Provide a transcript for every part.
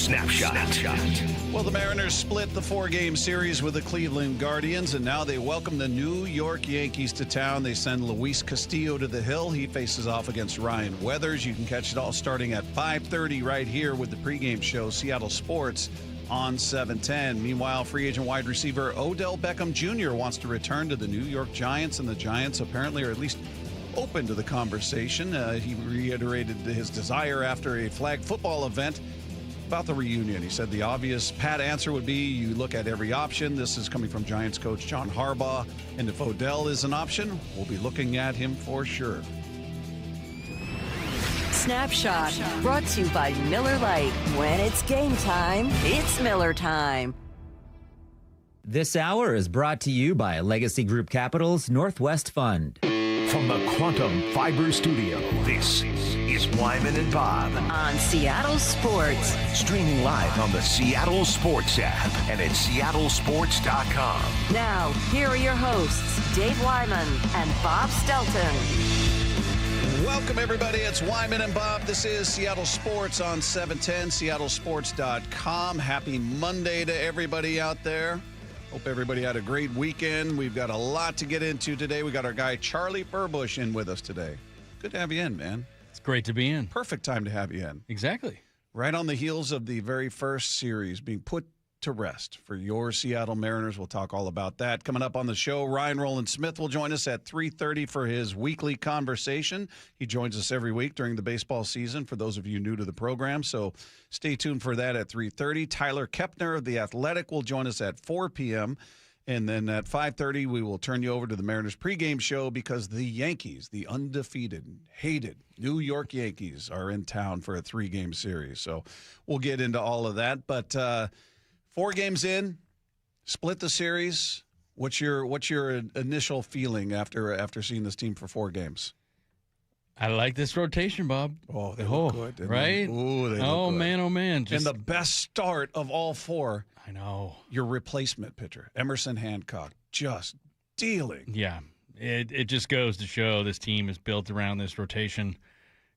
Snapshot. Well, the Mariners split the 4-game series with the Cleveland Guardians, and now they welcome the New York Yankees to town. They send Luis Castillo to the hill. He faces off against Ryan Weathers. You can catch it all starting at 5:30 right here with the pregame show, Seattle Sports on 710. Meanwhile, free agent wide receiver Odell Beckham Jr. wants to return to the New York Giants, and the Giants apparently are at least open to the conversation. He reiterated his desire after a flag football event about the reunion. He said the obvious pat answer would be you look at every option. This is coming from Giants coach John Harbaugh. And if Odell is an option, we'll be looking at him for sure. Snapshot, brought to you by Miller Lite. When it's game time, it's Miller time. This hour is brought to you by Legacy Group Capital's Northwest Fund. From the Quantum Fiber Studio, this is Wyman and Bob. On Seattle Sports. Streaming live on the Seattle Sports app and at seattlesports.com. Now, here are your hosts, Dave Wyman and Bob Stelton. Welcome, everybody. It's Wyman and Bob. This is Seattle Sports on 710, seattlesports.com. Happy Monday to everybody out there. Hope everybody had a great weekend. We've got a lot to get into today. We got our guy Charlie Burbush in with us today. Good to have you in, man. It's great to be in. Perfect time to have you in. Exactly. Right on the heels of the very first series being put to rest for your Seattle Mariners. We'll talk all about that. Coming up on the show, Rowland-Smith will join us at 3:30 for his weekly conversation. He joins us every week during the baseball season, for those of you new to the program, so stay tuned for that at 3:30. Tyler Kepner of The Athletic will join us at 4 p.m., and then at 5:30 we will turn you over to the Mariners pregame show because the Yankees, the undefeated, hated New York Yankees, are in town for a 3-game series. So we'll get into all of that, but 4 games in, split the series. What's your initial feeling after seeing this team for 4 games? I like this rotation, Bob. Oh, they look good, didn't right? They? Ooh, they look oh good. man, oh man! And the best start of all 4. I know. Your replacement pitcher, Emerson Hancock, just dealing. Yeah, it just goes to show this team is built around this rotation,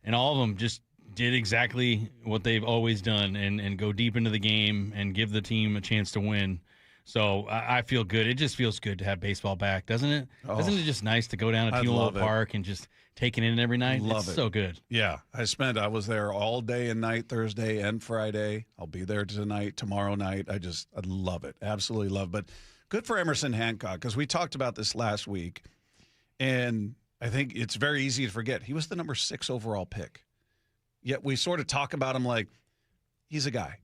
and all of them just did exactly what they've always done and go deep into the game and give the team a chance to win. So I feel good. It just feels good to have baseball back, doesn't it? Oh, Isn't it just nice to go down to T-Mobile Park and just take it in every night? Love it's it. so good. Yeah, I was there all day and night, Thursday and Friday. I'll be there tonight, tomorrow night. I love it. Absolutely love it. But good for Emerson Hancock, because we talked about this last week, and I think it's very easy to forget. He was the number 6 overall pick. Yet we sort of talk about him like he's a guy.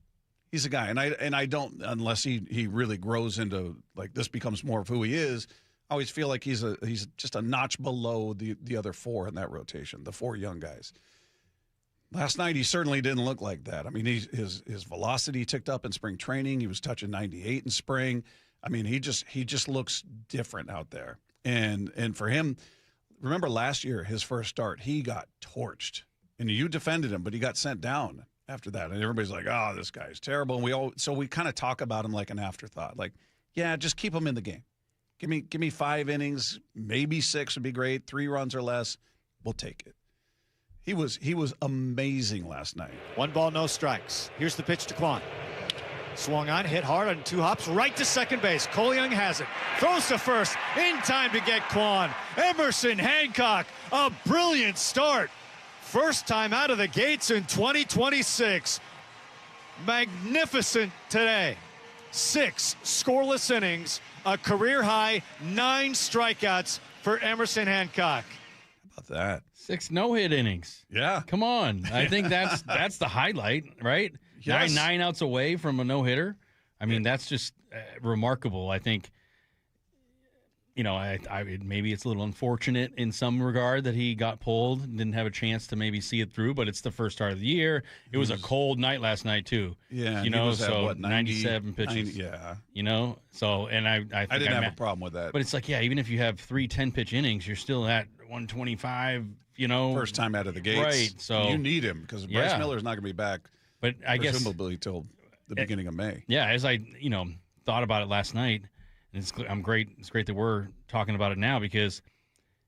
He's a guy. And I don't, unless he really grows into, like, this becomes more of who he is, I always feel like he's just a notch below the other 4 in that rotation, the 4 young guys. Last night, he certainly didn't look like that. I mean, his velocity ticked up in spring training. He was touching 98 in spring. I mean, he just looks different out there. And for him, remember last year, his first start, he got torched. And you defended him, but he got sent down after that. And everybody's like, oh, this guy's terrible. And so we kind of talk about him like an afterthought. Like, yeah, just keep him in the game. Give me 5 innings, maybe 6 would be great. 3 runs or less, we'll take it. He was amazing last night. 1 ball, no strikes. Here's the pitch to Kwan. Swung on, hit hard on 2 hops, right to second base. Cole Young has it. Throws to first, in time to get Kwan. Emerson Hancock, a brilliant start. First time out of the gates in 2026. Magnificent today. 6 scoreless innings, a career high 9 strikeouts for Emerson Hancock. How about that? 6 no-hit innings. Yeah. Come on. I think that's the highlight, right? Yes. 9 outs away from a no-hitter. I mean, that's just remarkable. I think, maybe it's a little unfortunate in some regard that he got pulled and didn't have a chance to maybe see it through, but it's the first start of the year. It was a cold night last night, too. Yeah. So 90, 97 pitches. 90, yeah. So, and I think I didn't have a problem with that. But it's like, yeah, even if you have 3 10-pitch innings, you're still at 125, First time out of the gates. Right. So you need him because Bryce Miller's not going to be back, but I guess presumably till the beginning of May. Yeah, as I, thought about it last night, and it's great that we're talking about it now because,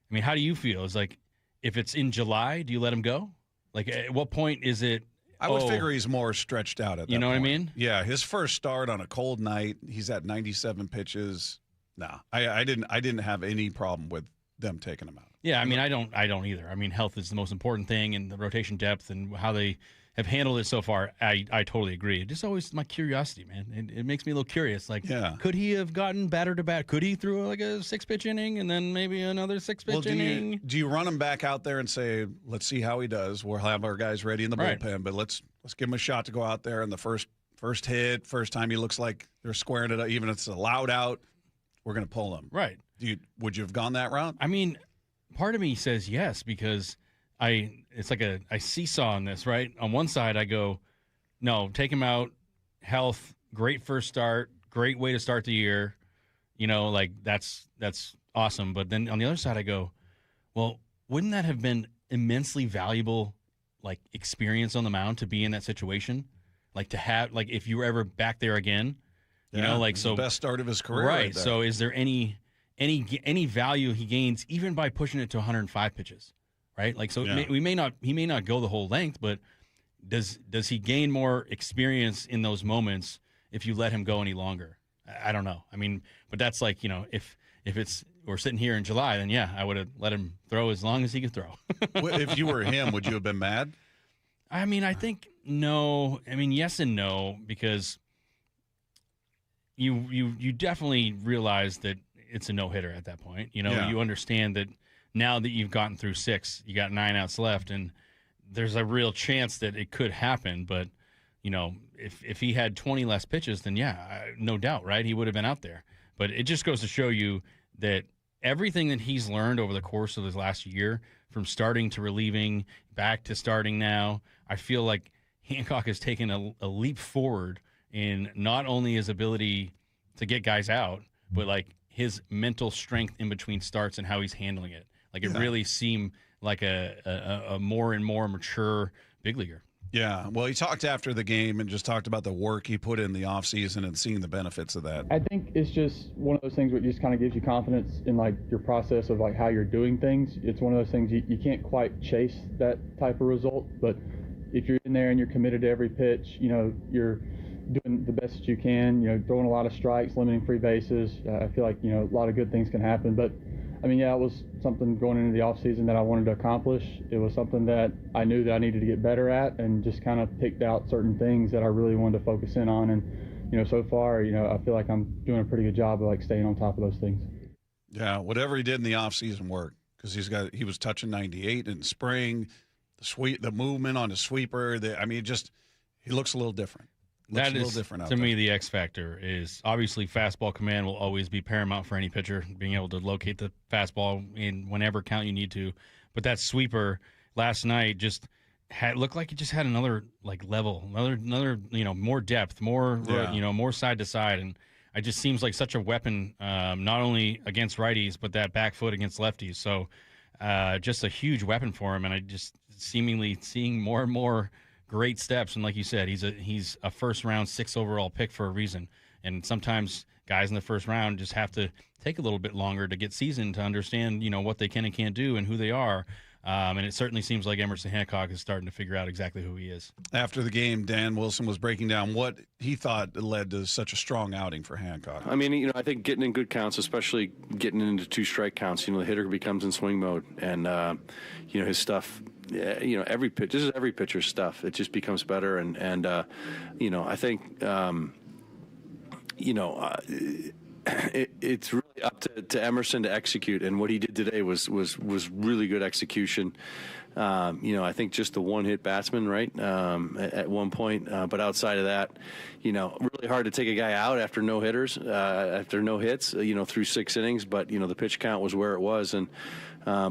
I mean, how do you feel? It's like, if it's in July, do you let him go? Like, at what point is it I would figure he's more stretched out at that You know point. what I mean? Yeah, his first start on a cold night, he's at 97 pitches. No, I didn't have any problem with them taking him out. Yeah, I mean, I don't either. I mean, health is the most important thing, and the rotation depth and how they have handled it so far. I totally agree. It just always my curiosity, man. It makes me a little curious. Like, could he have gotten batter to bat? Could he throw like a 6-pitch inning and then maybe another 6-pitch inning? Do you run him back out there and say, let's see how he does? We'll have our guys ready in the bullpen, but let's give him a shot to go out there in the first hit, first time he looks like they're squaring it up, even if it's a loud out, we're going to pull him. Right. Would you have gone that route? I mean, part of me says yes because it's like I seesaw on this, right? On one side, I go, no, take him out. Health, great first start, great way to start the year. You know, like that's awesome. But then on the other side, I go, well, wouldn't that have been immensely valuable, like experience on the mound to be in that situation, like to have, like if you were ever back there again, you know, like so the best start of his career, right? So is there any value he gains even by pushing it to 105 pitches? Right, like so, he may not go the whole length, but does he gain more experience in those moments if you let him go any longer? I don't know. I mean, but that's like, you know, if we're sitting here in July, then yeah, I would have let him throw as long as he could throw. If you were him, would you have been mad? I mean, I think no. I mean, yes and no, because you definitely realize that it's a no-hitter at that point. You know, you understand that. Now that you've gotten through 6, you got 9 outs left, and there's a real chance that it could happen. But, you know, if he had 20 less pitches, then no doubt, right? He would have been out there. But it just goes to show you that everything that he's learned over the course of his last year, from starting to relieving, back to starting now, I feel like Hancock has taken a leap forward in not only his ability to get guys out, but like his mental strength in between starts and how he's handling it. Like it really seemed like a more and more mature big leaguer. Yeah. Well, he talked after the game and just talked about the work he put in the offseason and seeing the benefits of that. I think it's just one of those things where it just kind of gives you confidence in like your process of like how you're doing things. It's one of those things you can't quite chase that type of result, but if you're in there and you're committed to every pitch, you know, you're doing the best that you can, you know, throwing a lot of strikes, limiting free bases. I feel like, you know, a lot of good things can happen. But I mean, it was something going into the offseason that I wanted to accomplish. It was something that I knew that I needed to get better at, and just kind of picked out certain things that I really wanted to focus in on. And, you know, so far, you know, I feel like I'm doing a pretty good job of like staying on top of those things. Yeah, whatever he did in the offseason worked, because he was touching 98 in spring, the movement on the sweeper. He looks a little different. That is, to me, the X factor is obviously fastball command will always be paramount for any pitcher, being able to locate the fastball in whenever count you need to. But that sweeper last night just looked like it just had another like level, another you know, more depth, more you know, more side to side, and it just seems like such a weapon, not only against righties but that back foot against lefties. So just a huge weapon for him, and I just seemingly seeing more and more great steps. And like you said, he's a first round 6 overall pick for a reason. And sometimes guys in the first round just have to take a little bit longer to get seasoned to understand, you know, what they can and can't do and who they are. And it certainly seems like Emerson Hancock is starting to figure out exactly who he is. After the game, Dan Wilson was breaking down what he thought led to such a strong outing for Hancock. I mean, you know, I think getting in good counts, especially getting into 2 strike counts, you know, the hitter becomes in swing mode. And, you know, his stuff, you know, every pitch, this is every pitcher's stuff. It just becomes better. And you know, I think, you know, it's really up to Emerson to execute, and what he did today was really good execution. You know, I think just the one-hit batsman, right, at one point. But outside of that, you know, really hard to take a guy out after no hitters, after no hits, you know, through 6 innings. But, you know, the pitch count was where it was. And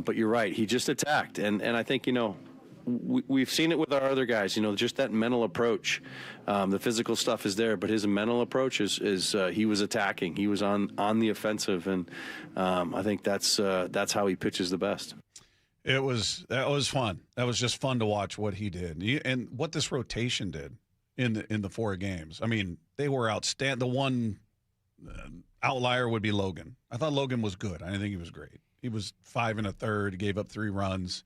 but you're right, he just attacked. And I think, you know, we've seen it with our other guys, you know, just that mental approach. The physical stuff is there, but his mental approach is he was attacking. He was on the offensive, and I think that's how he pitches the best. That was fun. That was just fun to watch what he did and what this rotation did in the 4 games. I mean, they were outstanding. The one outlier would be Logan. I thought Logan was good. I didn't think he was great. He was 5 1/3. He gave up 3 runs.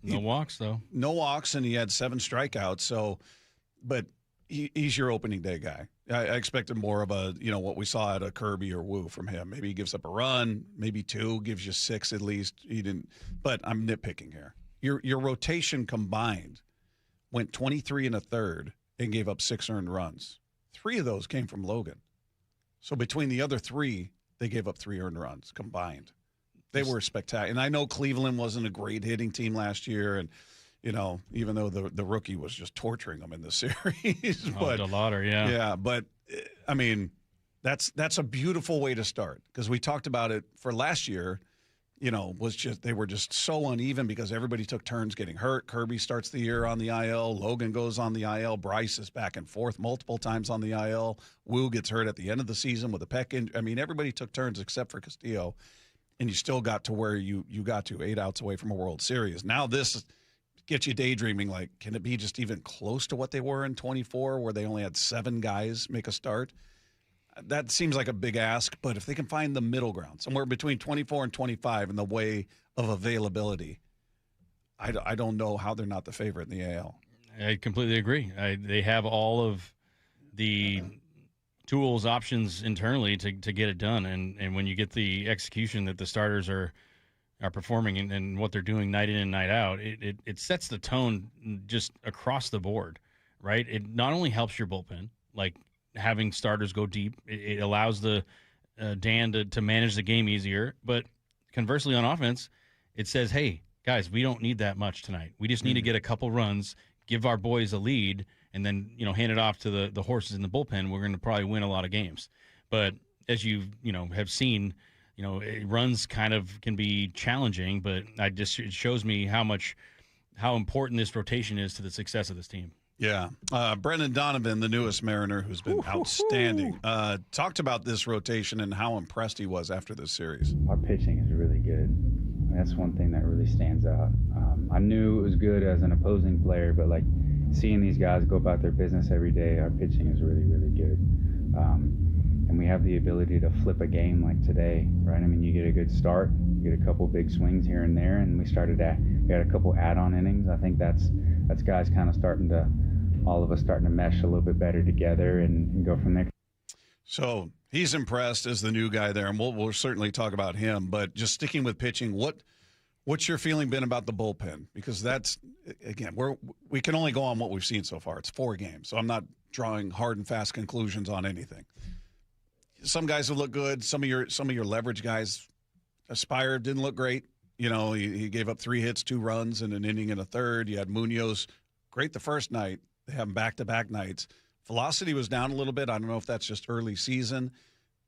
No walks, though. No walks, and he had 7 strikeouts. So but he's your opening day guy. I expected more of a, what we saw at a Kirby or Wu from him. Maybe he gives up a run, maybe 2, gives you 6 at least. He didn't, but I'm nitpicking here. Your rotation combined went 23 1/3 and gave up 6 earned runs. 3 of those came from Logan. So between the other 3, they gave up 3 earned runs combined. They were spectacular. And I know Cleveland wasn't a great hitting team last year, and even though the rookie was just torturing them in the series. But DeLauder, yeah. Yeah, but, I mean, that's a beautiful way to start, because we talked about it for last year, they were just so uneven because everybody took turns getting hurt. Kirby starts the year on the IL. Logan goes on the IL. Bryce is back and forth multiple times on the IL. Wu gets hurt at the end of the season with a pec injury. I mean, everybody took turns except for Castillo, and you still got to where you got to, 8 outs away from a World Series. Now this gets you daydreaming, like, can it be just even close to what they were in 24, where they only had 7 guys make a start? That seems like a big ask, but if they can find the middle ground, somewhere between 24 and 25 in the way of availability, I don't know how they're not the favorite in the AL. I completely agree. They have all of the tools, options internally to get it done, and when you get the execution that the starters are performing and what they're doing night in and night out, it sets the tone just across the board, right? It not only helps your bullpen, like having starters go deep, it allows the Dan to manage the game easier, but conversely on offense, it says, hey, guys, we don't need that much tonight. We just need to get a couple runs, give our boys a lead, and then hand it off to the horses in the bullpen. We're going to probably win a lot of games. But as you have seen, runs kind of can be challenging, but it shows me how important this rotation is to the success of this team. Yeah. Brendan Donovan, the newest Mariner, who's been outstanding, talked about this rotation and how impressed he was after this series. Our pitching is really good. That's one thing that really stands out. I knew it was good as an opposing player, but like seeing these guys go about their business every day, our pitching is really, really good. And we have the ability to flip a game like today, right? I mean, you get a good start, you get a couple big swings here and there, and we had a couple add-on innings. I think that's guys kind of all of us starting to mesh a little bit better together and go from there. So he's impressed as the new guy there, and we'll certainly talk about him. But just sticking with pitching, what's your feeling been about the bullpen? Because that's, again, we can only go on what we've seen so far. It's 4 games, so I'm not drawing hard and fast conclusions on anything. Some guys have looked good. Some of your leverage guys, Aspire didn't look great. He gave up 3 hits, 2 runs, and an inning and a third. You had Munoz, great the first night. They have him back-to-back nights. Velocity was down a little bit. I don't know if that's just early season,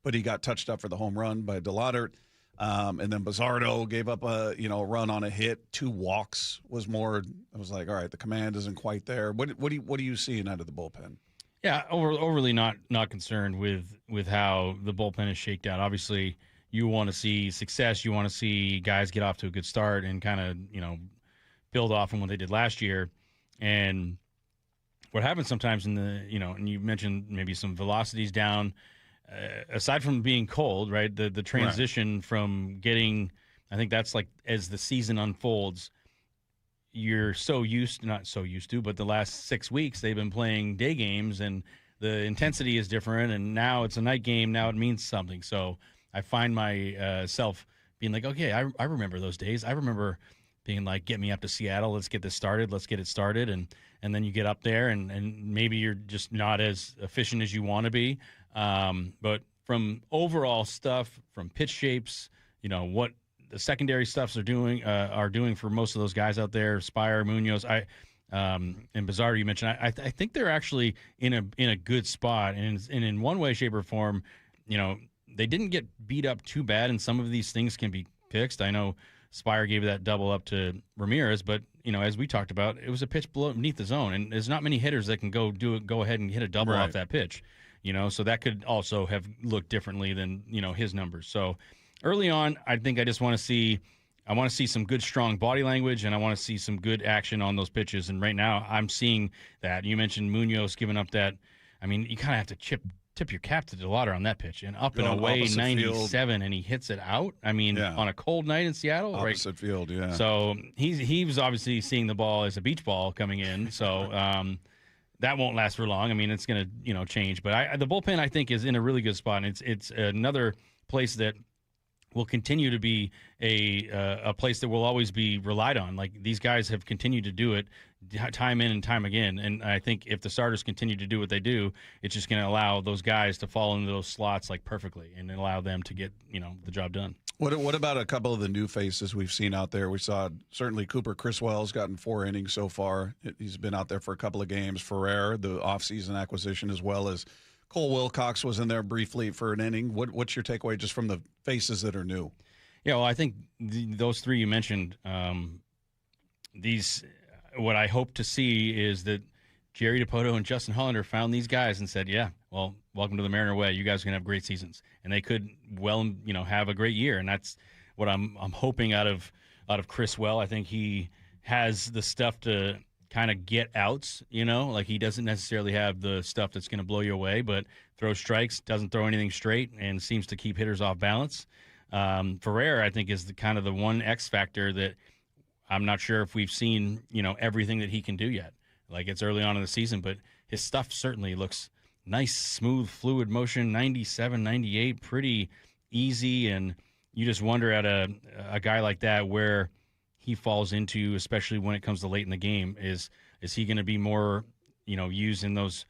but he got touched up for the home run by DeLauder. And then Bizzardo gave up a run on a hit. 2 walks was more. I was like, all right, the command isn't quite there. What are you seeing out of the bullpen? Yeah, overly not concerned with how the bullpen is shaked out. Obviously, you want to see success. You want to see guys get off to a good start and kind of build off on what they did last year. And what happens sometimes in the, and you mentioned maybe some velocities down, aside from being cold, right? The transition from getting, I think that's like as the season unfolds, you're not so used to, but the last 6 weeks they've been playing day games and the intensity is different. And now it's a night game. Now it means something. So I find myself being like, okay, I remember those days. I remember being like, get me up to Seattle. Let's get this started. Let's get it started. And then you get up there and maybe you're just not as efficient as you want to be. But from overall stuff, from pitch shapes, what the secondary stuffs are doing for most of those guys out there, Spire, Munoz, and Bizzardo you mentioned, I think they're actually in a good spot. And in one way, shape, or form, they didn't get beat up too bad, and some of these things can be fixed. I know Spire gave that double up to Ramirez, but as we talked about, it was a pitch beneath the zone, and there's not many hitters that can go ahead and hit a double off that pitch. So that could also have looked differently than his numbers. So early on, I think I just want to see some good, strong body language, and I want to see some good action on those pitches. And right now, I'm seeing that. You mentioned Munoz giving up that. I mean, you kind of have to tip your cap to DeLauder on that pitch, and up and away 97 field. And he hits it out. I mean, on a cold night in Seattle, opposite field, yeah. So he was obviously seeing the ball as a beach ball coming in. So that won't last for long. I mean, it's going to change. But the bullpen, I think, is in a really good spot. And it's another place that will continue to be a place that will always be relied on. Like, these guys have continued to do it time in and time again. And I think if the starters continue to do what they do, it's just going to allow those guys to fall into those slots like perfectly and allow them to get, the job done. What about a couple of the new faces we've seen out there? We saw certainly Cooper Criswell's gotten 4 innings so far. He's been out there for a couple of games. Ferrer, the offseason acquisition, as well as Cole Wilcox was in there briefly for an inning. What's your takeaway just from the faces that are new? Yeah, well, I think those 3 you mentioned, what I hope to see is that Jerry Dipoto and Justin Hollander found these guys and said, yeah, well, welcome to the Mariner way. You guys are going to have great seasons. And they could have a great year. And that's what I'm hoping out of Criswell. I think he has the stuff to kind of get outs, like he doesn't necessarily have the stuff that's going to blow you away, but throws strikes, doesn't throw anything straight, and seems to keep hitters off balance. Ferrer, I think, is the one X factor that I'm not sure if we've seen, everything that he can do yet. Like, it's early on in the season, but his stuff certainly looks nice, smooth, fluid motion, 97, 98, pretty easy. And you just wonder at a guy like that where he falls into, especially when it comes to late in the game. Is he going to be more, used in those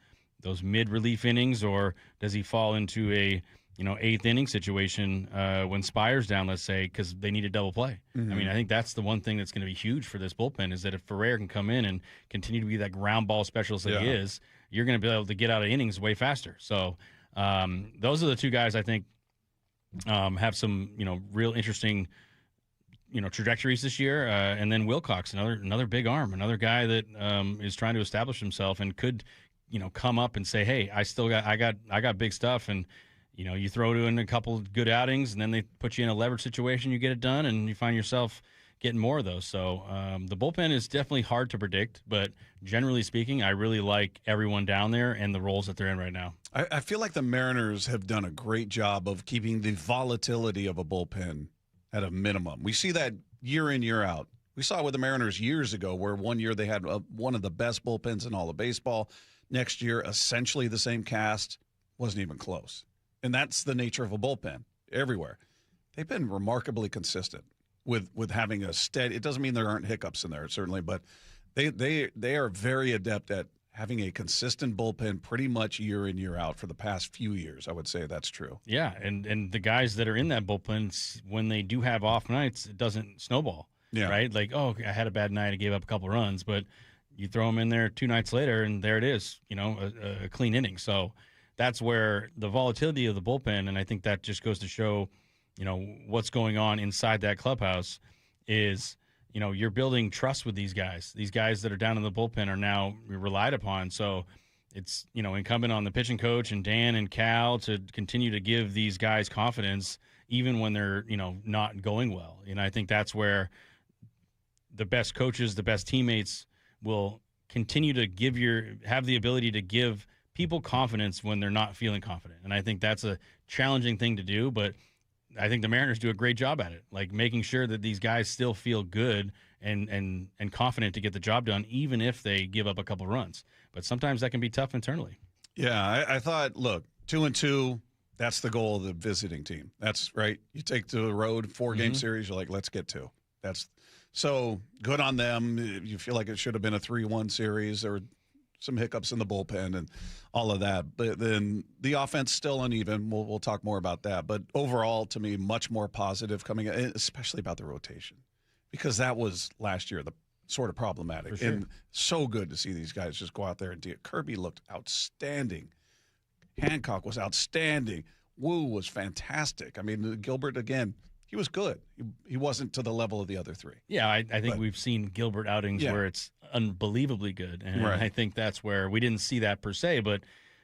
mid-relief innings, or does he fall into a, 8th inning situation when Spire's down, let's say, because they need a double play? Mm-hmm. I mean, I think that's the one thing that's going to be huge for this bullpen, is that if Ferrer can come in and continue to be that ground ball specialist that he is, you're going to be able to get out of innings way faster. So those are the 2 guys I think have some, real interesting, trajectories this year. And then Wilcox, another big arm, another guy that is trying to establish himself and could, come up and say, hey, I got big stuff. And, you throw in a couple of good outings, and then they put you in a leverage situation, you get it done, and you find yourself getting more of those. So the bullpen is definitely hard to predict, but generally speaking, I really like everyone down there and the roles that they're in right now. I feel like the Mariners have done a great job of keeping the volatility of a bullpen at a minimum. We see that year in, year out. We saw it with the Mariners years ago, where one year they had one of the best bullpens in all of baseball. Next year, essentially the same cast, wasn't even close. And that's the nature of a bullpen everywhere. They've been remarkably consistent with having a steady. It doesn't mean there aren't hiccups in there, certainly, but they are very adept at having a consistent bullpen pretty much year in, year out for the past few years. I would say that's true. Yeah, and the guys that are in that bullpen, when they do have off nights, it doesn't snowball. Yeah. Right? Like, oh, I had a bad night, I gave up a couple runs, but you throw them in there 2 nights later, and there it is, a clean inning. So that's where the volatility of the bullpen, and I think that just goes to show, what's going on inside that clubhouse is, you're building trust with these guys. These guys that are down in the bullpen are now relied upon. So it's, incumbent on the pitching coach and Dan and Cal to continue to give these guys confidence, even when they're, not going well. And I think that's where the best coaches, the best teammates will continue to have the ability to give people confidence when they're not feeling confident. And I think that's a challenging thing to do, but I think the Mariners do a great job at it, like making sure that these guys still feel good and confident to get the job done, even if they give up a couple runs. But sometimes that can be tough internally. Yeah, I thought, look, 2-2, that's the goal of the visiting team. That's right. You take to the road 4-game series, you're like, let's get 2. That's so good on them. You feel like it should have been a 3-1 series. There were some hiccups in the bullpen and all of that. But then the offense still uneven. We'll talk more about that. But overall, to me, much more positive coming, especially about the rotation, because that was last year the sort of problematic. Sure. And so good to see these guys just go out there and do it. Kirby looked outstanding. Hancock was outstanding. Wu was fantastic. I mean, Gilbert, again, he was good. He wasn't to the level of the other 3. Yeah, I think we've seen Gilbert outings where it's unbelievably good. And I think that's where we didn't see that per se, but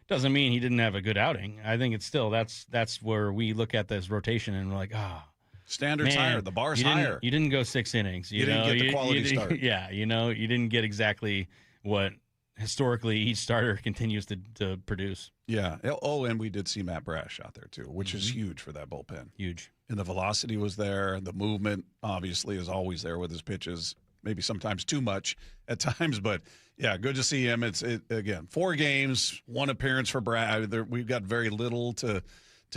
doesn't mean he didn't have a good outing. I think it's still that's where we look at this rotation and we're like, standards higher, the bar's higher. You didn't go 6 innings. You didn't get the quality start. Yeah, you didn't get exactly what historically each starter continues to produce. Yeah. Oh, and we did see Matt Brash out there too, which is huge for that bullpen. Huge. And the velocity was there. The movement, obviously, is always there with his pitches. maybe sometimes too much at times. But, yeah, good to see him. Again, 4 games, 1 appearance for Brad. We've got very little to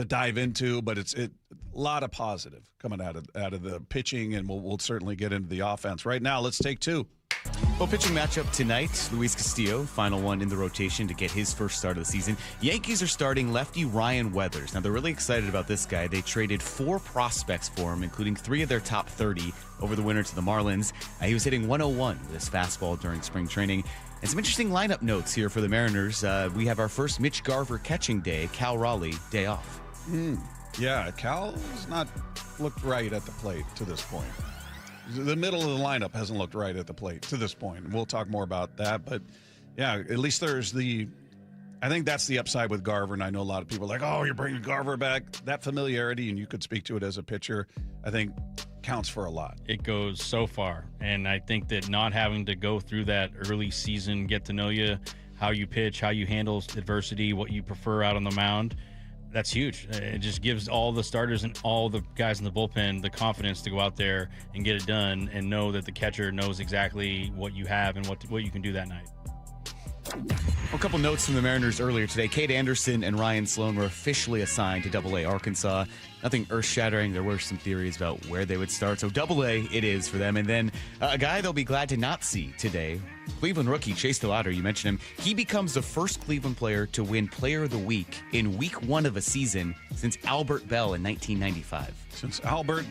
dive into, but it's a lot of positive coming out of the pitching, and we'll certainly get into the offense. Right now, let's take 2. Well, pitching matchup tonight, Luis Castillo, final one in the rotation to get his first start of the season. Yankees are starting lefty Ryan Weathers. Now, they're really excited about this guy. They traded 4 prospects for him, including 3 of their top 30 over the winter to the Marlins. He was hitting 101 with his fastball during spring training. And some interesting lineup notes here for the Mariners. We have our first Mitch Garver catching day, Cal Raleigh, day off. Yeah, Cal has not looked right at the plate to this point. The middle of the lineup hasn't looked right at the plate to this point. We'll talk more about that. But, yeah, at least there's I think that's the upside with Garver. And I know a lot of people are like, oh, you're bringing Garver back. That familiarity, and you could speak to it as a pitcher, I think counts for a lot. It goes so far. And I think that not having to go through that early season, get to know you, how you pitch, how you handle adversity, what you prefer out on the mound, that's huge. It just gives all the starters and all the guys in the bullpen the confidence to go out there and get it done and know that the catcher knows exactly what you have and what you can do that night. A couple notes from the Mariners earlier today. Cade Anderson and Ryan Sloan were officially assigned to AA Arkansas. Nothing earth-shattering. There were some theories about where they would start. So AA it is for them. And then a guy they'll be glad to not see today, Cleveland rookie Chase DeLauder, you mentioned him. He becomes the first Cleveland player to win Player of the Week in week 1 of a season since Albert Bell in 1995. Since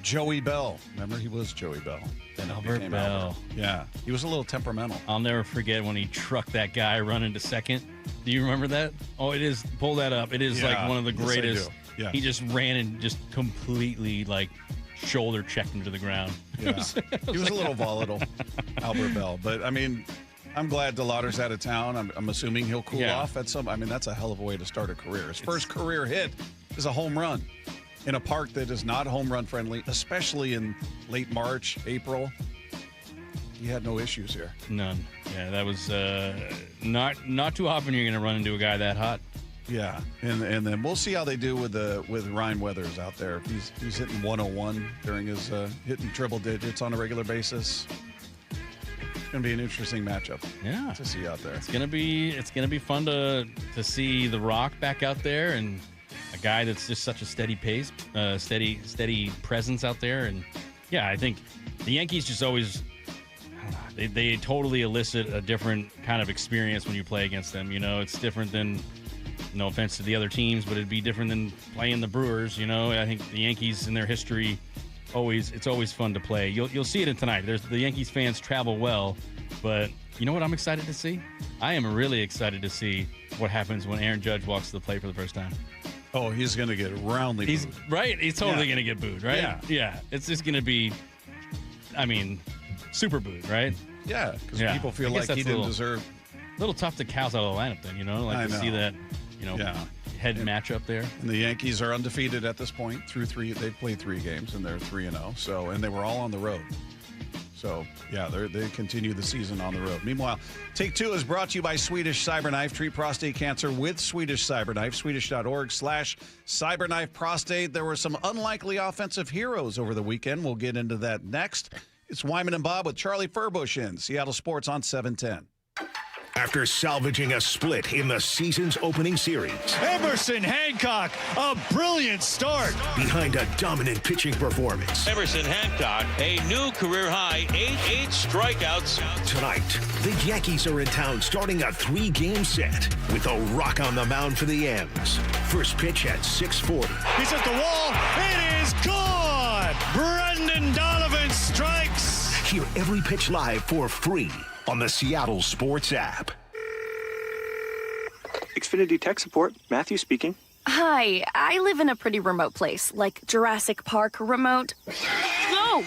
Joey Bell. Remember, he was Joey Bell. Then Albert Bell. Yeah, he was a little temperamental. I'll never forget when he trucked that guy running to second. Do you remember that? Oh, it is. Pull that up. It is like one of the greatest. Yeah. He just ran and just completely shoulder checked him to the ground. Yeah. He was a little volatile, Albert Bell. But, I mean, I'm glad DeLauder's out of town. I'm assuming he'll cool off at some. I mean, that's a hell of a way to start a career. His first career hit is a home run in a park that is not home run friendly, especially in late March, April. He had no issues here. None. Yeah, that was not too often you're going to run into a guy that hot. Yeah, and then we'll see how they do with Ryan Weathers out there. If he's hitting 101 during his hitting triple digits on a regular basis. It's going to be an interesting matchup. Yeah, to see out there. It's going to be fun to see The Rock back out there, and a guy that's just such a steady pace, steady presence out there. And yeah, I think the Yankees just always, they totally elicit a different kind of experience when you play against them. You know, it's different than, no offense to the other teams, but it'd be different than playing the Brewers. You know, I think the Yankees in their history, it's always fun to play. You'll see it in tonight. The Yankees fans travel well, but you know what I'm excited to see? I am really excited to see what happens when Aaron Judge walks to the plate for the first time. Oh, he's going to get roundly booed. Right? He's totally going to get booed, right? Yeah. It's just going to be, super booed, right? Yeah, because people feel like he didn't deserve. A little tough to cows out of the lineup then, you know? To see that, head matchup there. And the Yankees are undefeated at this point through 3. They've played 3 games, and they're 3-0. So, and they were all on the road. So, yeah, they continue the season on the road. Meanwhile, Take 2 is brought to you by Swedish Cyberknife. Treat prostate cancer with Swedish Cyberknife. Swedish.org/Cyberknife Prostate. There were some unlikely offensive heroes over the weekend. We'll get into that next. It's Wyman and Bob with Charlie Furbush in Seattle Sports on 710. After salvaging a split in the season's opening series, Emerson Hancock, a brilliant start. Behind a dominant pitching performance, Emerson Hancock, a new career high, 8 strikeouts. Tonight, the Yankees are in town starting a 3-game set with a rock on the mound for the M's. First pitch at 6:40. He's at the wall. It is gone. Brendan Donovan strikes. Hear every pitch live for free on the Seattle Sports app. Xfinity Tech Support, Matthew speaking. Hi, I live in a pretty remote place, like Jurassic Park remote. No!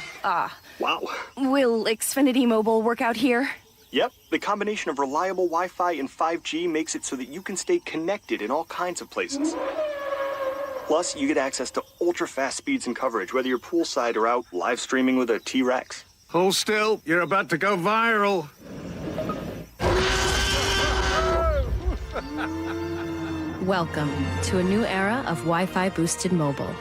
Wow. Will Xfinity Mobile work out here? Yep, the combination of reliable Wi-Fi and 5G makes it so that you can stay connected in all kinds of places. Plus, you get access to ultra-fast speeds and coverage, whether you're poolside or out live streaming with a T-Rex. Hold still, you're about to go viral. Welcome to a new era of Wi-Fi boosted mobile.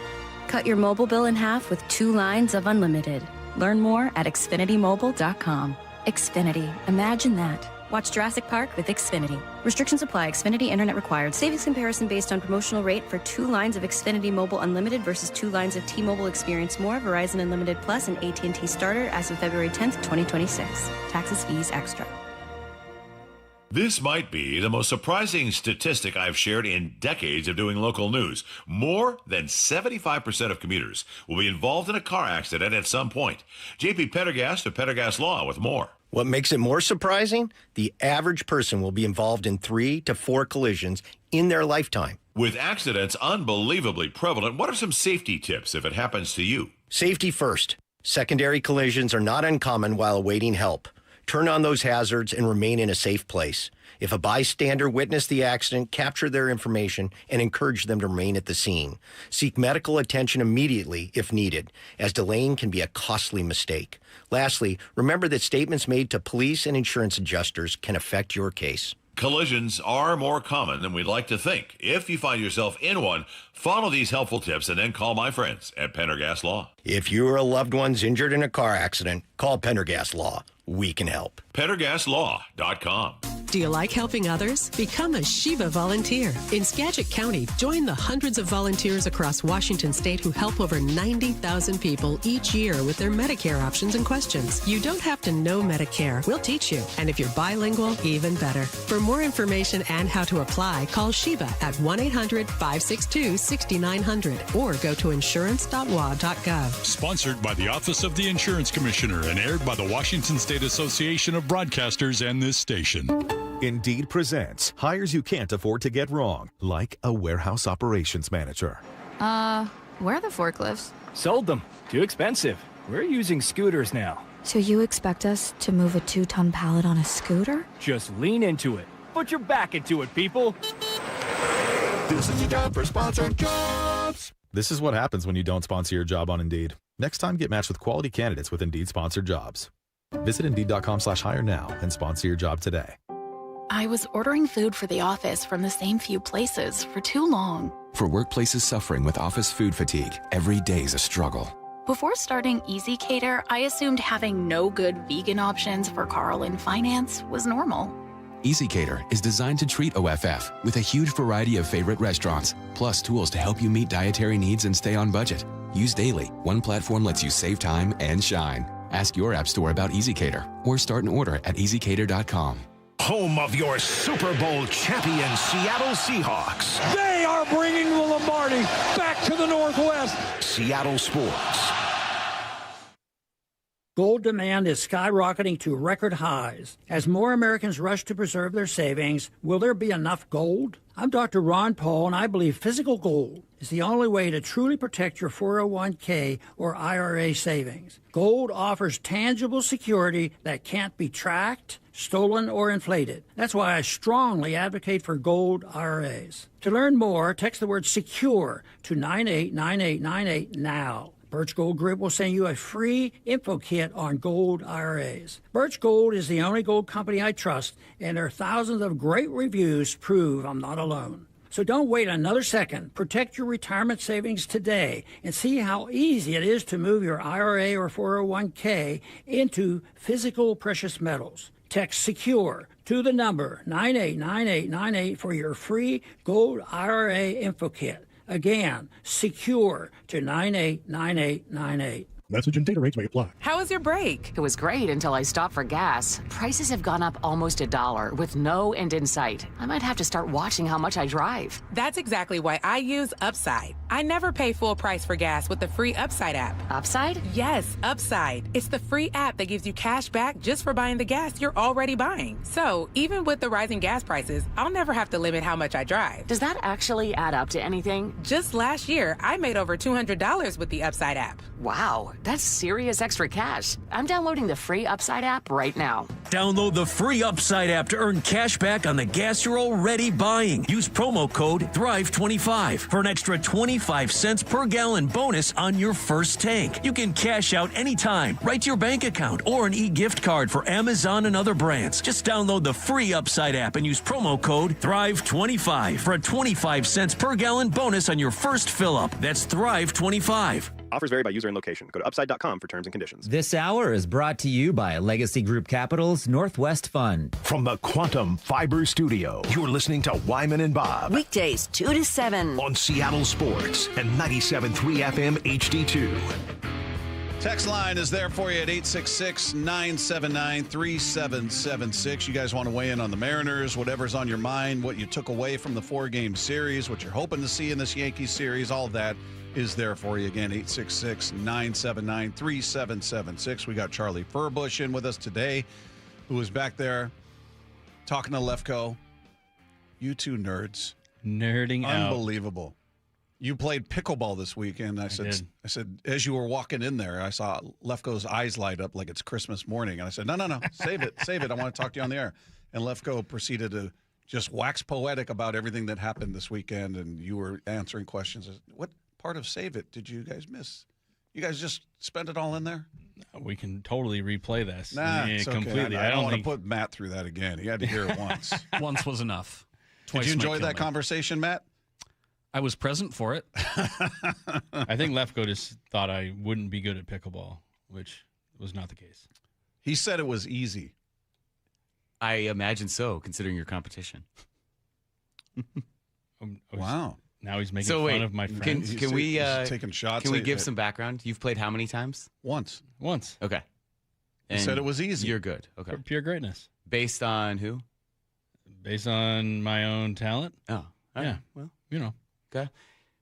Cut your mobile bill in half with 2 lines of unlimited. Learn more at xfinitymobile.com. Xfinity. Imagine that. Watch Jurassic Park with Xfinity. Restrictions apply. Xfinity Internet required. Savings comparison based on promotional rate for 2 lines of Xfinity Mobile Unlimited versus 2 lines of T-Mobile Experience More, Verizon Unlimited Plus, and AT&T Starter as of February 10th, 2026. Taxes, fees, extra. This might be the most surprising statistic I've shared in decades of doing local news. More than 75% of commuters will be involved in a car accident at some point. JP Pendergast of Pendergast Law with more. What makes it more surprising? The average person will be involved in 3 to 4 collisions in their lifetime. With accidents unbelievably prevalent, what are some safety tips if it happens to you? Safety first. Secondary collisions are not uncommon while awaiting help. Turn on those hazards and remain in a safe place. If a bystander witnessed the accident, capture their information and encourage them to remain at the scene. Seek medical attention immediately if needed, as delaying can be a costly mistake. Lastly, remember that statements made to police and insurance adjusters can affect your case. Collisions are more common than we'd like to think. If you find yourself in one, follow these helpful tips and then call my friends at Pendergast Law. If you or a loved one's injured in a car accident, call Pendergast Law. We can help. PendergastLaw.com. Do you like helping others? Become a Shiva volunteer. In Skagit County, join the hundreds of volunteers across Washington State who help over 90,000 people each year with their Medicare options and questions. You don't have to know Medicare. We'll teach you. And if you're bilingual, even better. For more information and how to apply, call Shiva at 1-800-562-6900 or go to insurance.wa.gov. Sponsored by the Office of the Insurance Commissioner and aired by the Washington State Association of Broadcasters and this station. Indeed presents hires you can't afford to get wrong, like a warehouse operations manager. Where are the forklifts? Sold them. Too expensive. We're using scooters now. So you expect us to move a 2-ton pallet on a scooter? Just lean into it. Put your back into it, people. This is your job for sponsored jobs. This is what happens when you don't sponsor your job on Indeed. Next time, get matched with quality candidates with Indeed sponsored jobs. Visit Indeed.com/hire now and sponsor your job today. I was ordering food for the office from the same few places for too long. For workplaces suffering with office food fatigue, every day's a struggle. Before starting Easy Cater, I assumed having no good vegan options for Carl in finance was normal. Easy Cater is designed to treat OFF with a huge variety of favorite restaurants, plus tools to help you meet dietary needs and stay on budget. Used daily, one platform lets you save time and shine. Ask your app store about Easy Cater or start an order at easycater.com. Home of your Super Bowl champion Seattle Seahawks. They are bringing the Lombardi back to the Northwest. Seattle Sports. Gold demand is skyrocketing to record highs. As more Americans rush to preserve their savings, will there be enough gold? I'm Dr. Ron Paul, and I believe physical gold is the only way to truly protect your 401k or IRA savings. Gold offers tangible security that can't be tracked, stolen, or inflated. That's why I strongly advocate for gold IRAs. To learn more, text the word SECURE to 989898 now. Birch Gold Group will send you a free info kit on gold IRAs. Birch Gold is the only gold company I trust, and their thousands of great reviews prove I'm not alone. So don't wait another second. Protect your retirement savings today and see how easy it is to move your IRA or 401k into physical precious metals. Text SECURE to the number 989898 for your free gold IRA info kit. Again, SECURE to 989898. Message and data rates may apply. How was your break? It was great until I stopped for gas. Prices have gone up almost $1 with no end in sight. I might have to start watching how much I drive. That's exactly why I use Upside. I never pay full price for gas with the free Upside app. Upside? Yes, Upside. It's the free app that gives you cash back just for buying the gas you're already buying. So even with the rising gas prices, I'll never have to limit how much I drive. Does that actually add up to anything? Just last year, I made over $200 with the Upside app. Wow, that's serious extra cash. I'm downloading the free Upside app right now. Download the free Upside app to earn cash back on the gas you're already buying. Use promo code THRIVE25 for an extra 25 cents per gallon bonus on your first tank. You can cash out anytime, right to your bank account, or an e-gift card for Amazon and other brands. Just download the free Upside app and use promo code THRIVE25 for a 25 cents per gallon bonus on your first fill-up. That's THRIVE25. Offers vary by user and location. Go to upside.com for terms and conditions. This hour is brought to you by Legacy Group Capital's Northwest Fund. From the Quantum Fiber Studio, you're listening to Wyman and Bob. Weekdays 2 to 7 on Seattle Sports and 97.3 FM HD2. Text line is there for you at 866-979-3776. You guys want to weigh in on the Mariners, whatever's on your mind, what you took away from the 4-game series, what you're hoping to see in this Yankees series, all of that is there for you. Again, 866-979-3776. We got Charlie Furbush in with us today, who is back there talking to Lefko. You two nerds. Nerding out. Unbelievable. You played pickleball this weekend. I said, as you were walking in there, I saw Lefko's eyes light up like it's Christmas morning. And I said, no, save it. I want to talk to you on the air. And Lefko proceeded to just wax poetic about everything that happened this weekend. And you were answering questions. What part of Save It did you guys miss? You guys just spent it all in there? We can totally replay this. Nah, it's okay. Completely. I don't want to put Matt through that again. He had to hear it once. Once was enough. Did you enjoy that conversation, Matt? I was present for it. I think Lefko just thought I wouldn't be good at pickleball, which was not the case. He said it was easy. I imagine so, considering your competition. Wow. Now he's making fun of my friends. Can we taking shots? Can we give some background? You've played how many times? Once. Okay. He said it was easy. You're good. Okay. Pure greatness. Based on who? Based on my own talent. Oh, yeah. Well, you know. Okay.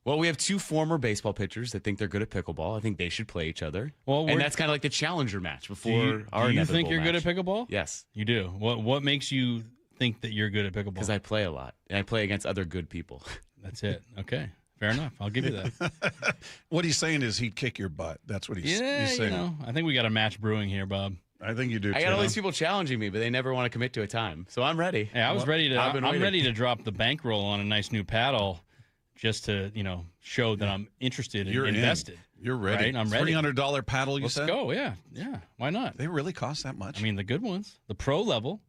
Well, we have two former baseball pitchers that think they're good at pickleball. I think they should play each other. Well, and that's kind of like the challenger match before our Do you think you're match. good at pickleball? Yes. You do. What makes you think that you're good at pickleball? Because I play a lot, and I play against other good people. That's it. Okay. Fair enough. I'll give you that. What he's saying is he'd kick your butt. That's what he's saying. You know, I think we got a match brewing here, Bob. I think you do, I got all these people challenging me, but they never want to commit to a time. So I'm ready. Yeah, I'm ready to drop the bankroll on a nice new paddle just to, show that I'm interested and invested. You're ready. Right? I'm ready. $300 paddle, you said? Let's go, yeah. Why not? They really cost that much? I mean, the good ones, the pro level.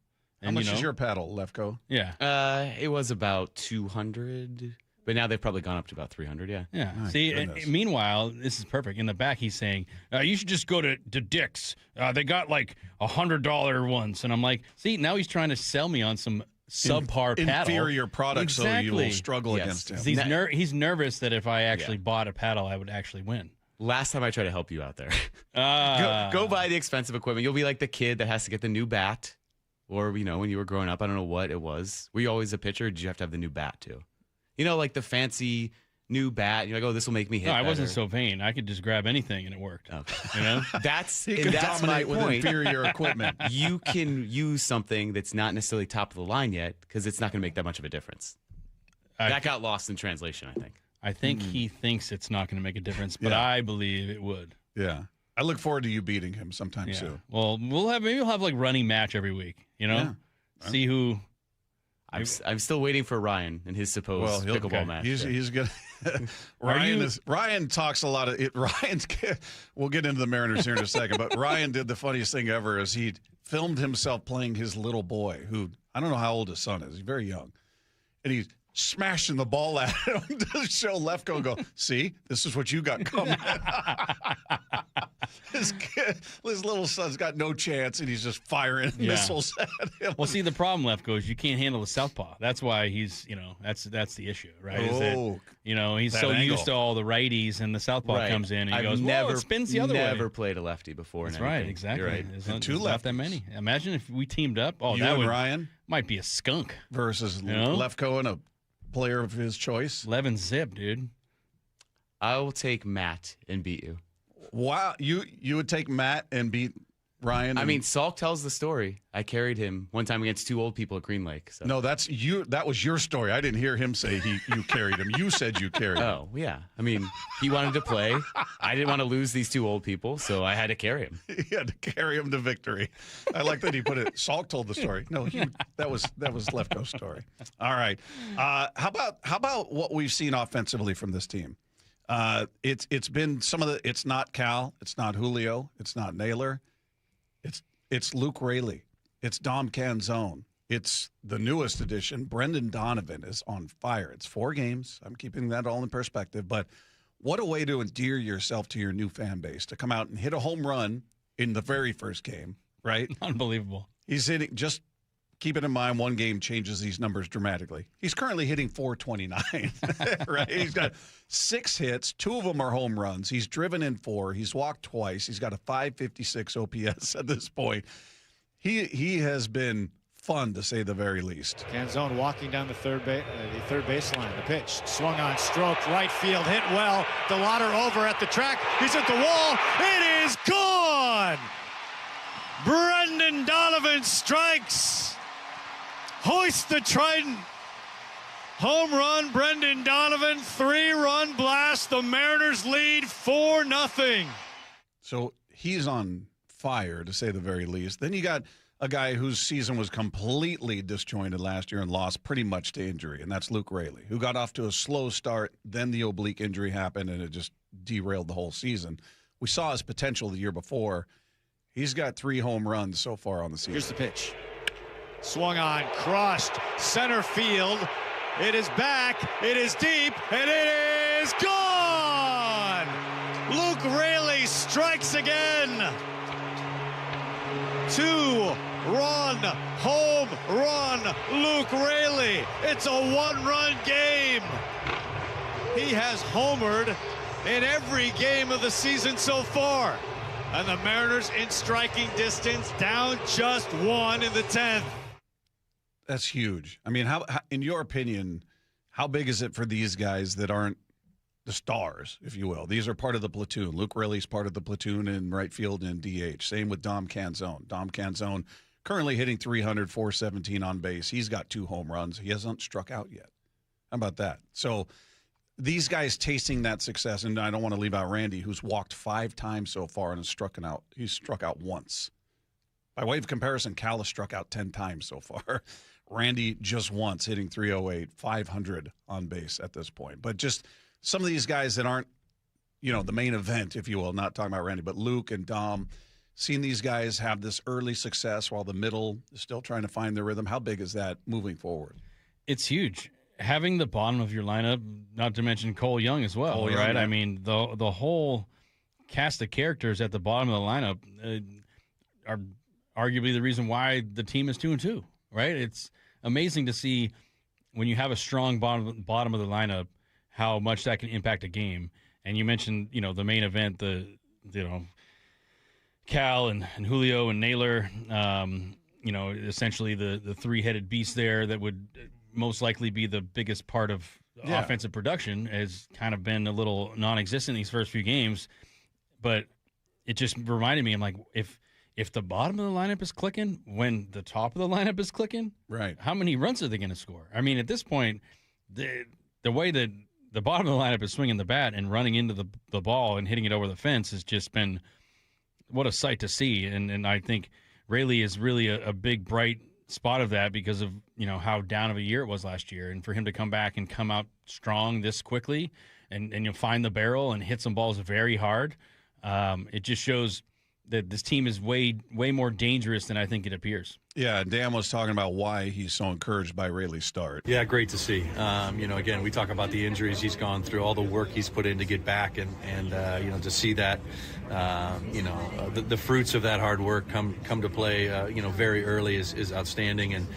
How much is your paddle, Lefko? Yeah. It was about $200, but now they've probably gone up to about $300, yeah. Yeah. See, meanwhile, this is perfect. In the back, he's saying, you should just go to Dick's. They got like $100 ones. And I'm like, see, now he's trying to sell me on some subpar paddle. Inferior product, so you will struggle against him. He's nervous that if I actually bought a paddle, I would actually win. Last time I tried to help you out there. Go buy the expensive equipment. You'll be like the kid that has to get the new bat. Or, when you were growing up, I don't know what it was. Were you always a pitcher, or did you have to have the new bat, too? Like the fancy new bat. You're like, oh, this will make me hit No, I better. wasn't so vain. I could just grab anything, and it worked. Okay. That's dominate my with point. inferior equipment. You can use something that's not necessarily top of the line yet, because it's not going to make that much of a difference. That got lost in translation, I think. I think he thinks it's not going to make a difference, but I believe it would. Yeah. I look forward to you beating him sometime soon. Well, we'll have like running match every week, See who. I'm still waiting for Ryan and his supposed pickleball match. He's good. Ryan talks a lot of it. We'll get into the Mariners here in a second, but Ryan did the funniest thing ever is he filmed himself playing his little boy, who I don't know how old his son is. He's very young. And he's smashing the ball at him to show Lefko and go, see, this is what you got coming. His little son's got no chance, and he's just firing missiles at him. Well, see, the problem, Lefko, is you can't handle the southpaw. That's why he's, that's the issue, right? He's so used to all the righties, and the southpaw comes in, and he goes, it spins the other way. Never played a lefty before. That's right, exactly. You're right. There's not that many. Imagine if we teamed up. Oh, you that and Ryan might be a skunk. Versus Lefko and a player of his choice. 11 zip, dude. I will take Matt and beat you. Wow, you would take Matt and beat Ryan? I mean, Salk tells the story. I carried him one time against two old people at Green Lake. So. No, that's you. That was your story. I didn't hear him say you carried him. You said you carried him. Oh, yeah. I mean, he wanted to play. I didn't want to lose these two old people, so I had to carry him. He had to carry him to victory. I like that he put it. Salk told the story. No, that was Lefko's story. All right. How about what we've seen offensively from this team? It's been some of the. It's not Cal. It's not Julio. It's not Naylor. It's Luke Raley. It's Dom Canzone. It's the newest addition. Brendan Donovan is on fire. It's 4 games. I'm keeping that all in perspective. But What a way to endear yourself to your new fan base, to come out and hit a home run in the very first game, right? Unbelievable. He's hitting, just keep it in mind, one game changes these numbers dramatically. He's currently hitting .429, right? He's got 6 hits. 2 of them are home runs. He's driven in 4. He's walked twice. He's got a .556 OPS at this point. He has been fun, to say the very least. Canzone walking down the third baseline. The pitch swung on, stroked, right field, hit well. DeLauder over at the track. He's at the wall. It is gone! Brendan Donovan strikes. Hoist the trident. Home run, Brendan Donovan. 3-run blast. The Mariners lead 4-0. So he's on fire, to say the very least. Then you got a guy whose season was completely disjointed last year and lost pretty much to injury, and that's Luke Raley, who got off to a slow start. Then the oblique injury happened, and it just derailed the whole season. We saw his potential the year before. He's got 3 home runs so far on the season. Here's the pitch. Swung on, crushed, center field. It is back, it is deep, and it is gone! Luke Raley strikes again. 2-run home run, Luke Raley. It's a 1-run game. He has homered in every game of the season so far. And the Mariners in striking distance, down just 1 in the 10th. That's huge. I mean, how, in your opinion, how big is it for these guys that aren't the stars, if you will? These are part of the platoon. Luke Raley's part of the platoon in right field and DH. Same with Dom Canzone. Dom Canzone currently hitting .300, .417 on base. He's got 2 home runs. He hasn't struck out yet. How about that? So these guys tasting that success, and I don't want to leave out Randy, who's walked 5 times so far and has struck out. He's struck out once. By way of comparison, Cal has struck out 10 times so far. Randy just once, hitting .308, 500 on base at this point. But just some of these guys that aren't, the main event, if you will, not talking about Randy, but Luke and Dom, seeing these guys have this early success while the middle is still trying to find their rhythm. How big is that moving forward? It's huge. Having the bottom of your lineup, not to mention Cole Young as well, right? Young, yeah. I mean, the whole cast of characters at the bottom of the lineup are arguably the reason why the team is 2-2, right? It's amazing to see when you have a strong bottom of the lineup how much that can impact a game. And you mentioned, the main event, Cal and Julio and Naylor, essentially the 3-headed beast there that would most likely be the biggest part of offensive production has kind of been a little non-existent these first few games. But it just reminded me, I'm like, if the bottom of the lineup is clicking when the top of the lineup is clicking, right? How many runs are they going to score? I mean, at this point, the way that the bottom of the lineup is swinging the bat and running into the ball and hitting it over the fence has just been what a sight to see. And I think Raley is really a big, bright spot of that because of, how down of a year it was last year. And for him to come back and come out strong this quickly and you'll find the barrel and hit some balls very hard, it just shows that this team is way more dangerous than I think it appears. Yeah, Dan was talking about why he's so encouraged by Raley's start. Yeah, great to see. Again, we talk about the injuries he's gone through, all the work he's put in to get back, and to see that, the fruits of that hard work come to play, very early is outstanding. And,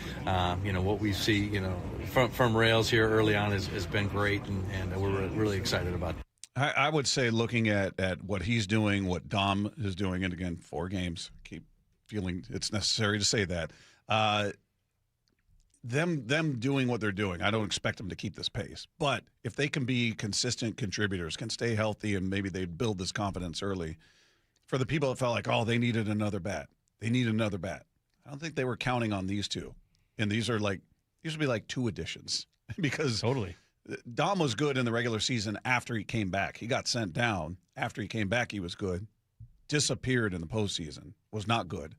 what we see, from Rails here early on has been great, and we're really excited about it. I would say looking at what he's doing, what Dom is doing, and again, 4 games, keep feeling it's necessary to say that, them doing what they're doing, I don't expect them to keep this pace. But if they can be consistent contributors, can stay healthy, and maybe they build this confidence early, for the people that felt like, they needed another bat. They need another bat. I don't think they were counting on these 2. And these would be like 2 additions because totally. Dom was good in the regular season after he came back. He got sent down. After he came back, he was good. Disappeared in the postseason. Was not good.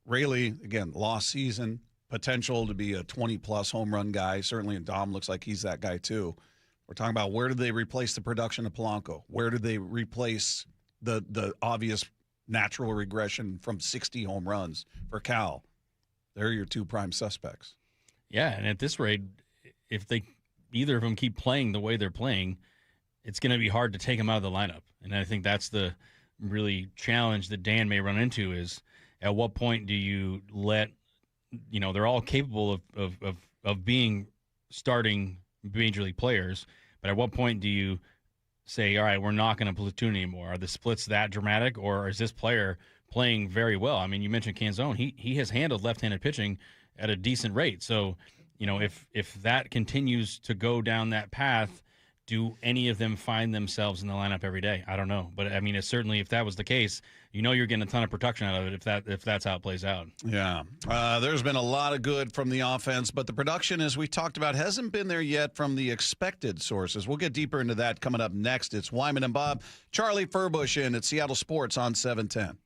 Raley, again, lost season. Potential to be a 20-plus home run guy. Certainly, and Dom looks like he's that guy too. We're talking about where did they replace the production of Polanco? Where did they replace the obvious natural regression from 60 home runs for Cal? They're your 2 prime suspects. Yeah, and at this rate, if either of them keep playing the way they're playing, it's going to be hard to take him out of the lineup. And I think that's the really challenge that Dan may run into is at what point do you let, they're all capable of being starting major league players, but at what point do you say, all right, we're not going to platoon anymore? Are the splits that dramatic, or is this player playing very well? I mean, you mentioned Canzone. He has handled left-handed pitching at a decent rate. So, if that continues to go down that path, do any of them find themselves in the lineup every day? I don't know. But, I mean, it's certainly, if that was the case, you're getting a ton of production out of it if that's how it plays out. Yeah. There's been a lot of good from the offense, but the production, as we talked about, hasn't been there yet from the expected sources. We'll get deeper into that coming up next. It's Wyman and Bob, Charlie Furbush in at Seattle Sports on 710.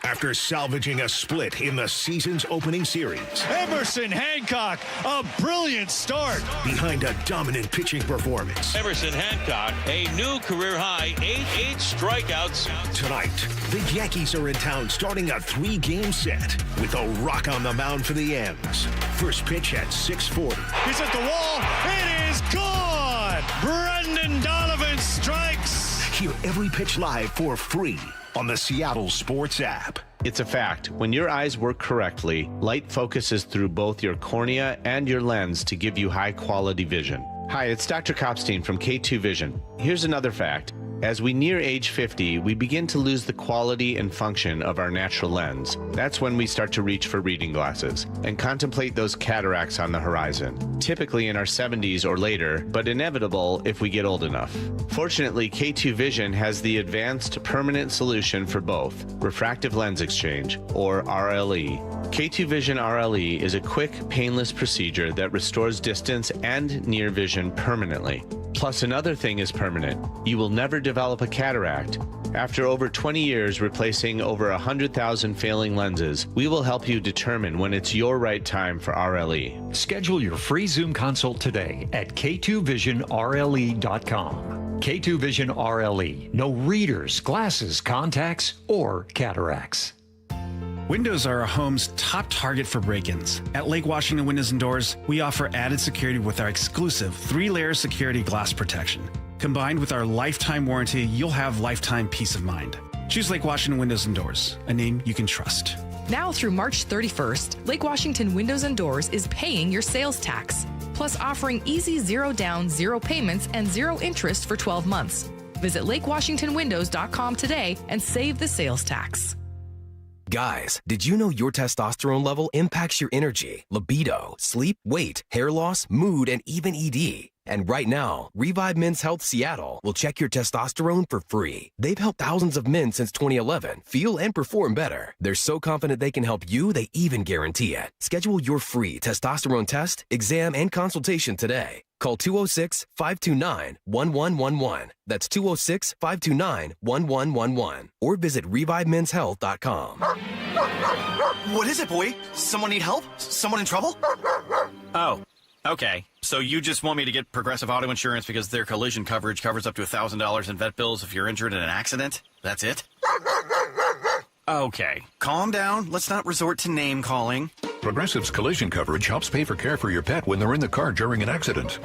After salvaging a split in the season's opening series, Emerson Hancock, a brilliant start. Behind a dominant pitching performance, Emerson Hancock, a new career high, 8 strikeouts. Tonight, the Yankees are in town starting a 3-game set with a rock on the mound for the M's. First pitch at 6:40. He's at the wall. It is gone. Brendan Donovan strikes. Hear every pitch live for free on the Seattle Sports app. It's a fact. When your eyes work correctly, light focuses through both your cornea and your lens to give you high-quality vision. Hi, it's Dr. Kopstein from K2 Vision. Here's another fact. As we near age 50, we begin to lose the quality and function of our natural lens. That's when we start to reach for reading glasses and contemplate those cataracts on the horizon, typically in our 70s or later, but inevitable if we get old enough. Fortunately, K2 Vision has the advanced permanent solution for both, refractive lens exchange, or RLE. K2 Vision RLE is a quick, painless procedure that restores distance and near vision permanently. Plus, another thing is permanent. You will never develop a cataract. After over 20 years replacing over 100,000 failing lenses, we will help you determine when it's your right time for RLE. Schedule your free Zoom consult today at K2VisionRLE.com. K2 Vision RLE. No readers, glasses, contacts, or cataracts. Windows are a home's top target for break-ins. At Lake Washington Windows and Doors, we offer added security with our exclusive 3-layer security glass protection. Combined with our lifetime warranty, you'll have lifetime peace of mind. Choose Lake Washington Windows and Doors, a name you can trust. Now through March 31st, Lake Washington Windows and Doors is paying your sales tax, plus offering easy 0 down, 0 payments, and 0 interest for 12 months. Visit LakeWashingtonWindows.com today and save the sales tax. Guys, did you know your testosterone level impacts your energy, libido, sleep, weight, hair loss, mood, and even ED? And right now, Revive Men's Health Seattle will check your testosterone for free. They've helped thousands of men since 2011 feel and perform better. They're so confident they can help you, they even guarantee it. Schedule your free testosterone test, exam, and consultation today. Call 206-529-1111. That's 206-529-1111. Or visit ReviveMen'sHealth.com. What is it, boy? Someone need help? Someone in trouble? Oh, okay. So you just want me to get Progressive Auto Insurance because their collision coverage covers up to $1,000 in vet bills if you're injured in an accident? That's it? Okay. Calm down. Let's not resort to name calling. Progressive's collision coverage helps pay for care for your pet when they're in the car during an accident.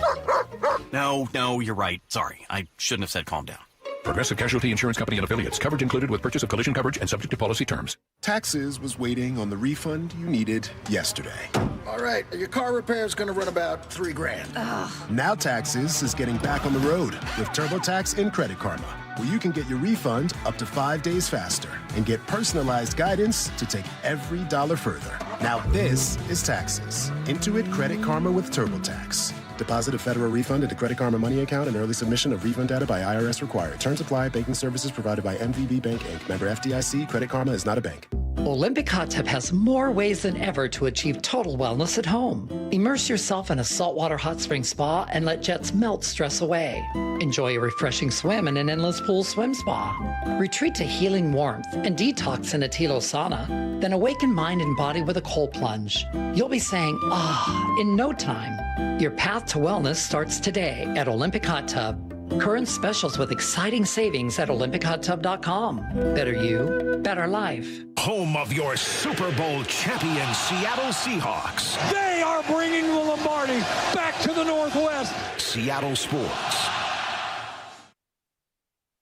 No, you're right. Sorry. I shouldn't have said calm down. Progressive Casualty Insurance Company and affiliates. Coverage included with purchase of collision coverage and subject to policy terms. Taxes was waiting on the refund you needed yesterday. All right, your car repair is going to run about $3,000. Now Taxes is getting back on the road with TurboTax and Credit Karma, where you can get your refund up to 5 days faster and get personalized guidance to take every dollar further. Now this is Taxes. Intuit Credit Karma with TurboTax. Deposit a federal refund into Credit Karma Money account and early submission of refund data by IRS required. Terms apply. Banking services provided by MVB Bank, Inc. Member FDIC. Credit Karma is not a bank. Olympic Hot Tub has more ways than ever to achieve total wellness at home. Immerse yourself in a saltwater hot spring spa and let jets melt stress away. Enjoy a refreshing swim in an endless pool swim spa. Retreat to healing warmth and detox in a Tilo sauna. Then awaken mind and body with a cold plunge. You'll be saying, ah, in no time. Your path to wellness starts today at Olympic Hot Tub. Current specials with exciting savings at OlympicHotTub.com. Better you, better life. Home of your Super Bowl champion Seattle Seahawks. They are bringing the Lombardi back to the Northwest. Seattle Sports.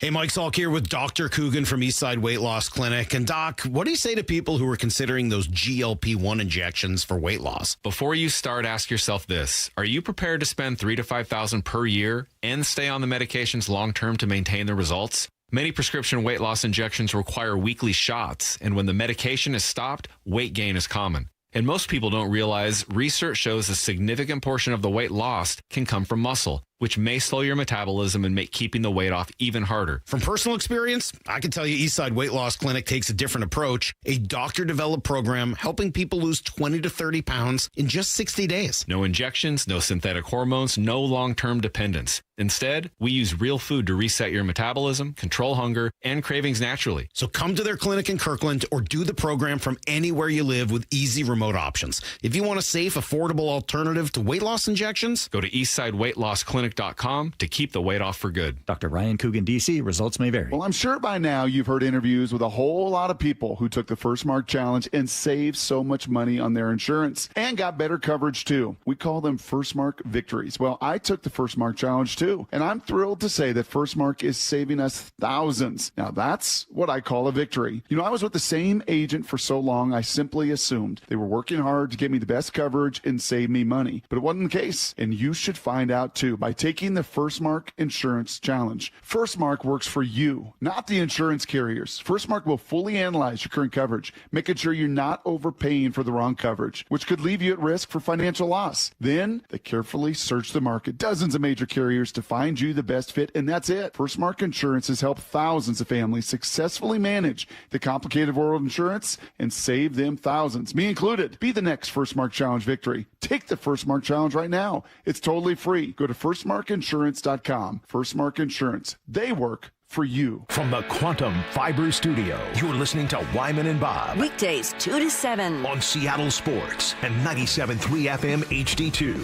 Hey, Mike Salk here with Dr. Coogan from Eastside Weight Loss Clinic. And Doc, what do you say to people who are considering those GLP-1 injections for weight loss? Before you start, ask yourself this. Are you prepared to spend $3,000 to $5,000 per year and stay on the medications long-term to maintain the results? Many prescription weight loss injections require weekly shots, and when the medication is stopped, weight gain is common. And most people don't realize research shows a significant portion of the weight lost can come from muscle, which may slow your metabolism and make keeping the weight off even harder. From personal experience, I can tell you Eastside Weight Loss Clinic takes a different approach, a doctor-developed program helping people lose 20 to 30 pounds in just 60 days. No injections, no synthetic hormones, no long-term dependence. Instead, we use real food to reset your metabolism, control hunger, and cravings naturally. So come to their clinic in Kirkland or do the program from anywhere you live with easy remote options. If you want a safe, affordable alternative to weight loss injections, go to eastsideweightlossclinic.com to keep the weight off for good. Dr. Ryan Coogan, D.C. Results may vary. Well, I'm sure by now you've heard interviews with a whole lot of people who took the First Mark Challenge and saved so much money on their insurance and got better coverage too. We call them First Mark victories. Well, I took the First Mark Challenge too, and I'm thrilled to say that First Mark is saving us thousands. Now, that's what I call a victory. You know, I was with the same agent for so long, I simply assumed they were working hard to get me the best coverage and save me money. But it wasn't the case, and you should find out too by taking the First Mark Insurance Challenge. First Mark works for you, not the insurance carriers. First Mark will fully analyze your current coverage, making sure you're not overpaying for the wrong coverage, which could leave you at risk for financial loss. Then they carefully search the market, dozens of major carriers to find you the best fit, and that's it. First Mark Insurance has helped thousands of families successfully manage the complicated world of insurance and save them thousands, me included. Be the next First Mark Challenge victory. Take the First Mark Challenge right now. It's totally free. Go to firstmarkinsurance.com. First Mark Insurance. They work for you. From the Quantum Fiber Studio, you're listening to Wyman and Bob. Weekdays 2 to 7 on Seattle Sports and 97.3 FM HD2.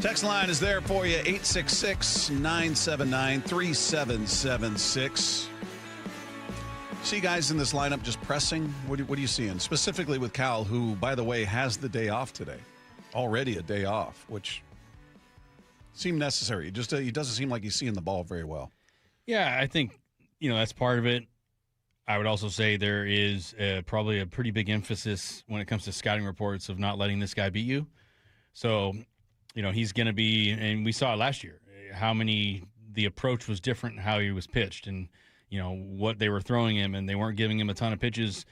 Text line is there for you, 866-979-3776. See guys in this lineup just pressing? What are you seeing? Specifically with Cal, who, by the way, has the day off today. Already a day off, which seemed necessary. He doesn't seem like he's seeing the ball very well. Yeah, I think, that's part of it. I would also say there is probably a pretty big emphasis when it comes to scouting reports of not letting this guy beat you. So, he's going to be, and we saw it last year, the approach was different in how he was pitched and, what they were throwing him, and they weren't giving him a ton of pitches,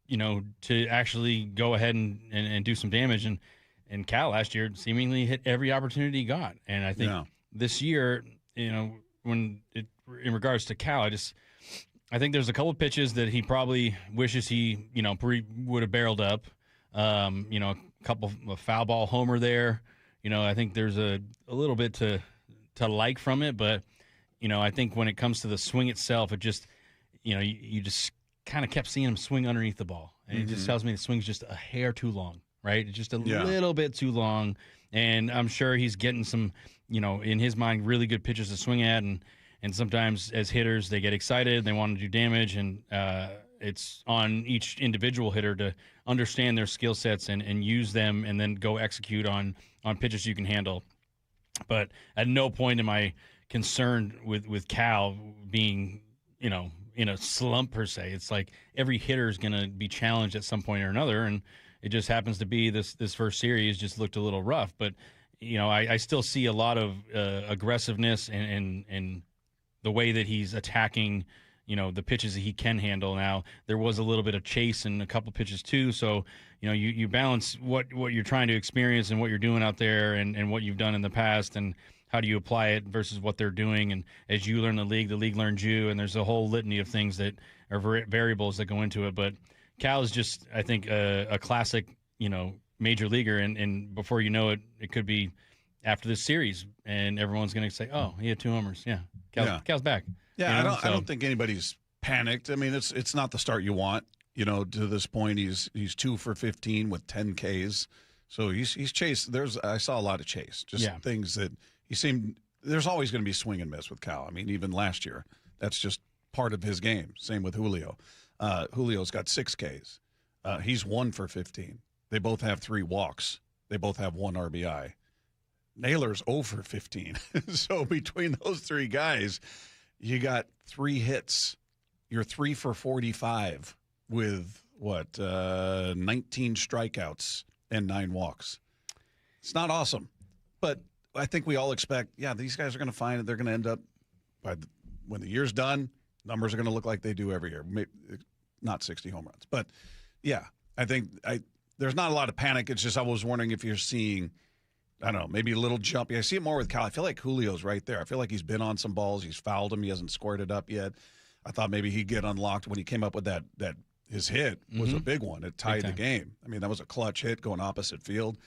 to actually go ahead and do some damage. And Cal last year seemingly hit every opportunity he got. And I think this year, in regards to Cal, I think there's a couple of pitches that he probably wishes he, would have barreled up. A couple of foul ball homer there. I think there's a little bit to like from it, but I think when it comes to the swing itself, it just, you just kind of kept seeing him swing underneath the ball, and it just tells me the swing's just a hair too long, right? It's just a little bit too long, and I'm sure he's getting some, in his mind, really good pitches to swing at, and sometimes as hitters they get excited, they want to do damage, and it's on each individual hitter to understand their skill sets and use them, and then go execute on pitches you can handle. But at no point am I concerned with Cal being, in a slump per se. It's like every hitter is going to be challenged at some point or another, and it just happens to be this first series just looked a little rough. But I still see a lot of aggressiveness and the way that he's attacking, the pitches that he can handle. Now there was a little bit of chase and a couple pitches too, so you balance what you're trying to experience and what you're doing out there and what you've done in the past, and how do you apply it versus what they're doing. And as you learn the league learns you, and there's a whole litany of things that are variables that go into it. But Cal is just, I think, a classic, major leaguer, and before you know it, it could be after this series, and everyone's going to say, "Oh, he had 2 homers." Yeah, Cal's back. Yeah, I don't think anybody's panicked. I mean, it's not the start you want. To this point, he's 2 for 15 with 10 Ks, so he's chased. I saw a lot of chase, things that he seemed. There's always going to be swing and miss with Cal. I mean, even last year, that's just part of his game. Same with Julio. Julio's got 6 Ks. He's 1 for 15. They both have 3 walks. They both have 1 RBI. Naylor's 0 for 15. So between those three guys, you got 3 hits. You're 3 for 45 with 19 strikeouts and 9 walks. It's not awesome, but I think we all expect, these guys are going to find it. They're going to end up when the year's done, numbers are going to look like they do every year. Maybe not 60 home runs, but I think there's not a lot of panic. It's just I was wondering if you're seeing, I don't know, maybe a little jump. I see it more with Cal. I feel like Julio's right there. I feel like he's been on some balls. He's fouled them. He hasn't squared it up yet. I thought maybe he'd get unlocked when he came up with that his hit was a big one. It tied the game. I mean, that was a clutch hit going opposite field.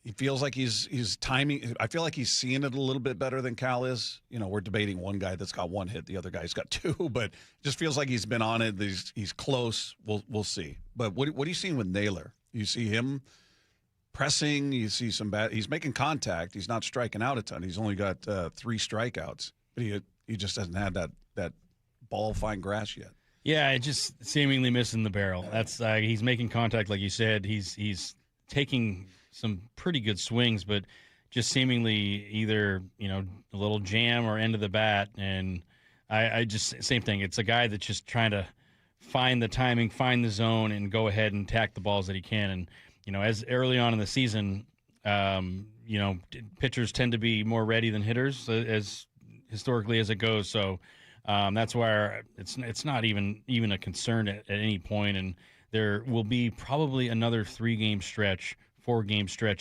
He feels like he's timing. I feel like he's seeing it a little bit better than Cal is. We're debating one guy that's got 1 hit, the other guy's got 2, but it just feels like he's been on it. He's close. We'll see. But what are you seeing with Naylor? You see him pressing. You see some bad. He's making contact. He's not striking out a ton. He's only got 3 strikeouts, but he just hasn't had that ball fine grass yet. Yeah, it just seemingly missing the barrel. That's he's making contact, like you said. He's taking some pretty good swings, but just seemingly either a little jam or end of the bat. And I just same thing. It's a guy that's just trying to find the timing, find the zone, and go ahead and attack the balls that he can. And as early on in the season, pitchers tend to be more ready than hitters as historically as it goes. So that's why it's not even a concern at any point. And there will be probably another 4-game stretch,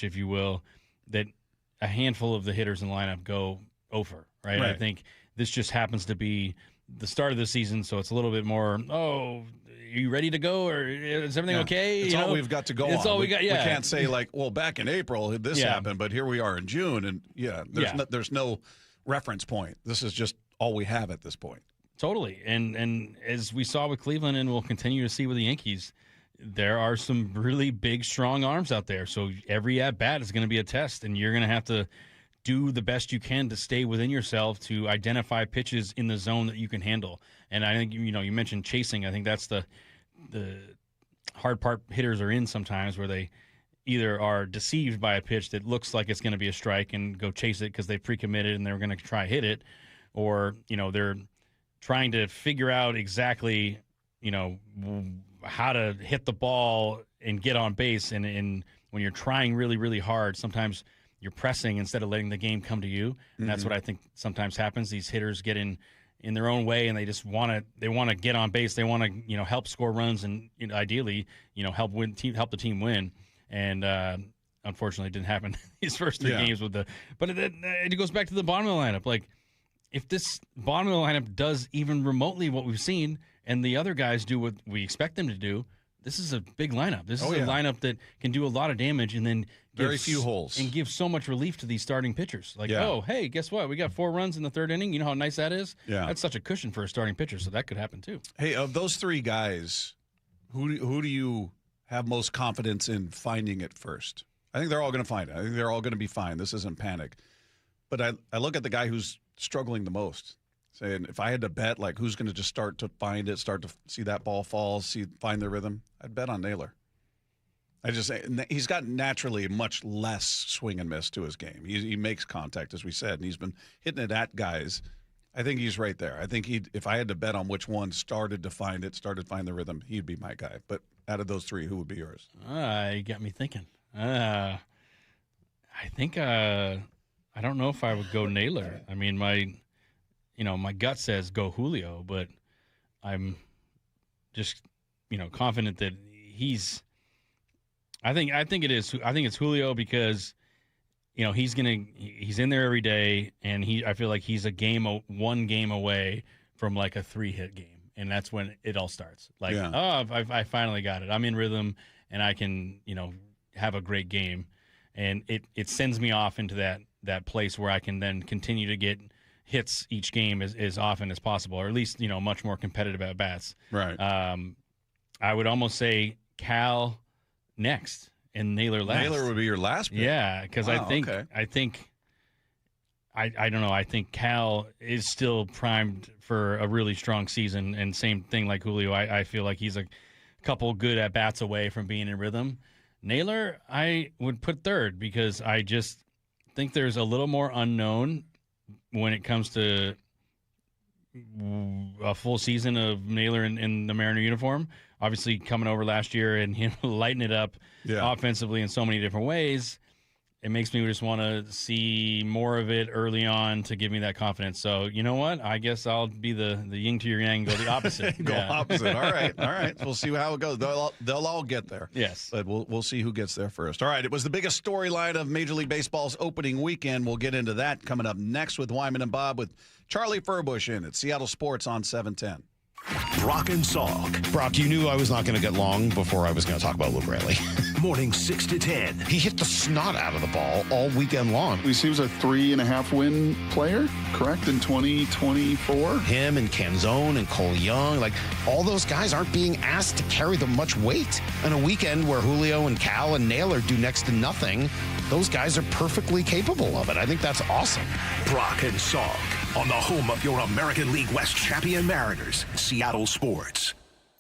if you will, that a handful of the hitters in the lineup go over, right? I think this just happens to be the start of the season, so it's a little bit more, are you ready to go, or is everything okay? It's all we've got to go on. It's all we got, We can't say, back in April this happened, but here we are in June, and there's no reference point. This is just all we have at this point. Totally. And as we saw with Cleveland and we'll continue to see with the Yankees, there are some really big, strong arms out there. So every at-bat is going to be a test, and you're going to have to do the best you can to stay within yourself to identify pitches in the zone that you can handle. And I think, you mentioned chasing. I think that's the hard part hitters are in sometimes, where they either are deceived by a pitch that looks like it's going to be a strike and go chase it because they pre-committed and they're going to try hit it, or, they're trying to figure out exactly, how to hit the ball and get on base. And when you're trying really, really hard, sometimes you're pressing instead of letting the game come to you. And that's what I think sometimes happens. These hitters get in their own way, and they just want to get on base. They want to, help score runs and ideally, help the team win. And unfortunately, it didn't happen these first 3 games but it goes back to the bottom of the lineup. Like, if this bottom of the lineup does even remotely what we've seen, and the other guys do what we expect them to do, this is a big lineup. This is a lineup that can do a lot of damage and then very few holes and give so much relief to these starting pitchers. Oh, hey, guess what? We got 4 runs in the 3rd inning. You know how nice that is? Yeah. That's such a cushion for a starting pitcher, so that could happen too. Hey, of those 3 guys, who do you have most confidence in finding it first? I think they're all going to find it. I think they're all going to be fine. This isn't panic. But I look at the guy who's struggling the most, saying if I had to bet, who's going to just start to find it, start to see that ball fall, find their rhythm, I'd bet on Naylor. He's got naturally much less swing and miss to his game. He makes contact, as we said, and he's been hitting it at guys. I think he's right there. I think if I had to bet on which one started to find the rhythm, he'd be my guy. But out of those 3, who would be yours? You got me thinking. I think I don't know if I would go Naylor. I mean, my gut says go Julio, but I'm just, confident that he's. I think it's Julio because, he's in there every day, and I feel like he's 1 game away from a 3-hit game, and that's when it all starts. I finally got it. I'm in rhythm, and I can, have a great game, and it sends me off into that place where I can then continue to get hits each game as often as possible, or at least, much more competitive at bats. Right. I would almost say Cal next and Naylor last. Naylor would be your last pick. Yeah, because I think I don't know. I think Cal is still primed for a really strong season, and same thing like Julio. I feel like he's a couple good at bats away from being in rhythm. Naylor, I would put 3rd because I just think there's a little more unknown when it comes to a full season of Naylor in the Mariner uniform. Obviously, coming over last year and him lighting it up offensively in so many different ways, it makes me just want to see more of it early on to give me that confidence. So, you know what? I guess I'll be the yin to your yang, go the opposite. Opposite. All right. We'll see how it goes. They'll all get there. Yes. But we'll see who gets there first. All right. It was the biggest storyline of Major League Baseball's opening weekend. We'll get into that coming up next with Wyman and Bob with Charlie Furbush in at Seattle Sports on 710. Brock and Salk. Brock, you knew I was not going to get long before I was going to talk about Luke Raley. Morning 6 to 10. He hit the snot out of the ball all weekend long. He was a 3.5 win player, correct, in 2024? Him and Canzone and Cole Young, like all those guys aren't being asked to carry the much weight. On a weekend where Julio and Cal and Naylor do next to nothing, those guys are perfectly capable of it. I think that's awesome. Brock and Salk on the home of your American League West champion Mariners, Seattle Sports.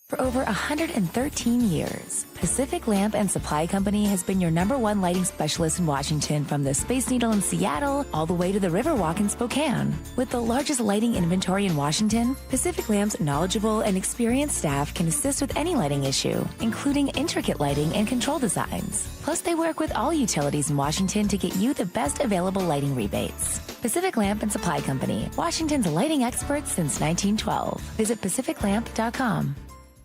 For over 113 years, Pacific Lamp and Supply Company has been your #1 lighting specialist in Washington, from the Space Needle in Seattle all the way to the Riverwalk in Spokane. With the largest lighting inventory in Washington, Pacific Lamp's knowledgeable and experienced staff can assist with any lighting issue, including intricate lighting and control designs. Plus, they work with all utilities in Washington to get you the best available lighting rebates. Pacific Lamp and Supply Company, Washington's lighting experts since 1912. Visit pacificlamp.com.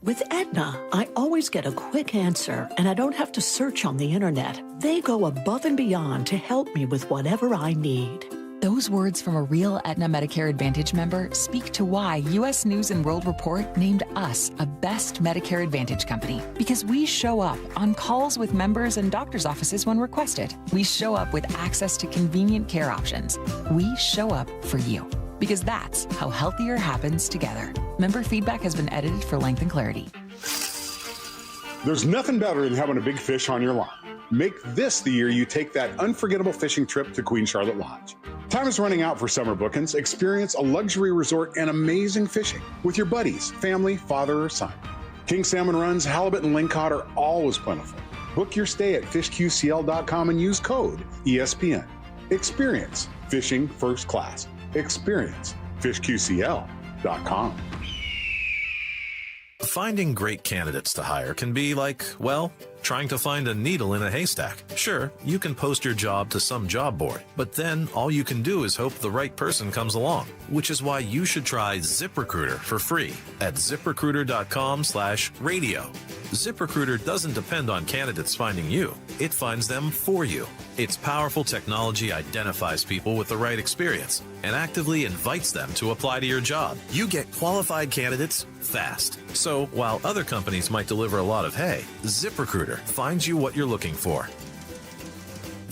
With Aetna, I always get a quick answer, and I don't have to search on the internet. They go above and beyond to help me with whatever I need. Those words from a real Aetna Medicare Advantage member speak to why U.S. News & World Report named us a best Medicare Advantage company. Because we show up on calls with members and doctors' offices when requested. We show up with access to convenient care options. We show up for you. Because that's how healthier happens together. Member feedback has been edited for length and clarity. There's nothing better than having a big fish on your line. Make this the year you take that unforgettable fishing trip to Queen Charlotte Lodge. Time is running out for summer bookings. Experience a luxury resort and amazing fishing with your buddies, family, father, or son. King salmon runs, halibut, and lingcod are always plentiful. Book your stay at fishqcl.com and use code ESPN. Experience fishing first class. Experience fishqcl.com. Finding great candidates to hire can be like, well, trying to find a needle in a haystack. Sure, you can post your job to some job board, but then all you can do is hope the right person comes along, which is why you should try ZipRecruiter for free at ZipRecruiter.com/radio. ZipRecruiter doesn't depend on candidates finding you. It finds them for you. Its powerful technology identifies people with the right experience and actively invites them to apply to your job. You get qualified candidates fast. So while other companies might deliver a lot of hay, ZipRecruiter finds you what you're looking for.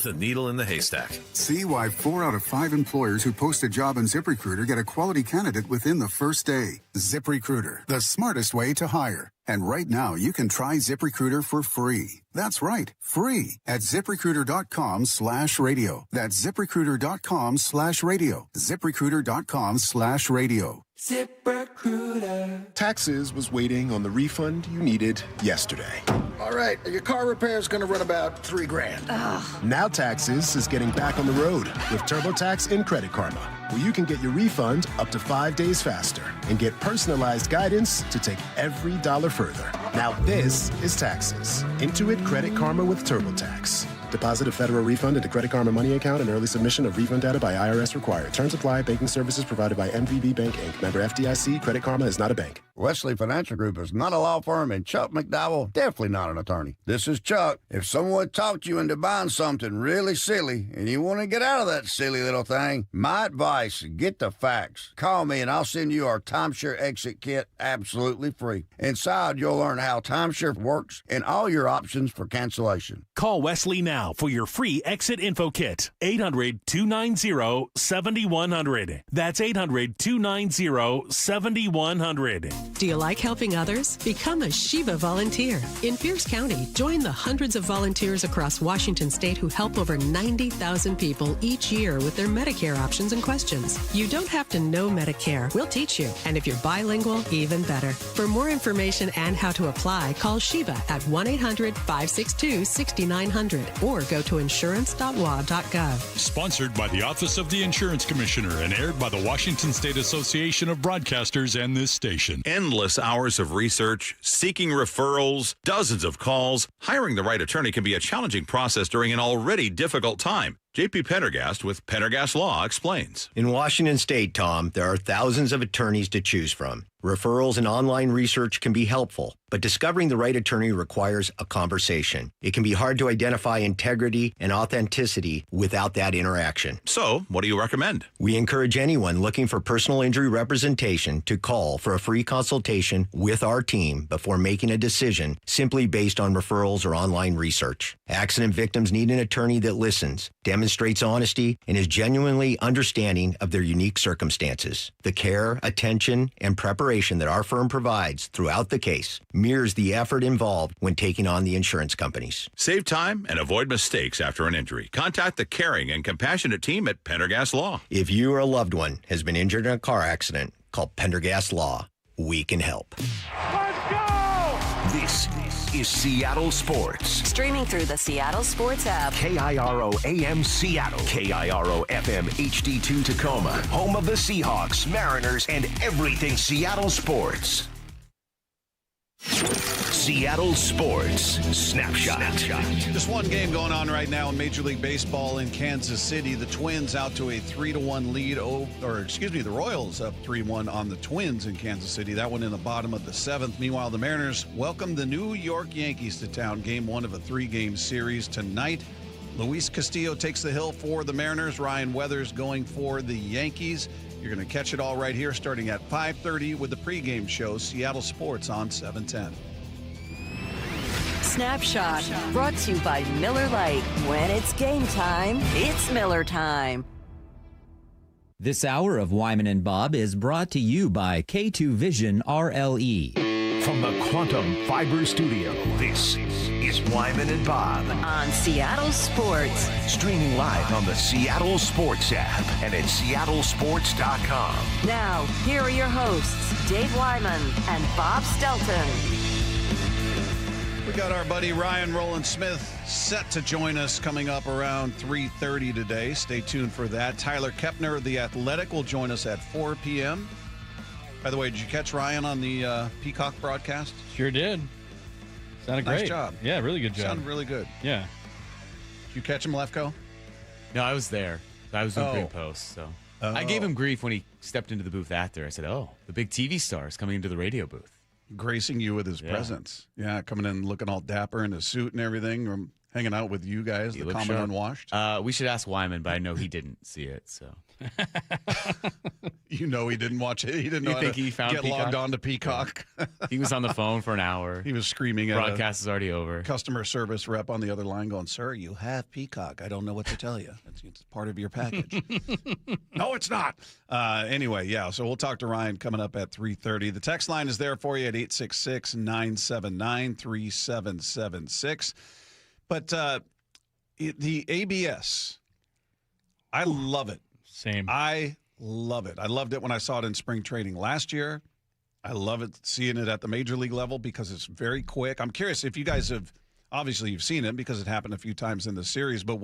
The needle in the haystack. See why 4 out of 5 employers who post a job on ZipRecruiter get a quality candidate within the first day. ZipRecruiter, the smartest way to hire. And right now, you can try ZipRecruiter for free. That's right, free at ZipRecruiter.com/radio. That's ZipRecruiter.com/radio. ZipRecruiter.com/radio. ZipRecruiter. Taxes was waiting on the refund you needed yesterday. All right, your car repair is going to run about $3,000. Now Taxes is getting back on the road with TurboTax and Credit Karma, where you can get your refund up to 5 days faster and get personalized guidance to take every dollar further. Now this is Taxes. Intuit Credit Karma with TurboTax. Deposit a federal refund into Credit Karma Money account and early submission of refund data by IRS required. Terms apply. Banking services provided by MVB Bank, Inc. Member FDIC. Credit Karma is not a bank. Wesley Financial Group is not a law firm, and Chuck McDowell definitely not an attorney. This is Chuck. If someone talked you into buying something really silly and you want to get out of that silly little thing, my advice, get the facts. Call me and I'll send you our timeshare exit kit absolutely free. Inside, you'll learn how timeshare works and all your options for cancellation. Call Wesley now for your free exit info kit. 800-290-7100. That's 800-290-7100. Do you like helping others? Become a Shiva volunteer. In Pierce County, join the hundreds of volunteers across Washington state who help over 90,000 people each year with their Medicare options and questions. You don't have to know Medicare. We'll teach you. And if you're bilingual, even better. For more information and how to apply, call Shiva at 1-800-562-6900 or go to insurance.wa.gov. Sponsored by the Office of the Insurance Commissioner and aired by the Washington State Association of Broadcasters and this station. Endless hours of research, seeking referrals, dozens of calls. Hiring the right attorney can be a challenging process during an already difficult time. J.P. Pendergast with Pendergast Law explains. In Washington State, Tom, there are thousands of attorneys to choose from. Referrals and online research can be helpful, but discovering the right attorney requires a conversation. It can be hard to identify integrity and authenticity without that interaction. So, what do you recommend? We encourage anyone looking for personal injury representation to call for a free consultation with our team before making a decision simply based on referrals or online research. Accident victims need an attorney that listens, demonstrates honesty, and is genuinely understanding of their unique circumstances. The care, attention, and preparation that our firm provides throughout the case mirrors the effort involved when taking on the insurance companies. Save time and avoid mistakes after an injury. Contact the caring and compassionate team at Pendergast Law. If you or a loved one has been injured in a car accident, call Pendergast Law. We can help. Let's go! This is Seattle Sports. Streaming through the Seattle Sports app. KIRO AM Seattle. KIRO FM HD2 Tacoma. Home of the Seahawks, Mariners, and everything Seattle sports. Seattle Sports Snapshot. Just one game going on right now in Major League Baseball in Kansas City. The Twins out to a 3-1 lead. The Royals up 3-1 on the Twins in Kansas City. That one in the bottom of the seventh. Meanwhile, the Mariners welcome the New York Yankees to town. Game one of a 3-game series tonight. Luis Castillo takes the hill for the Mariners. Ryan Weathers going for the Yankees. You're going to catch it all right here starting at 5:30 with the pregame show, Seattle Sports on 710. Snapshot brought to you by Miller Lite. When it's game time, it's Miller time. This hour of Wyman Bob is brought to you by K2 Vision RLE. From the Quantum Fiber Studio, this is Wyman Bob on Seattle Sports. Streaming live on the Seattle Sports app and at seattlesports.com. Now, here are your hosts, Dave Wyman and Bob Stelton. We got our buddy Ryan Rowland-Smith set to join us coming up around 3:30 today. Stay tuned for that. Tyler Kepner of The Athletic will join us at 4 p.m. By the way, did you catch Ryan on the Peacock broadcast? Sure did. Sounded great. Nice job. Yeah, really good job. Sounded really good. Yeah. Did you catch him, Lefko? No, I was there. I was doing pre-post, so. I gave him grief when he stepped into the booth after. I said, the big TV star is coming into the radio booth. Gracing you with his presence. Yeah, coming in looking all dapper in his suit and everything. I'm hanging out with you guys, the common unwashed. We should ask Wyman, but I know he didn't see it, so. You know he didn't watch it. He didn't know he found get Peacock? logged on to Peacock. He was on the phone for an hour. He was screaming at broadcast is already over. Customer service rep on the other line going, "Sir, you have Peacock. I don't know what to tell you. It's part of your package." No, it's not. Anyway, yeah, so we'll talk to Ryan coming up at 3:30. The text line is there for you at 866-979-3776. But the ABS, I love it. Same. I love it. I loved it when I saw it in spring training last year. I love it seeing it at the major league level because it's very quick. I'm curious if you guys have, obviously you've seen it because it happened a few times in the series, but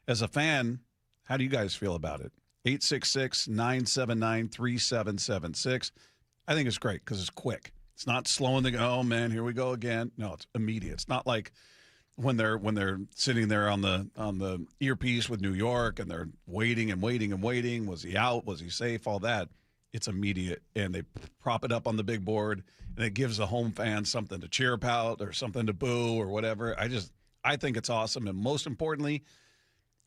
as a fan, how do you guys feel about it? 866-979-3776. I think it's great because it's quick. It's not slowing the, oh man, here we go again. No, it's immediate. It's not like when they're sitting there on the earpiece with New York and they're waiting and waiting and waiting. Was he out? Was he safe? All that. It's immediate, and they prop it up on the big board, and it gives the home fans something to cheer about or something to boo or whatever. I think it's awesome, and most importantly,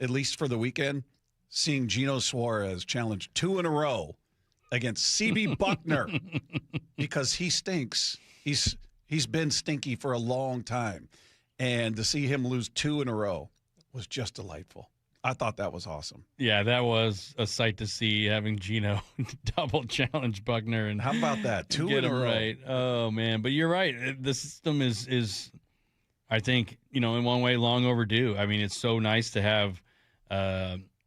at least for the weekend, seeing Gino Suarez challenge 2 in a row against CB Buckner because he stinks. He's been stinky for a long time. And to see him lose 2 in a row was just delightful. I thought that was awesome. Yeah, that was a sight to see, having Gino double challenge Buckner. And how about that? 2 get in a him row. Right. Oh, man. But you're right. The system is I think, in one way, long overdue. I mean, it's so nice to have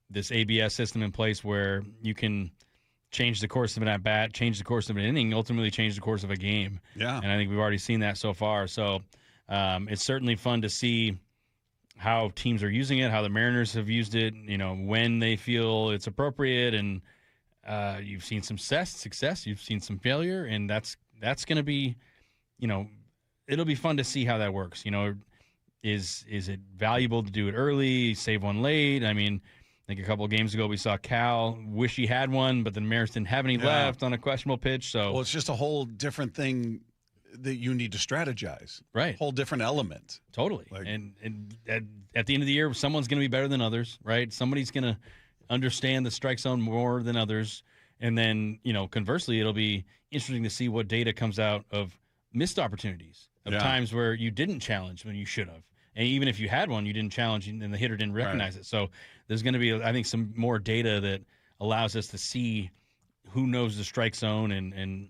this ABS system in place where you can change the course of an at-bat, change the course of an inning, ultimately change the course of a game. Yeah. And I think we've already seen that so far. So it's certainly fun to see how teams are using it, how the Mariners have used it, when they feel it's appropriate. And you've seen some success, you've seen some failure, and that's going to be, it'll be fun to see how that works. Is it valuable to do it early, save one late? I mean, I think a couple of games ago we saw Cal wish he had one, but the Mariners didn't have any left on a questionable pitch. So, well, it's just a whole different thing that you need to strategize. Right. Whole different element. Totally. And at the end of the year, someone's going to be better than others, right? Somebody's going to understand the strike zone more than others. And then, conversely, it'll be interesting to see what data comes out of missed opportunities, of times where you didn't challenge when you should have. And even if you had one, you didn't challenge and the hitter didn't recognize it. So there's going to be, I think, some more data that allows us to see who knows the strike zone and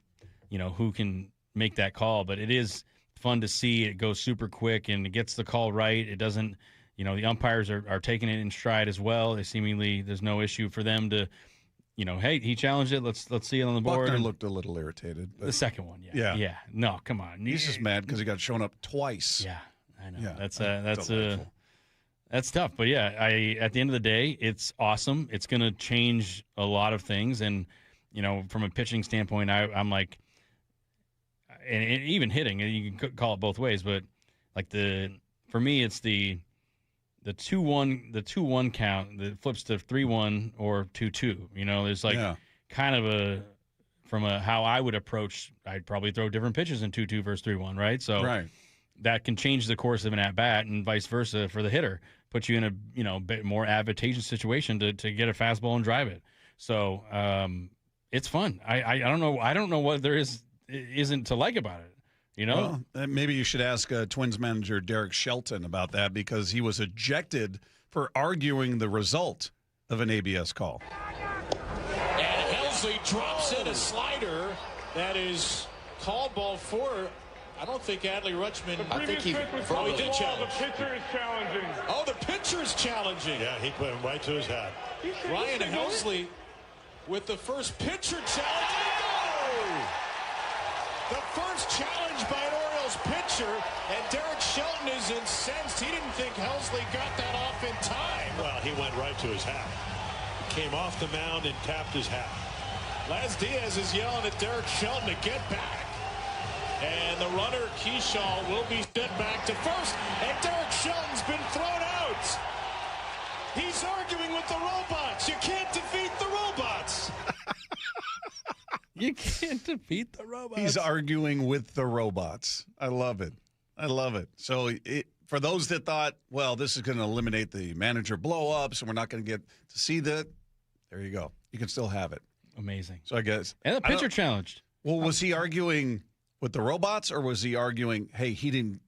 who can make that call. But it is fun to see. It goes super quick and it gets the call right. It doesn't, the umpires are taking it in stride as well. There's no issue for them to, hey, he challenged it. Let's see it on the board. Buckner looked a little irritated. But the second one, yeah. No, come on. He's just mad because he got shown up twice. Yeah, I know. Yeah, that's tough. But at the end of the day, it's awesome. It's going to change a lot of things. And from a pitching standpoint, I'm like, and even hitting, you can call it both ways. But like for me, it's the 2-1 count that flips to 3-1 or 2-2. There's kind of from how I would approach. I'd probably throw different pitches in 2-2 versus 3-1, right? So that can change the course of an at bat, and vice versa for the hitter. Put you in a bit more advantageous situation to get a fastball and drive it. So it's fun. I don't know what there isn't to like about it. Well, maybe you should ask Twins manager Derek Shelton about that, because he was ejected for arguing the result of an ABS call. And Helsley drops in a slider that is called ball 4. I don't think Adley Rutschman. I think he did challenge. The pitcher is challenging. Oh, the pitcher is challenging. Yeah, he put him right to his hat. Ryan Helsley with the first pitcher challenge. Oh! The first challenge by an Orioles pitcher, and Derek Shelton is incensed. He didn't think Helsley got that off in time. Well, he went right to his hat. He came off the mound and tapped his hat. Laz Diaz is yelling at Derek Shelton to get back. And the runner, Keyshaw, will be sent back to first. And Derek Shelton's been thrown out. He's arguing with the robots. You can't defeat the robots. You can't defeat the robots. He's arguing with the robots. I love it. So for those that thought, well, this is going to eliminate the manager blow-ups and we're not going to get to see that, there you go. You can still have it. Amazing. So I guess. And the pitcher challenged. Well, was he arguing with the robots, or was he arguing, hey, he didn't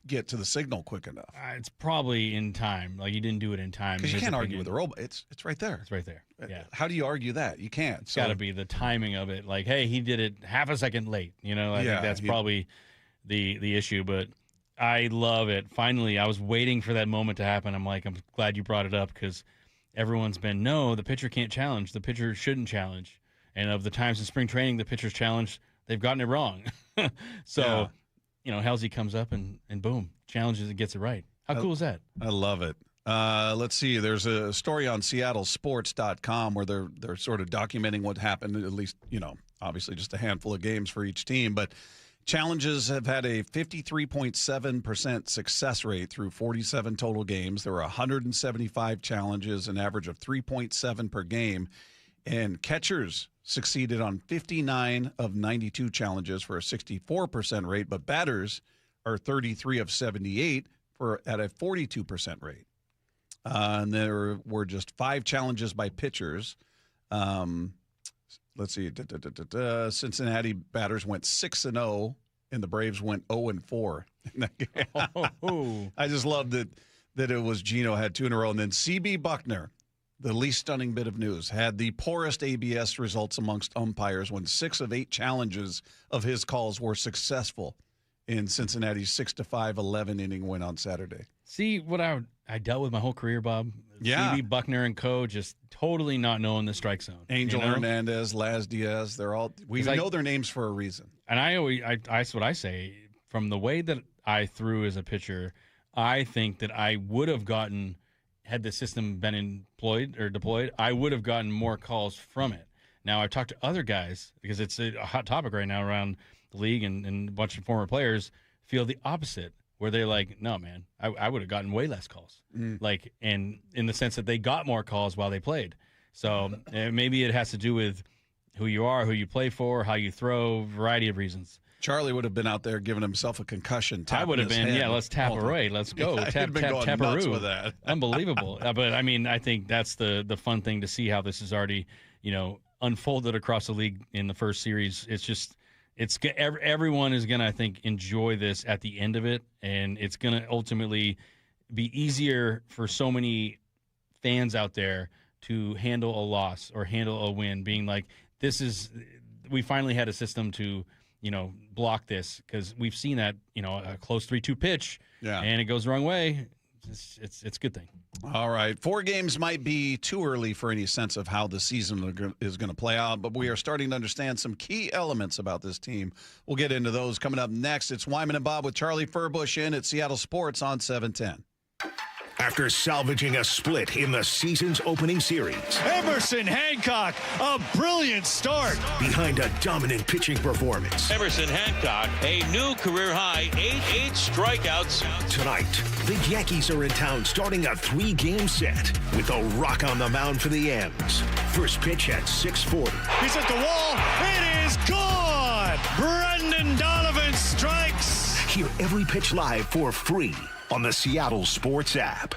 get to the signal quick enough? It's probably in time. Like, he didn't do it in time. Because you can't argue with the robot. It's right there. It's right there. Yeah. How do you argue that? You can't. It's got to be the timing of it. Like, hey, he did it half a second late. I think that's probably the issue. But I love it. Finally, I was waiting for that moment to happen. I'm glad you brought it up, because everyone's been, no, the pitcher can't challenge. The pitcher shouldn't challenge. And of the times in spring training the pitcher's challenged, they've gotten it wrong. So, Helsley comes up and boom, challenges and gets it right. How cool is that? I love it. Let's see. There's a story on SeattleSports.com where they're sort of documenting what happened, at least, obviously just a handful of games for each team. But challenges have had a 53.7% success rate through 47 total games. There were 175 challenges, an average of 3.7 per game. And catchers succeeded on 59 of 92 challenges for a 64% rate, but batters are 33 of 78 at a 42% rate. And there were just 5 challenges by pitchers. Let's see. Cincinnati batters went 6-0, and the Braves went 0-4 in that game. I just love that that it was Gino had 2 in a row. And then C.B. Buckner, the least stunning bit of news, had the poorest ABS results amongst umpires when 6 of 8 challenges of his calls were successful in Cincinnati's 6-5 11-inning win on Saturday. See, what I dealt with my whole career, Bob. Yeah. C.B. Buckner and co. just totally not knowing the strike zone. Angel Hernandez, Laz Diaz, they're all – we know their names for a reason. And that's what I say. From the way that I threw as a pitcher, I think that I would have gotten – had the system been employed or deployed, I would have gotten more calls from it. Now, I've talked to other guys, because it's a hot topic right now around the league, and a bunch of former players feel the opposite, where they're like, no, man, I would have gotten way less calls. Like, and in the sense that they got more calls while they played. So maybe it has to do with who you are, who you play for, how you throw, variety of reasons. Charlie would have been out there giving himself a concussion. I would have been, let's tap away. Let's go. Yeah, tap with that. Unbelievable. But, I mean, I think that's the fun thing to see how this is already, unfolded across the league in the first series. It's just, everyone is going to, I think, enjoy this at the end of it, and it's going to ultimately be easier for so many fans out there to handle a loss or handle a win, being like, we finally had a system to – block this, because we've seen that, a close 3-2 pitch, and it goes the wrong way. It's a good thing. All right. 4 games might be too early for any sense of how the season is going to play out, but we are starting to understand some key elements about this team. We'll get into those coming up next. It's Wyman and Bob with Charlie Furbush in at Seattle Sports on 710. After salvaging a split in the season's opening series, Emerson Hancock, a brilliant start. Behind a dominant pitching performance, Emerson Hancock, a new career high, 8 strikeouts. Tonight, the Yankees are in town starting a 3-game set with a rock on the mound for the M's. First pitch at 6:40. He's at the wall. It is gone. Brendan Donovan strikes. Hear every pitch live for free on the Seattle Sports app.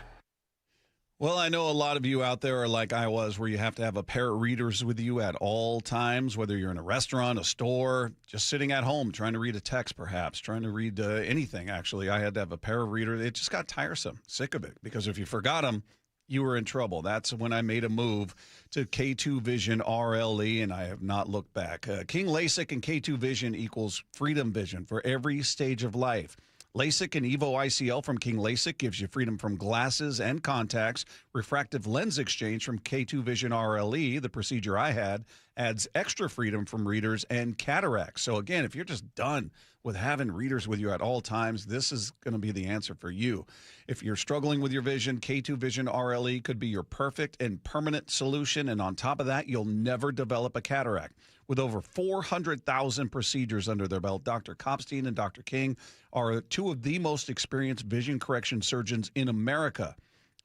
Well, I know a lot of you out there are like I was, where you have to have a pair of readers with you at all times, whether you're in a restaurant, a store, just sitting at home, trying to read a text perhaps, trying to read anything, actually. I had to have a pair of readers. It just got tiresome, sick of it, because if you forgot them, you were in trouble. That's when I made a move to K2 Vision RLE, and I have not looked back. King LASIK and K2 Vision equals freedom vision for every stage of life. LASIK and EVO ICL from King LASIK gives you freedom from glasses and contacts. Refractive lens exchange from K2 Vision RLE, the procedure I had, adds extra freedom from readers and cataracts. So again, if you're just done with having readers with you at all times, this is going to be the answer for you. If you're struggling with your vision, K2 Vision RLE could be your perfect and permanent solution. And on top of that, you'll never develop a cataract. With over 400,000 procedures under their belt, Dr. Kopstein and Dr. King are 2 of the most experienced vision correction surgeons in America.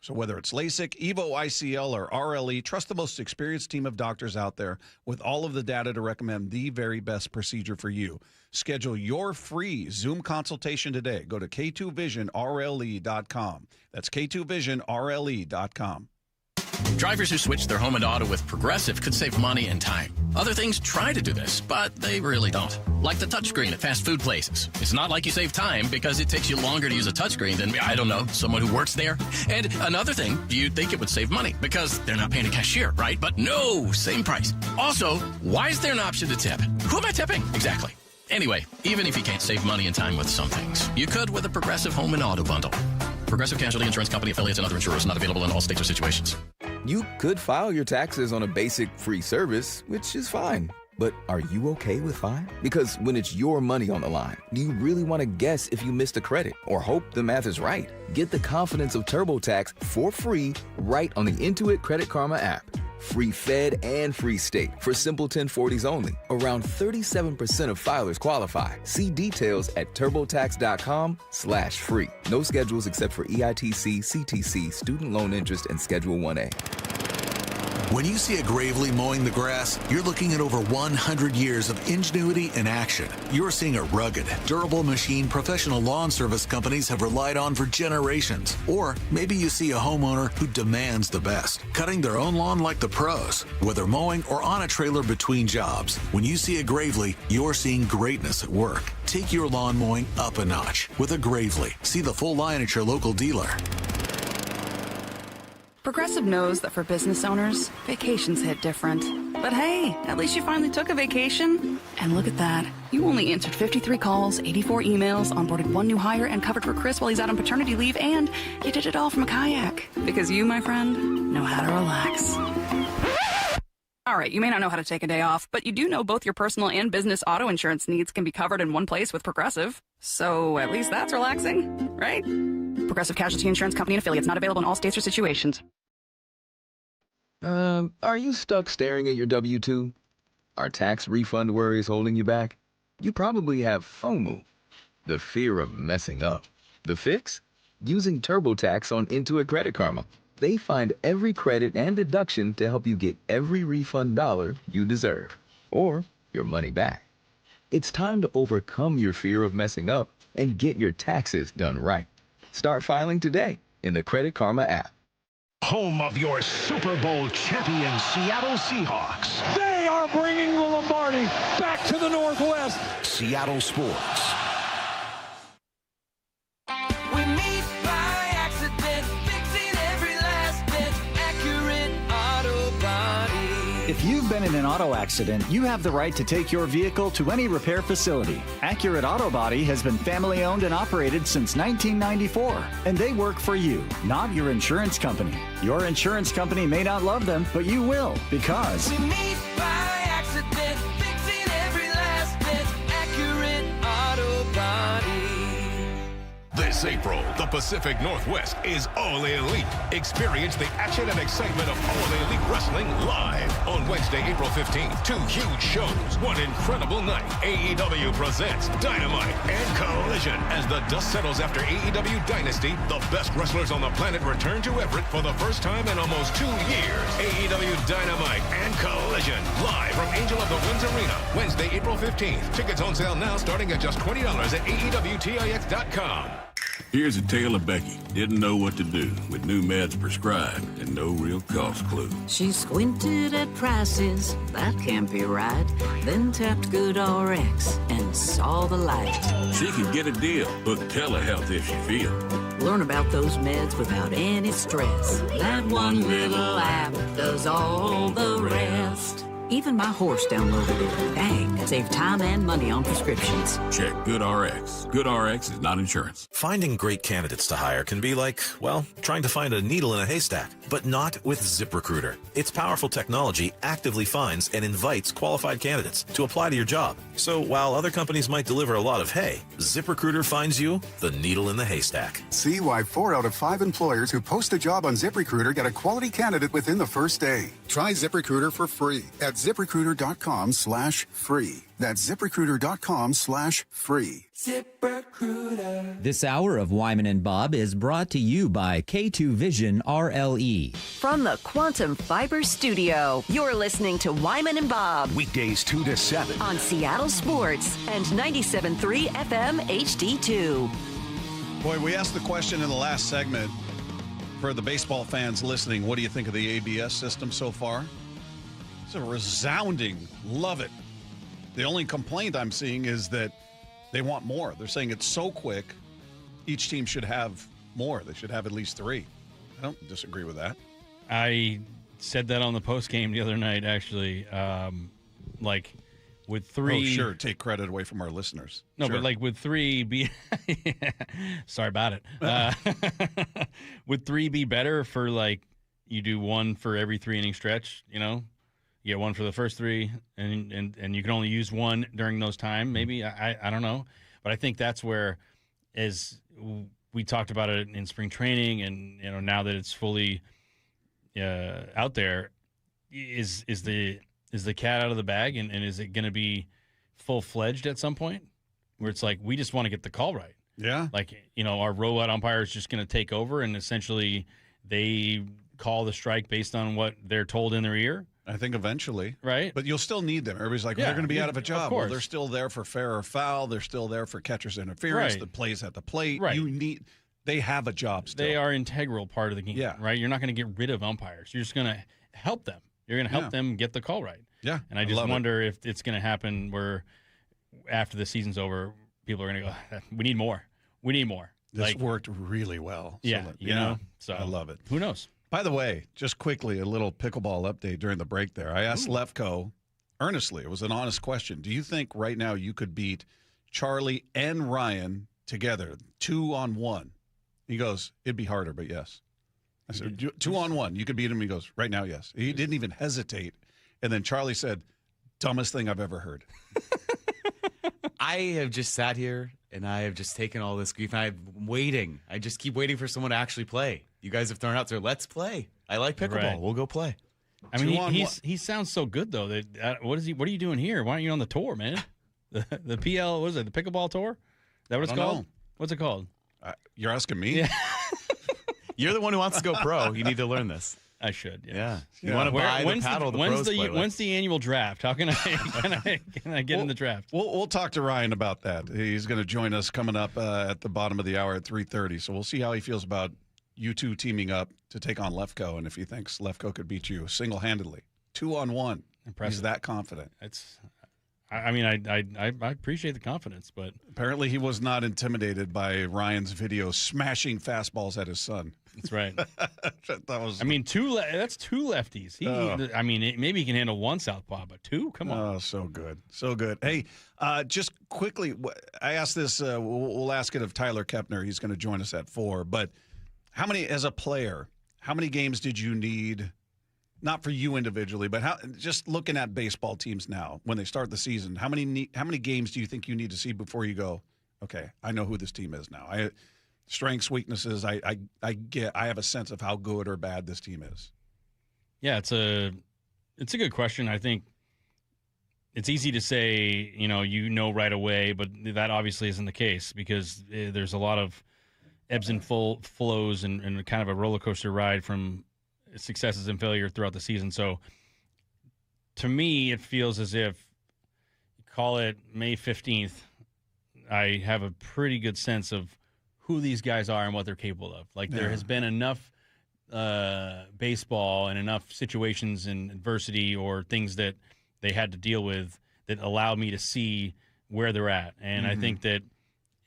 So whether it's LASIK, EVO ICL, or RLE, trust the most experienced team of doctors out there with all of the data to recommend the very best procedure for you. Schedule your free Zoom consultation today. Go to K2VisionRLE.com. That's K2VisionRLE.com. Drivers who switch their home and auto with Progressive could save money and time. Other things try to do this, but they really don't. Like the touchscreen at fast food places. It's not like you save time because it takes you longer to use a touchscreen than, I don't know, someone who works there. And another thing, you'd think it would save money because they're not paying a cashier, right? But no, same price. Also, why is there an option to tip? Who am I tipping? Exactly. Anyway, even if you can't save money and time with some things, you could with a Progressive home and auto bundle. Progressive Casualty Insurance Company, affiliates, and other insurers, not available in all states or situations. You could file your taxes on a basic free service, which is fine. But are you okay with fine? Because when it's your money on the line, do you really want to guess if you missed a credit or hope the math is right? Get the confidence of TurboTax for free right on the Intuit Credit Karma app. Free Fed and free state for simple 1040s only. Around 37% of filers qualify. See details at turbotax.com/free. No schedules except for EITC, CTC, student loan interest, and Schedule 1A. When you see a Gravely mowing the grass, you're looking at over 100 years of ingenuity and action. You're seeing a rugged, durable machine professional lawn service companies have relied on for generations. Or maybe you see a homeowner who demands the best, cutting their own lawn like the pros, whether mowing or on a trailer between jobs. When you see a Gravely, you're seeing greatness at work. Take your lawn mowing up a notch with a Gravely. See the full line at your local dealer. Progressive knows that for business owners, vacations hit different. But hey, at least you finally took a vacation. And look at that. You only answered 53 calls, 84 emails, onboarded 1 new hire, and covered for Chris while he's out on paternity leave, and you did it all from a kayak. Because you, my friend, know how to relax. All right, you may not know how to take a day off, but you do know both your personal and business auto insurance needs can be covered in one place with Progressive. So at least that's relaxing, right? Progressive Casualty Insurance Company and affiliates, not available in all states or situations. Are you stuck staring at your W-2? Are tax refund worries holding you back? You probably have FOMO, the fear of messing up. The fix? Using TurboTax on Intuit Credit Karma. They find every credit and deduction to help you get every refund dollar you deserve, or your money back. It's time to overcome your fear of messing up and get your taxes done right. Start filing today in the Credit Karma app. Home of your Super Bowl champion Seattle Seahawks. They are bringing the Lombardi back to the Northwest. Seattle Sports. We meet by accident, fixing every last bit, Accurate Auto Body. If you've been in an auto accident, you have the right to take your vehicle to any repair facility. Accurate Auto Body has been family owned and operated since 1994, and they work for you, not your insurance company. Your insurance company may not love them, but you will, because We meet by accident, fixing every last bit, Accurate Auto Body. This April, the Pacific Northwest is All Elite. Experience the action and excitement of All Elite Wrestling live on Wednesday, April 15th. 2 huge shows, one incredible night. AEW presents Dynamite and Collision. As the dust settles after AEW Dynasty, the best wrestlers on the planet return to Everett for the first time in almost 2 years. AEW Dynamite and Collision, live from Angel of the Winds Arena, Wednesday, April 15th. Tickets on sale now starting at just $20 at AEWTIX.com. Here's a tale of Becky. Didn't know what to do with new meds prescribed and no real cost clue. She squinted at prices, that can't be right. Then tapped GoodRx and saw the light. She can get a deal, book telehealth if she feels. Learn about those meds without any stress. That one little app does all the rest. Even my horse downloaded it. Dang, save time and money on prescriptions. Check GoodRx. GoodRx is not insurance. Finding great candidates to hire can be like, well, trying to find a needle in a haystack, but not with ZipRecruiter. Its powerful technology actively finds and invites qualified candidates to apply to your job. So while other companies might deliver a lot of hay, ZipRecruiter finds you the needle in the haystack. See why 4 out of 5 employers who post a job on ZipRecruiter get a quality candidate within the first day. Try ZipRecruiter for free at ZipRecruiter.com/free. That's ZipRecruiter.com/free. ZipRecruiter. This hour of Wyman and Bob is brought to you by K2 Vision RLE. From the Quantum Fiber Studio, you're listening to Wyman and Bob. Weekdays 2 to 7. On Seattle Sports and 97.3 FM HD2. Boy, we asked the question in the last segment for the baseball fans listening, what do you think of the ABS system so far? It's a resounding love it. The only complaint I'm seeing is that they want more. They're saying it's so quick, each team should have more. They should have at least 3. I don't disagree with that. I said that on the post game the other night, actually. Like with 3. Oh, sure. Take credit away from our listeners. No, sure. but like with 3 be sorry about it. Would 3 be better for like you do 1 for every 3 inning stretch, you know? You get 1 for the first 3, and you can only use 1 during those time. Maybe I don't know, but I think that's where, as we talked about it in spring training, and you know now that it's fully out there, is the cat out of the bag, and is it going to be full fledged at some point where it's like we just want to get the call right? Yeah, like you know our robot umpire is just going to take over, and essentially they call the strike based on what they're told in their ear. I think eventually. Right. But you'll still need them. Everybody's like, they're going to be out of a job. Well, they're still there for fair or foul. They're still there for catcher's interference. Right. The plays at the plate. Right. They have a job still. They are an integral part of the game. Yeah. Right? You're not going to get rid of umpires. You're just going to help them. You're going to help them get the call right. Yeah. And I just wonder if it's going to happen where after the season's over, people are going to go, we need more. We need more. This worked really well. Yeah. So you know? So I love it. Who knows? By the way, just quickly, a little pickleball update during the break there. I asked Lefko earnestly, it was an honest question, do you think right now you could beat Charlie and Ryan together, 2-on-1? He goes, it'd be harder, but yes. I said, 2-on-1, you could beat him? He goes, right now, yes. He didn't even hesitate. And then Charlie said, dumbest thing I've ever heard. I have just sat here and I have just taken all this grief. I'm waiting. I just keep waiting for someone to actually play. You guys have thrown out there, let's play. I like pickleball. Right. We'll go play. I mean, he sounds so good though. That what are you doing here? Why aren't you on the tour, man? The PL, what is it? The pickleball tour? Is that what it's called? Know. What's it called? You're asking me? Yeah. You're the one who wants to go pro. You need to learn this. I should. Yeah. You want to buy the paddle the pros play with. When's the annual draft? How can I get in the draft? We'll talk to Ryan about that. He's going to join us coming up at the bottom of the hour at 3:30. So we'll see how he feels about you two teaming up to take on Lefko, and if he thinks Lefko could beat you single-handedly, 2-on-1. Impressive. He's that confident. I appreciate the confidence, but apparently he was not intimidated by Ryan's video smashing fastballs at his son. That's right. That was. I mean, that's two lefties. Maybe he can handle one southpaw, but two? Come on. Oh, so good. So good. Hey, just quickly, I asked this, we'll ask it of Tyler Kepner. He's going to join us at 4. But as a player, how many games did you need, not for you individually, but just looking at baseball teams now, when they start the season, how many games do you think you need to see before you go, okay, I know who this team is now? Strengths, weaknesses, I have a sense of how good or bad this team is. Yeah, it's a good question. I think it's easy to say, right away, but that obviously isn't the case because there's a lot of ebbs and flows and kind of a roller coaster ride from successes and failure throughout the season. So to me, it feels as if, call it May 15th, I have a pretty good sense of who these guys are and what they're capable of. There has been enough baseball and enough situations and adversity or things that they had to deal with that allow me to see where they're at. And I think that,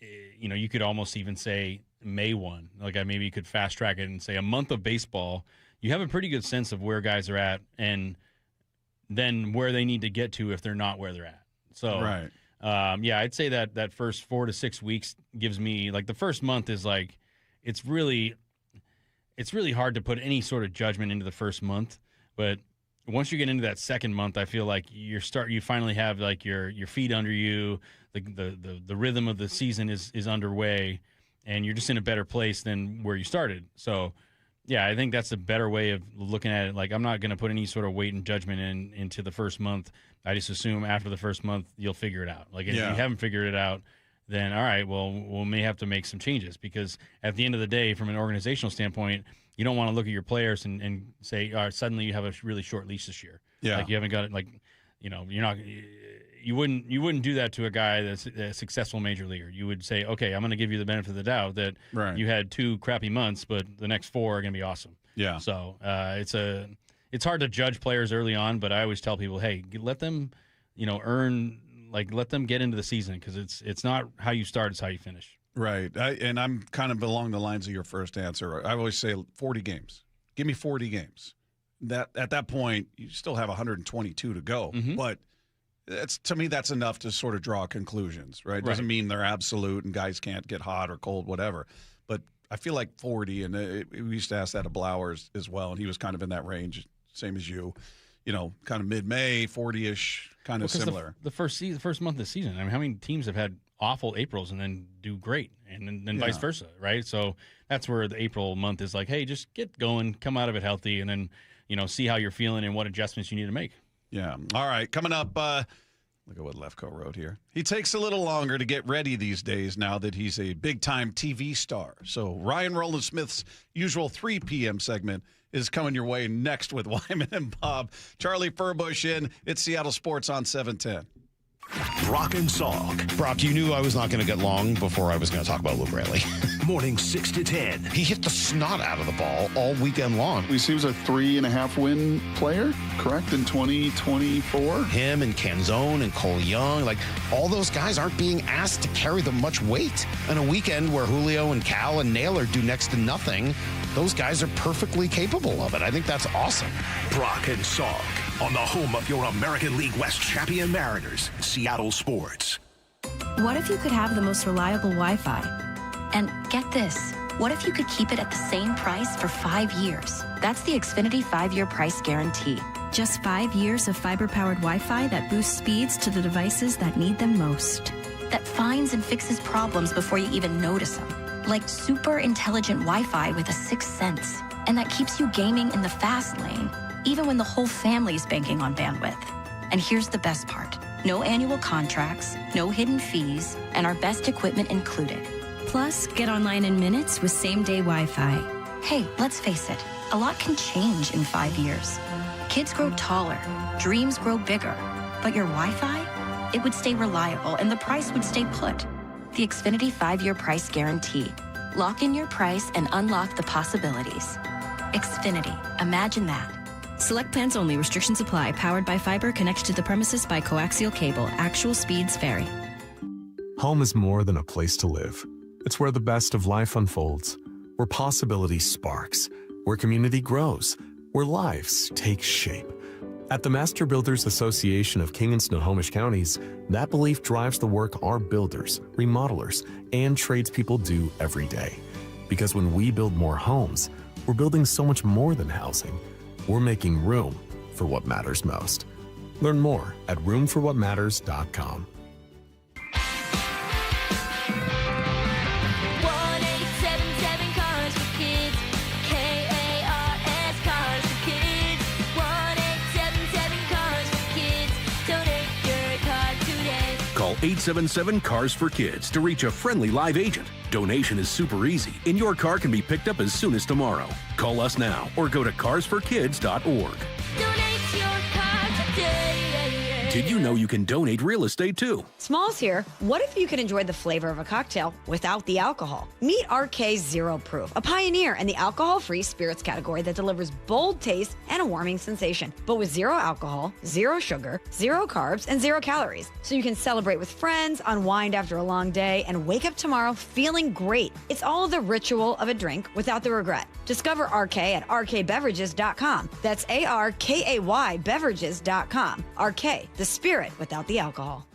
you could almost even say May 1. Maybe you could fast track it and say a month of baseball, you have a pretty good sense of where guys are at and then where they need to get to if they're not where they're at. So, right. I'd say that first 4 to 6 weeks gives me the first month is it's really hard to put any sort of judgment into the first month. But once you get into that second month, I feel like you finally have your feet under you, the rhythm of the season is underway, and you're just in a better place than where you started. So, yeah, I think that's a better way of looking at it. I'm not going to put any sort of weight and judgment into the first month. I just assume after the first month, you'll figure it out. If you haven't figured it out, then all right, well, we may have to make some changes because at the end of the day, from an organizational standpoint, you don't want to look at your players and say, all right, suddenly you have a really short leash this year. Yeah. You haven't got it. You're not. You wouldn't do that to a guy that's a successful major leaguer. You would say, okay, I'm going to give you the benefit of the doubt that you had 2 crappy months, but the next 4 are going to be awesome. Yeah. So it's hard to judge players early on, but I always tell people, hey, let them, let them get into the season because it's not how you start, it's how you finish. Right. And I'm kind of along the lines of your first answer. I always say 40 games. Give me 40 games. That at that point, you still have 122 to go, but to me, that's enough to sort of draw conclusions, right? Doesn't mean they're absolute and guys can't get hot or cold, whatever. But I feel like 40, and we used to ask that of Blowers as well, and he was kind of in that range, same as you, kind of mid-May, 40-ish, kind of similar. The first month of the season, I mean, how many teams have had awful Aprils and then do great, and then vice versa, right? So that's where the April month is hey, just get going, come out of it healthy, and then, see how you're feeling and what adjustments you need to make. Yeah. All right. Coming up, look at what Lefko wrote here. He takes a little longer to get ready these days now that he's a big-time TV star. So Ryan Rowland-Smith's usual 3 p.m. segment is coming your way next with Wyman and Bob. Charlie Furbush in. It's Seattle Sports on 710. Brock and Salk. Brock, you knew I was not going to get long before I was going to talk about Luke Raley. Morning 6 to 10. He hit the snot out of the ball all weekend long. He was a 3.5 win player, correct, in 2024? Him and Canzone and Cole Young, all those guys aren't being asked to carry them much weight. On a weekend where Julio and Cal and Naylor do next to nothing, those guys are perfectly capable of it. I think that's awesome. Brock and Salk on the home of your American League West champion Mariners, Seattle Sports. What if you could have the most reliable Wi-Fi? And get this, what if you could keep it at the same price for 5 years? That's the Xfinity 5-year price guarantee. Just 5 years of fiber-powered Wi-Fi that boosts speeds to the devices that need them most. That finds and fixes problems before you even notice them. Like super intelligent Wi-Fi with a sixth sense. And that keeps you gaming in the fast lane, even when the whole family's banking on bandwidth. And here's the best part. No annual contracts, no hidden fees, and our best equipment included. Plus, get online in minutes with same-day Wi-Fi. Hey, let's face it, a lot can change in 5 years. Kids grow taller, dreams grow bigger, but your Wi-Fi, it would stay reliable and the price would stay put. The Xfinity 5-year price guarantee. Lock in your price and unlock the possibilities. Xfinity, imagine that. Select plans only. Restrictions apply. Powered by fiber, connected to the premises by coaxial cable. Actual speeds vary. Home is more than a place to live. It's where the best of life unfolds, where possibility sparks, where community grows, where lives take shape. At the Master Builders Association of King and Snohomish Counties, that belief drives the work our builders, remodelers, and tradespeople do every day. Because when we build more homes, we're building so much more than housing. We're making room for what matters most. Learn more at roomforwhatmatters.com. 1-877 Cars for Kids. K-A-R-S Cars for Kids. 1-877 Cars for Kids. Donate your car today. Call 877 Cars for Kids to reach a friendly live agent. Donation is super easy, and your car can be picked up as soon as tomorrow. Call us now or go to carsforkids.org. Donate your car today. Did you know you can donate real estate too? Smalls here. What if you could enjoy the flavor of a cocktail without the alcohol? Meet RK Zero Proof, a pioneer in the alcohol-free spirits category that delivers bold taste and a warming sensation, but with zero alcohol, zero sugar, zero carbs, and zero calories. So you can celebrate with friends, unwind after a long day, and wake up tomorrow feeling great. It's all the ritual of a drink without the regret. Discover RK at rkbeverages.com. That's ARKAY beverages.com. RK, the spirit without the alcohol.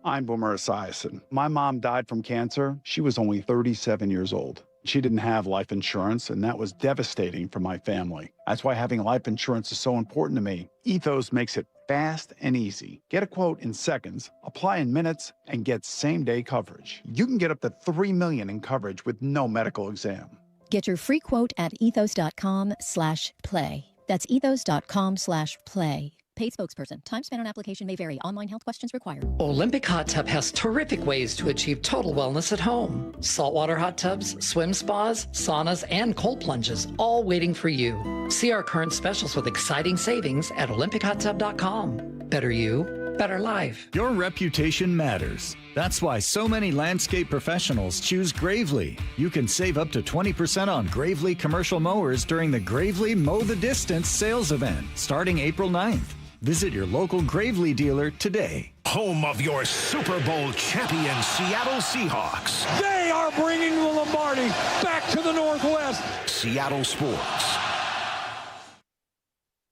I'm Boomer Esiason. My mom died from cancer. She was only 37 years old. She didn't have life insurance, and that was devastating for my family. That's why having life insurance is so important to me. Ethos makes it fast and easy. Get a quote in seconds, apply in minutes, and get same-day coverage. You can get up to $3 million in coverage with no medical exam. Get your free quote at ethos.com/play. That's ethos.com/play. Paid spokesperson. Time spent on application may vary. Online health questions required. Olympic Hot Tub has terrific ways to achieve total wellness at home. Saltwater hot tubs, swim spas, saunas, and cold plunges, all waiting for you. See our current specials with exciting savings at olympichottub.com. Better you, better life. Your reputation matters. That's why so many landscape professionals choose Gravely. You can save up to 20% on Gravely commercial mowers during the Gravely Mow the Distance sales event starting April 9th. Visit your local Gravely dealer today. Home of your Super Bowl champion Seattle Seahawks. They are bringing the Lombardi back to the Northwest. Seattle Sports.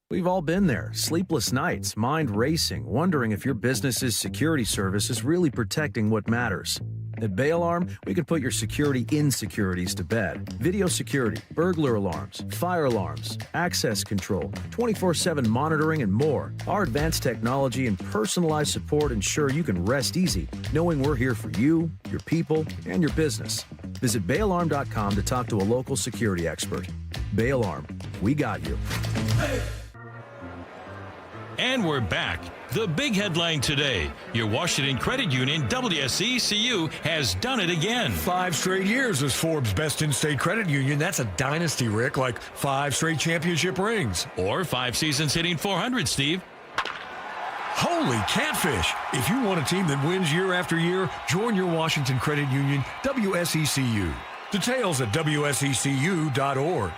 We've all been there. Sleepless nights, mind racing, wondering if your business's security service is really protecting what matters. At Bay Alarm, we can put your security insecurities to bed. Video security, burglar alarms, fire alarms, access control, 24/7 monitoring, and more. Our advanced technology and personalized support ensure you can rest easy, knowing we're here for you, your people, and your business. Visit bayalarm.com to talk to a local security expert. Bay Alarm, we got you. And we're back. The big headline today. Your Washington Credit Union, WSECU, has done it again. 5 straight years as Forbes' best in-state credit union. That's a dynasty, Rick, like 5 straight championship rings. Or 5 seasons hitting 400, Steve. Holy catfish. If you want a team that wins year after year, join your Washington Credit Union, WSECU. Details at WSECU.org.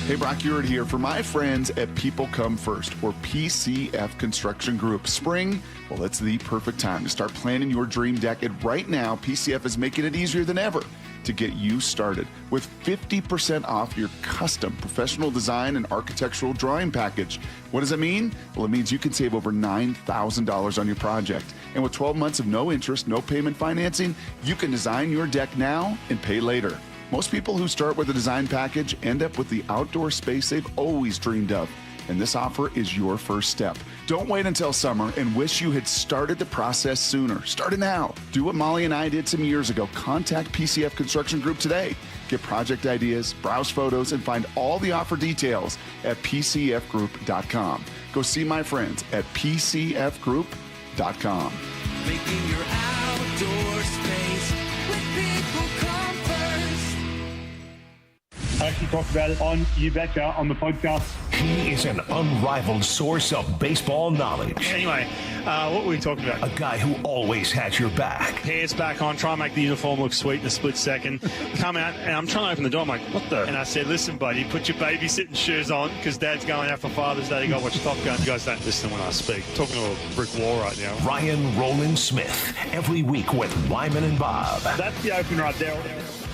Hey, Brock Ewart here for my friends at People Come First, or PCF Construction Group. Spring, well, it's the perfect time to start planning your dream deck. And right now, PCF is making it easier than ever. to get you started with 50% off your custom professional design and architectural drawing package. What does it mean? Well, it means you can save over $9,000 on your project. And with 12 months of no interest, no payment financing, you can design your deck now and pay later. Most people who start with a design package end up with the outdoor space they've always dreamed of. And this offer is your first step. Don't wait until summer and wish you had started the process sooner. Start it now. Do what Molly and I did some years ago. Contact PCF Construction Group today. Get project ideas, browse photos, and find all the offer details at pcfgroup.com. Go see my friends at pcfgroup.com. Making your outdoor space with people come first. I actually talked about it on You Betcha on the podcast. He is an unrivaled source of baseball knowledge. Anyway, what were we talking about? A guy who always has your back. Pants back on, try and make the uniform look sweet in a split second. Come out, and I'm trying to open the door. I'm like, what the? And I said, listen, buddy, put your babysitting shoes on because Dad's going out for Father's Day. You got to watch Top Gun. You guys don't listen when I speak. Talking to a brick wall right now. Ryan Rowland-Smith, every week with Wyman and Bob. That's the open right there.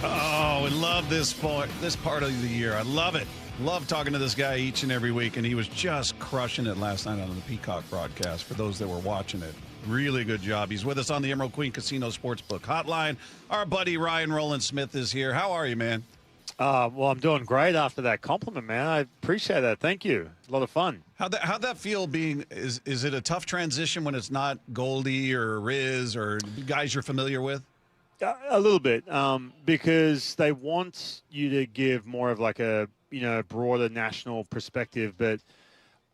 Oh, we love this part of the year. I love it. Love talking to this guy each and every week, and he was just crushing it last night on the Peacock broadcast for those that were watching it. Really good job. He's with us on the Emerald Queen Casino Sportsbook Hotline. Our buddy Ryan Rowland-Smith is here. How are you, man? Well, I'm doing great after that compliment, man. I appreciate that. Thank you. A lot of fun. How'd that feel being, is it a tough transition when it's not Goldie or Riz or guys you're familiar with? A little bit, because they want you to give more of like a, broader national perspective, but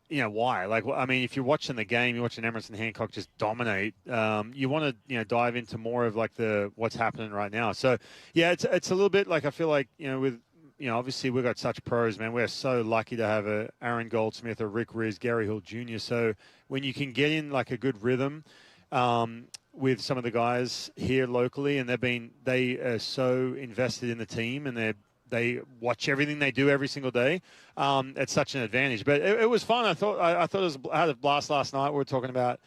why? Like, I mean, if you're watching the game, you're watching Emerson Hancock just dominate. You want to, dive into more of like what's happening right now. So, yeah, it's a little bit like I feel like with obviously we've got such pros, man. We're so lucky to have a Aaron Goldsmith, a Rick Riz, Gary Hill Jr. So when you can get in like a good rhythm. With some of the guys here locally, and they are so invested in the team, and they watch everything they do every single day. It's such an advantage. But it was fun. I thought I had a blast last night. We were talking about,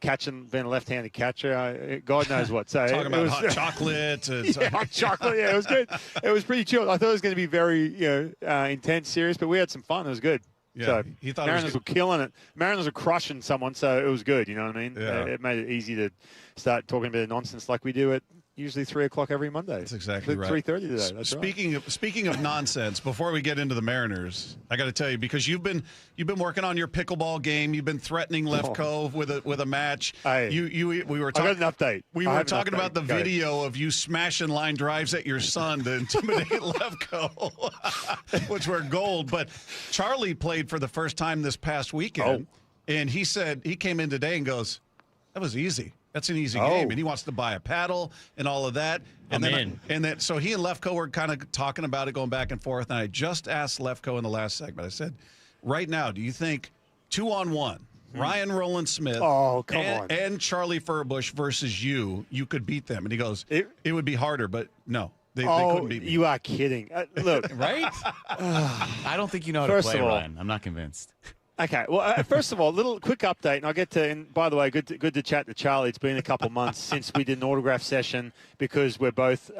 catching, being a left-handed catcher. God knows what. So talking about hot chocolate. Hot chocolate. Yeah, it was good. It was pretty chill. I thought it was going to be very intense, serious, but we had some fun. It was good. Yeah, so he thought Mariners were killing it. Mariners were crushing someone, so it was good. You know what I mean? Yeah. It made it easy to start talking a bit of nonsense like we do at usually 3 o'clock every Monday. That's exactly right. 3:30 today. That's speaking of nonsense, before we get into the Mariners, I got to tell you, because you've been working on your pickleball game. You've been threatening Left Cove with a match. We were talking. I got an update. We were talking about the video of you smashing line drives at your son to intimidate Left Cove, which were gold. But Charlie played for the first time this past weekend, and he said he came in today and goes, "That was easy. That's an easy game," and he wants to buy a paddle and all of that. And then so he and Lefko were kind of talking about it, going back and forth. And I just asked Lefko in the last segment. I said, "Right now, do you think 2-on-1, Ryan Rowland-Smith, and Charlie Furbush versus you could beat them?" And he goes, "It would be harder, but no." They couldn't beat me. You are kidding. Look, right? I don't think you know how to play, Ryan. I'm not convinced. Okay, well, first of all, quick update, and I'll get to. And by the way, good to chat to Charlie. It's been a couple of months since we did an autograph session because we're both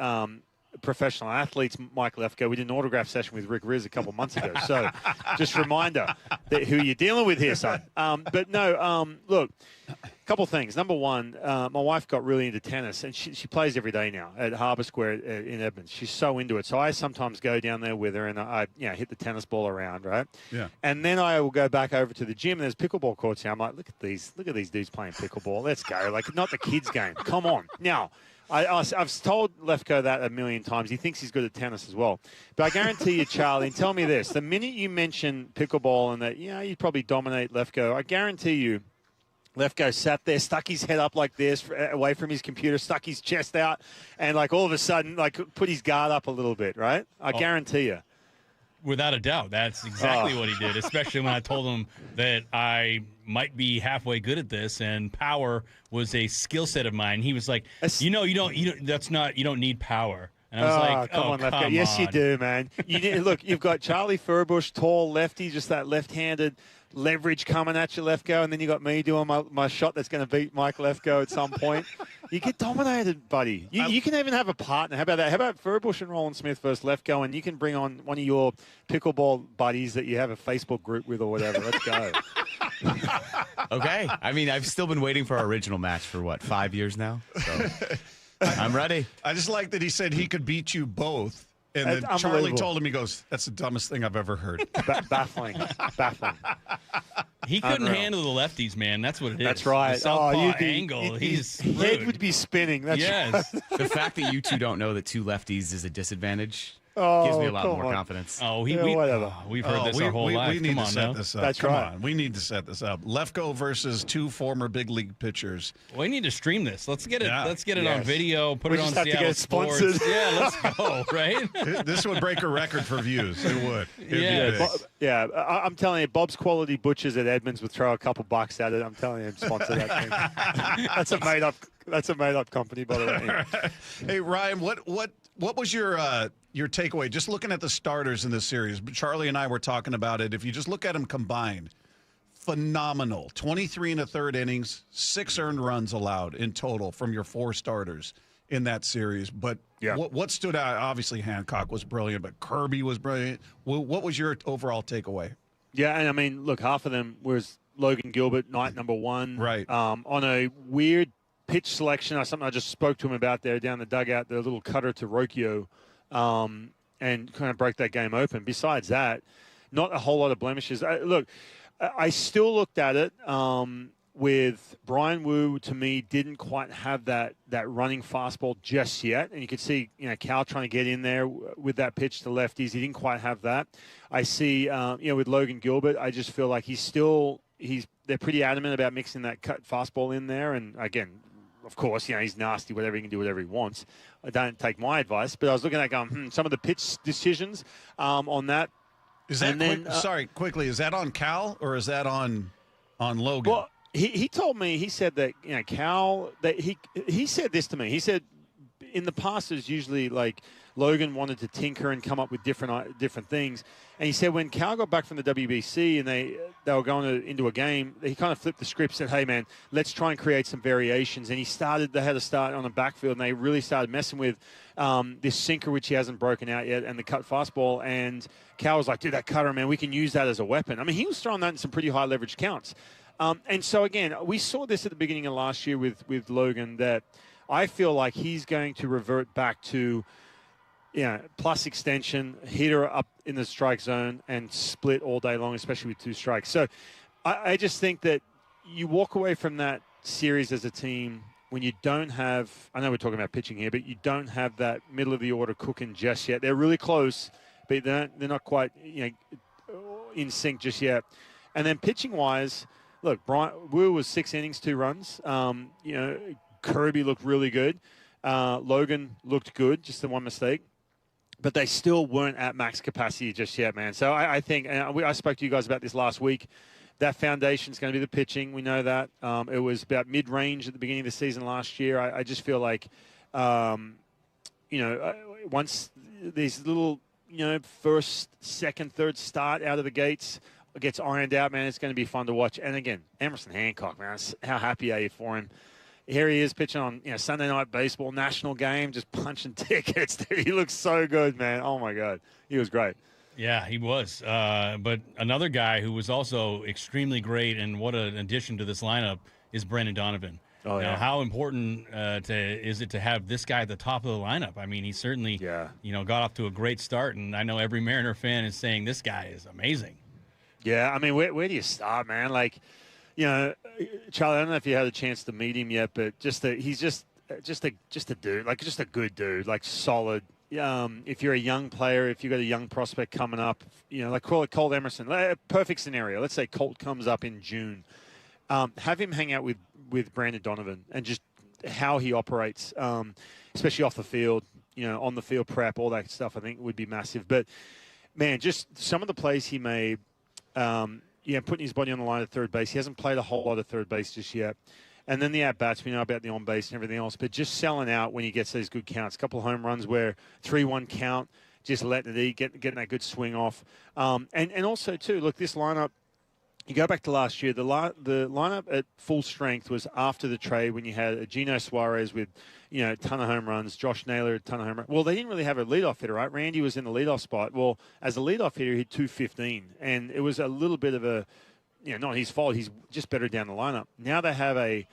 professional athletes. Mike Lefko, we did an autograph session with Rick Riz a couple of months ago. So, just a reminder that who you're dealing with here, son. But no, look, a couple of things. Number one, my wife got really into tennis, and she plays every day now at Harbour Square in Edmonds. She's so into it. So I sometimes go down there with her, and I hit the tennis ball around, right? Yeah. And then I will go back over to the gym, and there's pickleball courts here. I'm like, look at these dudes playing pickleball. Let's go. Like, not the kids' game. Come on. Now, I've told Lefko that a million times. He thinks he's good at tennis as well. But I guarantee you, Charlie, and tell me this, the minute you mention pickleball and that, you'd probably dominate Lefko, I guarantee you, Lefko sat there, stuck his head up like this, away from his computer, stuck his chest out, and like all of a sudden, like put his guard up a little bit, right? I guarantee you. Without a doubt, that's exactly what he did, especially when I told him that I might be halfway good at this and power was a skill set of mine. He was like, you don't need power. And I was like, come on, left guard. Yes, you do, man. Look, you've got Charlie Furbush, tall lefty, just that left-handed leverage coming at your left go, and then you got me doing my shot that's going to beat Mike left go at some point. You get dominated, buddy. You can even have a partner. How about that? How about Furbush and Rowland-Smith versus left go, and you can bring on one of your pickleball buddies that you have a Facebook group with or whatever. Let's go. Okay. I mean, I've still been waiting for our original match for, 5 years now? So I'm ready. I just like that he said he could beat you both. And then Charlie told him, he goes, that's the dumbest thing I've ever heard. Baffling. He couldn't handle the lefties, man. That's what it is. That's right. The southpaw angle. His head would be spinning. That's yes. Right. The fact that you two don't know that two lefties is a disadvantage gives me a lot more confidence. Whatever. We've heard this our whole life. We need to set this up. That's Come right. on. We need to set this up. Lefko versus two former big league pitchers. We need to stream this. Let's get it. Yeah. Let's get it on video. Put We it on just have to Seattle get it Sports. sponsored. Yeah, let's go. Right? This would break a record for views. It would. It'd be big. I'm telling you, Bob's Quality Butchers at Edmonds would throw a couple bucks at it. I'm telling you, sponsor that thing. That's a made up company, by the way. Hey Ryan, what was your takeaway? Just looking at the starters in this series, Charlie and I were talking about it. If you just look at them combined, phenomenal. 23 and a third innings, 6 earned runs allowed in total from your 4 starters in that series. But what stood out? Obviously, Hancock was brilliant, but Kirby was brilliant. What was your overall takeaway? Yeah, and I mean, look, half of them was Logan Gilbert, night number 1. Right. On a weird pitch selection, something I just spoke to him about there down the dugout, the little cutter to Rocchio, and kind of broke that game open. Besides that, not a whole lot of blemishes. I still looked at it with Brian Wu. To me, didn't quite have that running fastball just yet, and you could see Cal trying to get in there with that pitch to lefties. He didn't quite have that. I see with Logan Gilbert, I just feel like they're pretty adamant about mixing that cut fastball in there, and again, of course, he's nasty, whatever, he can do whatever he wants. I don't take my advice, but I was looking at going, some of the pitch decisions on that. Is that quickly? Is that on Cal or is that on Logan? Well, he told me, he said that Cal, that he said this to me. He said in the past it was usually like Logan wanted to tinker and come up with different things. And he said when Cal got back from the WBC and they were going into a game, he kind of flipped the script, said, hey, man, let's try and create some variations. And they had to start on the backfield, and they really started messing with this sinker, which he hasn't broken out yet, and the cut fastball. And Cal was like, dude, that cutter, man, we can use that as a weapon. I mean, he was throwing that in some pretty high leverage counts. And so, again, we saw this at the beginning of last year with Logan, that I feel like he's going to revert back to plus extension, hitter up in the strike zone, and split all day long, especially with 2 strikes. So I just think that you walk away from that series as a team when you don't have, I know we're talking about pitching here, but you don't have that middle of the order cooking just yet. They're really close, but they're not quite in sync just yet. And then pitching-wise, look, Wu was 6 innings, 2 runs. Kirby looked really good. Logan looked good, just the one mistake. But they still weren't at max capacity just yet, man. So I think, and I spoke to you guys about this last week, that foundation is going to be the pitching. We know that. It was about mid-range at the beginning of the season last year. I just feel like, once these little, first, second, third start out of the gates gets ironed out, man, it's going to be fun to watch. And again, Emerson Hancock, man, how happy are you for him? Here he is pitching on Sunday Night Baseball, national game, just punching tickets. Dude, he looks so good, man. Oh, my God. He was great. Yeah, he was. But another guy who was also extremely great, and what an addition to this lineup, is Brendan Donovan. Oh, yeah. How important is it to have this guy at the top of the lineup? I mean, he certainly got off to a great start, and I know every Mariner fan is saying this guy is amazing. Yeah, I mean, where do you start, man? Like, Charlie, I don't know if you had a chance to meet him yet, but he's just a dude, like just a good dude, like solid. If you're a young player, if you've got a young prospect coming up, like call it Colt Emerson, perfect scenario. Let's say Colt comes up in June. Have him hang out with Brandon Donovan and just how he operates, especially off the field, on the field prep, all that stuff, I think would be massive. But, man, just some of the plays he made, putting his body on the line at third base. He hasn't played a whole lot of third base just yet. And then the at-bats, we know about the on-base and everything else, but just selling out when he gets those good counts. A couple of home runs where 3-1 count, just letting it eat, getting that good swing off. And also, too, look, this lineup, you go back to last year, the lineup at full strength was after the trade when you had Gino Suarez with, a ton of home runs, Josh Naylor, a ton of home runs. Well, they didn't really have a leadoff hitter, right? Randy was in the leadoff spot. Well, as a leadoff hitter, he hit .215, and it was a little bit of a, not his fault. He's just better down the lineup. Now they have a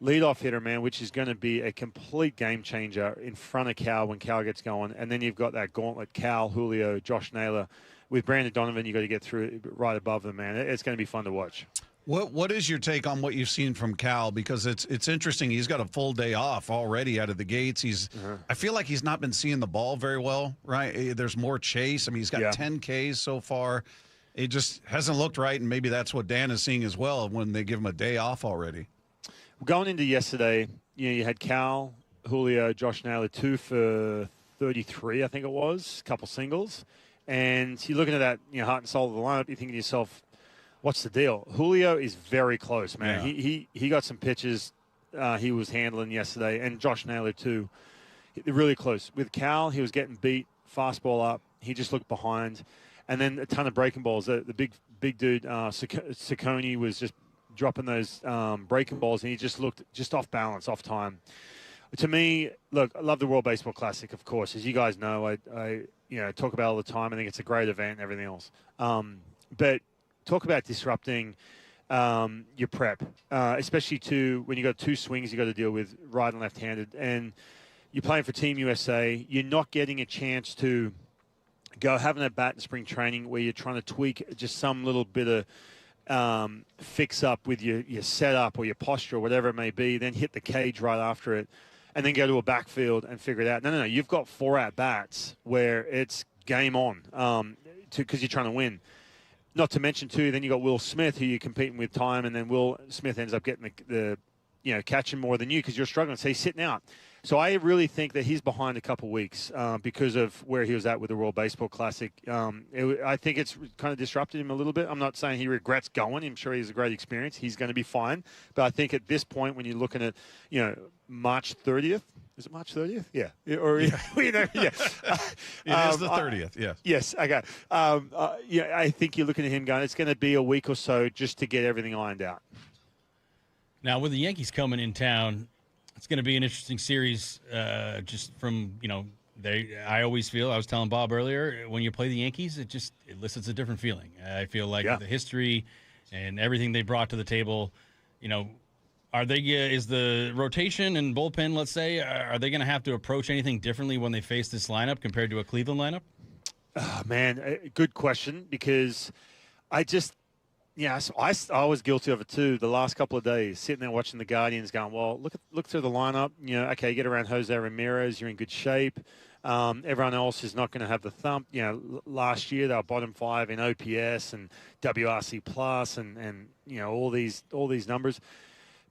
leadoff hitter, man, which is going to be a complete game changer in front of Cal when Cal gets going. And then you've got that gauntlet, Cal, Julio, Josh Naylor. With Brandon Donovan, you got to get through it right above them, man. It's going to be fun to watch. What is your take on what you've seen from Cal? Because it's interesting. He's got a full day off already out of the gates. I feel like he's not been seeing the ball very well, right? There's more chase. I mean, he's got 10 Ks so far. It just hasn't looked right, and maybe that's what Dan is seeing as well when they give him a day off already. Going into yesterday, you had Cal, Julio, Josh Naylor, 2 for 33, I think it was, a couple singles. And you're looking at that, heart and soul of the lineup, you're thinking to yourself, what's the deal? Julio is very close, man. Yeah. He got some pitches he was handling yesterday, and Josh Naylor too. They're really close. With Cal, he was getting beat, fastball up. He just looked behind. And then a ton of breaking balls. The big dude, Ciccone, was just dropping those breaking balls, and he just looked just off balance, off time. To me, look, I love the World Baseball Classic, of course. As you guys know, I talk about it all the time. I think it's a great event and everything else. But talk about disrupting your prep, especially when you got 2 swings you got to deal with, right and left-handed, and you're playing for Team USA. You're not getting a chance to go having a bat in spring training where you're trying to tweak just some little bit of fix up with your setup or your posture or whatever it may be, then hit the cage right after it, and then go to a backfield and figure it out. No. You've got 4 at-bats where it's game on because you're trying to win. Not to mention, too, then you got Will Smith, who you're competing with time, and then Will Smith ends up getting the catching more than you because you're struggling. So he's sitting out. So I really think that he's behind a couple weeks because of where he was at with the World Baseball Classic. I think it's kind of disrupted him a little bit. I'm not saying he regrets going. I'm sure he has a great experience. He's going to be fine. But I think at this point, when you're looking at, March 30th, is it March 30th? Yeah. Or, yeah. It is the 30th, yes. Yes, okay. I think you're looking at him going, it's going to be a week or so just to get everything ironed out. Now, with the Yankees coming in town, it's going to be an interesting series just from, I always feel, I was telling Bob earlier, when you play the Yankees, it elicits a different feeling. I feel like the history and everything they brought to the table, is the rotation and bullpen, let's say, are they going to have to approach anything differently when they face this lineup compared to a Cleveland lineup? Oh, man, good question, because I was guilty of it too. The last couple of days, sitting there watching the Guardians, going, "Well, look through the lineup. Okay, you get around Jose Ramirez, you're in good shape. Everyone else is not going to have the thump. Last year they were bottom 5 in OPS and WRC plus, and all these numbers,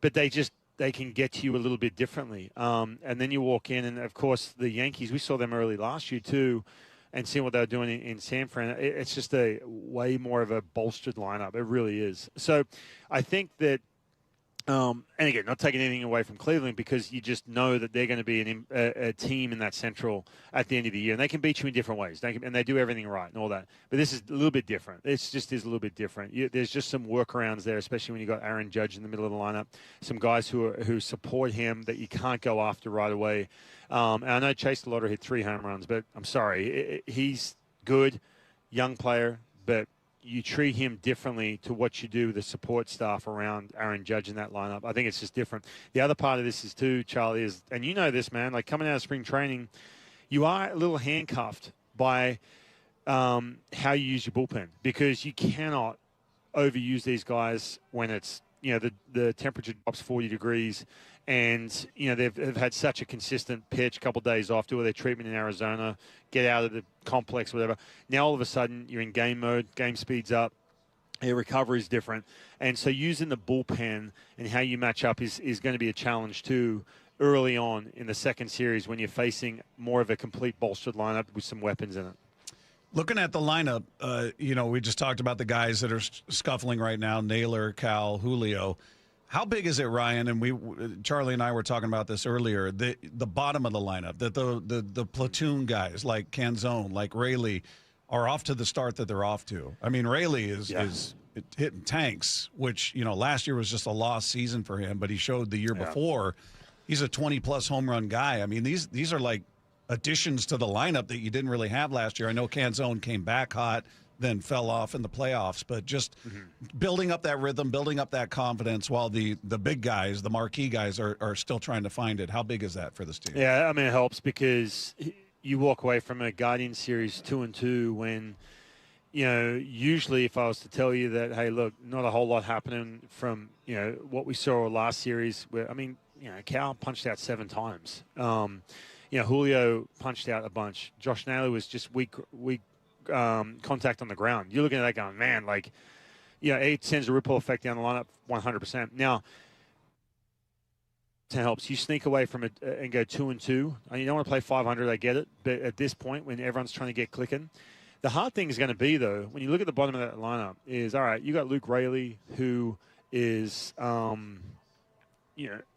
but they can get to you a little bit differently. And then you walk in, and of course the Yankees, we saw them early last year too." And seeing what they were doing in San Fran, it's just a way more of a bolstered lineup. It really is. So I think that, and again, not taking anything away from Cleveland, because you just know that they're going to be a team in that Central at the end of the year. And they can beat you in different ways. And they do everything right and all that. But this is a little bit different. It just is a little bit different. There's just some workarounds there, especially when you got Aaron Judge in the middle of the lineup. Some guys who support him that you can't go after right away. And I know Chase DeLauder hit 3 home runs, but I'm sorry. He's good, young player, but you treat him differently to what you do with the support staff around Aaron Judge in that lineup. I think it's just different. The other part of this is too, Charlie, and you know this, man, like coming out of spring training, you are a little handcuffed by how you use your bullpen, because you cannot overuse these guys when it's, the temperature drops 40 degrees. And, they've had such a consistent pitch, a couple of days off, do their treatment in Arizona, get out of the complex, whatever. Now, all of a sudden, you're in game mode, game speeds up, your recovery is different. And so using the bullpen and how you match up is going to be a challenge, too, early on in the second series when you're facing more of a complete bolstered lineup with some weapons in it. Looking at the lineup, we just talked about the guys that are scuffling right now, Naylor, Cal, Julio. How big is it, Ryan? And Charlie and I were talking about this earlier. The bottom of the lineup, the platoon guys like Canzone, like Rayleigh, are off to the start that they're off to. I mean, Rayleigh is hitting tanks, which last year was just a lost season for him, but he showed the year before he's a 20-plus home run guy. I mean, these are like additions to the lineup that you didn't really have last year. I know Canzone came back hot, then fell off in the playoffs, but just building up that rhythm, building up that confidence while the big guys, the marquee guys are still trying to find it. How big is that for this team? Yeah, I mean, it helps because you walk away from a Guardian Series 2-2 when, usually if I was to tell you that, hey, look, not a whole lot happening from, what we saw last series where, Cal punched out 7 times. Julio punched out a bunch. Josh Naylor was just weak contact on the ground. You're looking at that going, man, it sends a ripple effect down the lineup 100%. Now, it helps. You sneak away from it and go 2-2. You don't want to play 500, I get it. But at this point, when everyone's trying to get clicking, the hard thing is going to be, though, when you look at the bottom of that lineup, is, all right, you got Luke Rayleigh, who is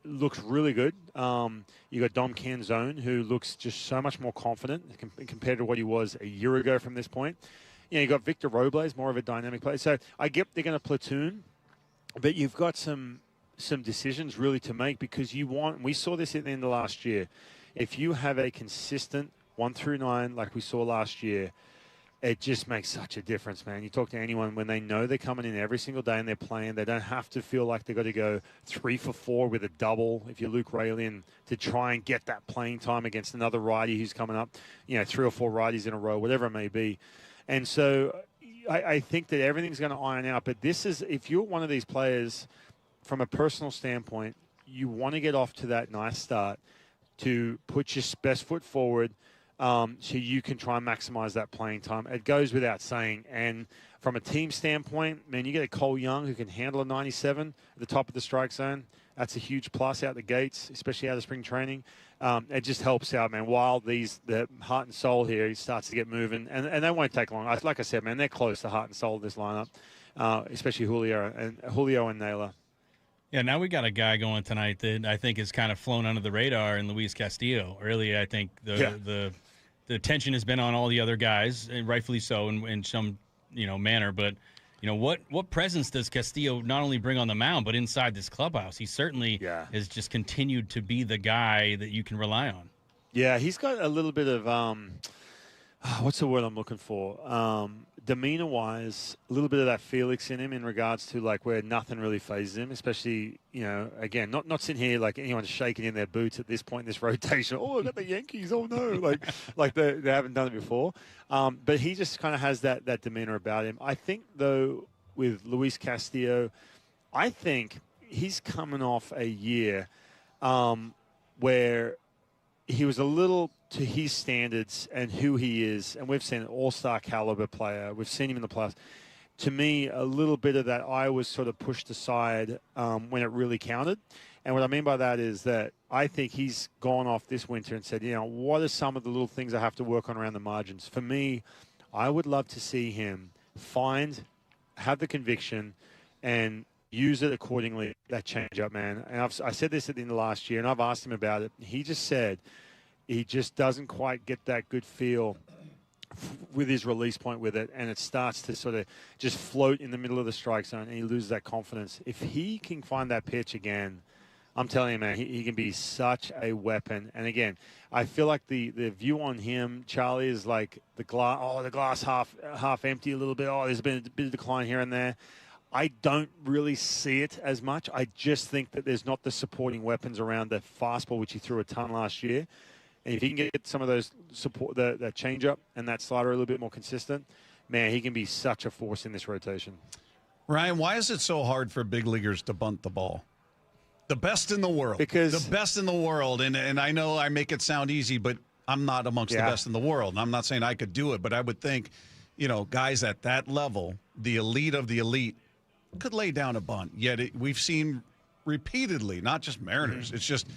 looks really good. You got Dom Canzone, who looks just so much more confident compared to what he was a year ago from this point. You got Victor Robles, more of a dynamic player. So I get they're going to platoon, but you've got some decisions really to make because we saw this at the end of last year. If you have a consistent 1 through 9 like we saw last year, it just makes such a difference, man. You talk to anyone when they know they're coming in every single day and they're playing. They don't have to feel like they've got to go 3 for 4 with a double if you're Luke Rayleigh and to try and get that playing time against another righty who's coming up, 3 or 4 righties in a row, whatever it may be. And so I think that everything's going to iron out. But this is, if you're one of these players, from a personal standpoint, you want to get off to that nice start to put your best foot forward so you can try and maximize that playing time. It goes without saying. And from a team standpoint, man, you get a Cole Young who can handle a 97 at the top of the strike zone. That's a huge plus out the gates, especially out of spring training. It just helps out, man. While the heart and soul here, he starts to get moving. And they won't take long. Like I said, man, they're close to heart and soul of this lineup, especially Julio and Naylor. Yeah, now we got a guy going tonight that I think has kind of flown under the radar in Luis Castillo. Earlier, I think the attention has been on all the other guys, and rightfully so in some manner. But what presence does Castillo not only bring on the mound but inside this clubhouse? He certainly has just continued to be the guy that you can rely on. Yeah, he's got a little bit of what's the word I'm looking for? Demeanor-wise, a little bit of that Felix in him in regards to where nothing really phases him, especially, again, not sitting here like anyone's shaking in their boots at this point in this rotation. Oh, I got the Yankees. Oh, no. Like they haven't done it before. But he just kind of has that demeanor about him. I think, though, with Luis Castillo, I think he's coming off a year where he was a little to his standards and who he is, and we've seen an all-star caliber player. We've seen him in the playoffs. To me, a little bit of that I was sort of pushed aside when it really counted. And what I mean by that is that I think he's gone off this winter and said, what are some of the little things I have to work on around the margins? For me, I would love to see him have the conviction and use it accordingly, that change-up, man. And I said this at the end of last year, and I've asked him about it. He just said he just doesn't quite get that good feel with his release point with it, and it starts to sort of just float in the middle of the strike zone, and he loses that confidence. If he can find that pitch again, I'm telling you, man, he can be such a weapon. And again, I feel like the view on him, Charlie, is like the glass half empty a little bit. Oh, there's been a bit of decline here and there. I don't really see it as much. I just think that there's not the supporting weapons around the fastball, which he threw a ton last year. And if he can get some of those support, that changeup and that slider a little bit more consistent, man, he can be such a force in this rotation. Ryan, why is it so hard for big leaguers to bunt the ball? The best in the world. The best in the world. And I know I make it sound easy, but I'm not amongst the best in the world. And I'm not saying I could do it, but I would think, guys at that level, the elite of the elite, could lay down a bunt. Yet we've seen repeatedly, not just Mariners, it's just –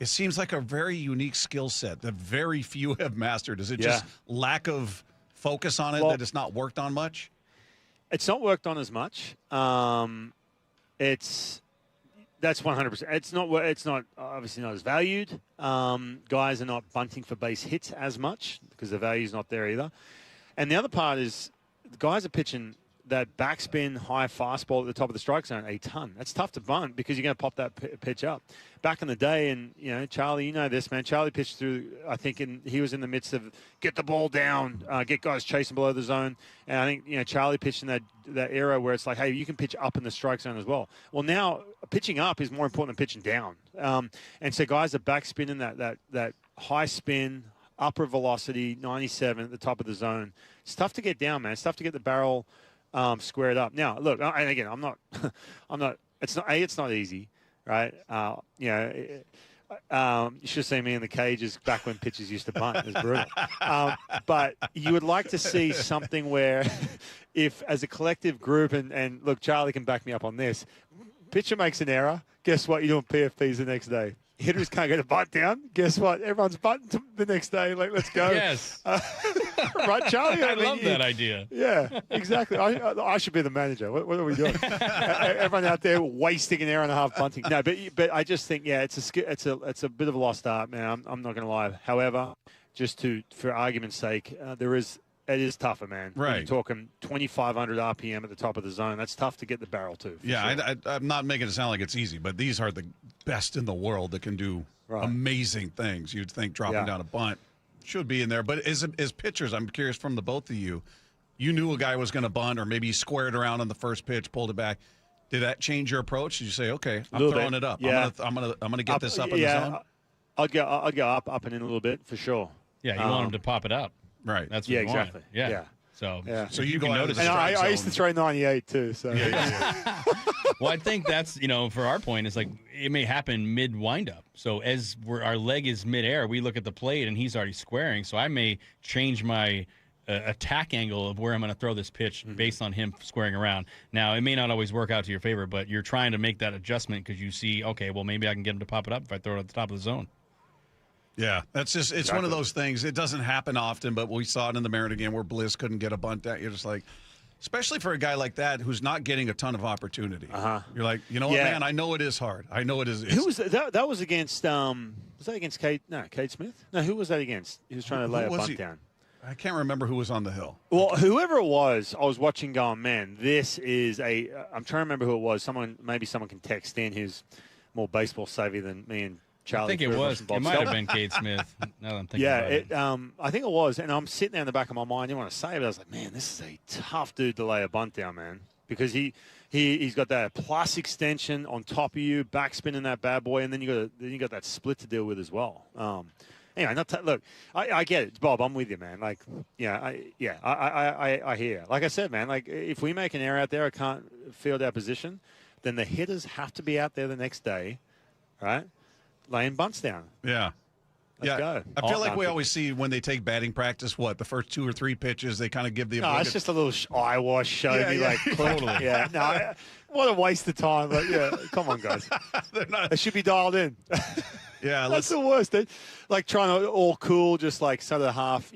it seems like a very unique skill set that very few have mastered. Is it just lack of focus on it that it's not worked on much? It's not worked on as much. That's That's 100%. It's not obviously not as valued. Guys are not bunting for base hits as much because the value's not there either. And the other part is the guys are pitching that backspin high fastball at the top of the strike zone a ton. That's tough to bunt because you're going to pop that pitch up. Back in the day, and Charlie, you know this, man. Charlie pitched through. I think he was in the midst of get the ball down, get guys chasing below the zone. And I think Charlie pitched in that era where it's like, hey, you can pitch up in the strike zone as well. Well, now pitching up is more important than pitching down. And so guys are backspinning that high spin, upper velocity, 97 at the top of the zone. It's tough to get down, man. It's tough to get the barrel squared up. Now, look, and again, I'm not. It's not easy, right? You should have seen me in the cages back when pitchers used to bunt. It was brutal. But you would like to see something where, if as a collective group, and look, Charlie can back me up on this. Pitcher makes an error. Guess what? You're doing PFPs the next day. Hitters can't get a bunt down. Guess what? Everyone's bunting the next day. Like, let's go. Yes. Right, Charlie? I love that idea. Yeah, exactly. I should be the manager. What are we doing? Everyone out there wasting an hour and a half bunting. No, but I just think, it's a bit of a lost art, man. I'm not going to lie. However, for argument's sake, it is tougher, man. Right. You're talking 2,500 RPM at the top of the zone. That's tough to get the barrel to. Yeah, sure. I'm not making it sound like it's easy, but these are the best in the world that can do amazing things. You'd think dropping down a bunt should be in there. But as pitchers, I'm curious from the both of you, you knew a guy was going to bunt, or maybe he squared around on the first pitch, pulled it back. Did that change your approach? Did you say, okay, I'm throwing it up. Yeah. I'm gonna get this up in the zone? I'd go up and in a little bit for sure. Yeah, you want him to pop it up. Right. That's what you exactly. want. Yeah. So you can notice. And I used to throw 98 too. So Well, I think that's for our point, it's like it may happen mid windup. So as our leg is midair, we look at the plate and he's already squaring. So I may change my attack angle of where I'm going to throw this pitch based on him squaring around. Now it may not always work out to your favor, but you're trying to make that adjustment because you see, okay, well maybe I can get him to pop it up if I throw it at the top of the zone. Yeah, it's one of those things. It doesn't happen often, but we saw it in the Mariners game where Bliss couldn't get a bunt out. You're just like, especially for a guy like that who's not getting a ton of opportunity. You're like, you know what, man? I know it is hard. I know it is. Who was that? That was against. Was that against Kate? No, Kate Smith. No, who was that against? He was trying to lay a bunt down. I can't remember who was on the hill. Well, whoever it was, I was watching going, man, this is a. I'm trying to remember who it was. Maybe someone can text in who's more baseball savvy than me and Charlie. I think it was. It might have been Kate Smith. Now that I'm thinking about it. I think it was. And I'm sitting there in the back of my mind. I didn't want to say it, but I was like, man, this is a tough dude to lay a bunt down, man. Because he's got that plus extension on top of you, backspinning that bad boy, and then you got that split to deal with as well. Anyway, look, I get it, Bob. I'm with you, man. Like, I hear. Like I said, man. Like, if we make an error out there, I can't field our position, then the hitters have to be out there the next day, right? Laying bunts down. Yeah. Let's go. I feel like we always see when they take batting practice, the first 2 or 3 pitches, they kind of give the No, it's just a little eye wash show. Totally. Yeah. No, what a waste of time. But come on, guys. They should be dialed in. Yeah. That's the worst, dude. Like trying to all cool, just like sort of half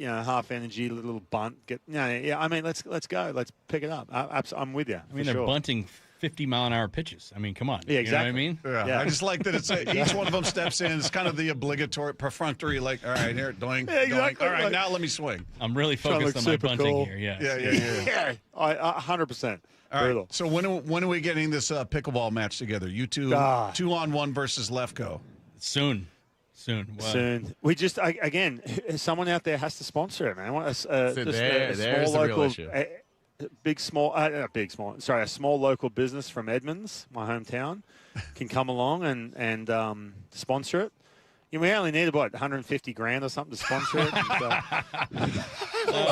energy, little bunt. I mean, let's go. Let's pick it up. I'm with you. I mean, they're bunting 50-mile-an-hour pitches. I mean, come on. Yeah, exactly. You know what I mean? Yeah. I just like that it's each one of them steps in. It's kind of the obligatory, perfunctory, like, all right, here, doink, doink. All right, now let me swing. I'm really focused on my bunting here. Yeah. 100%. All right. So when are we getting this pickleball match together? You two, 2-on-1 versus Lefko. Soon. We just again, someone out there has to sponsor it, man. There's the real issue. A small local business from Edmonds, my hometown, can come along and sponsor it. We only need about $150,000 or something to sponsor it.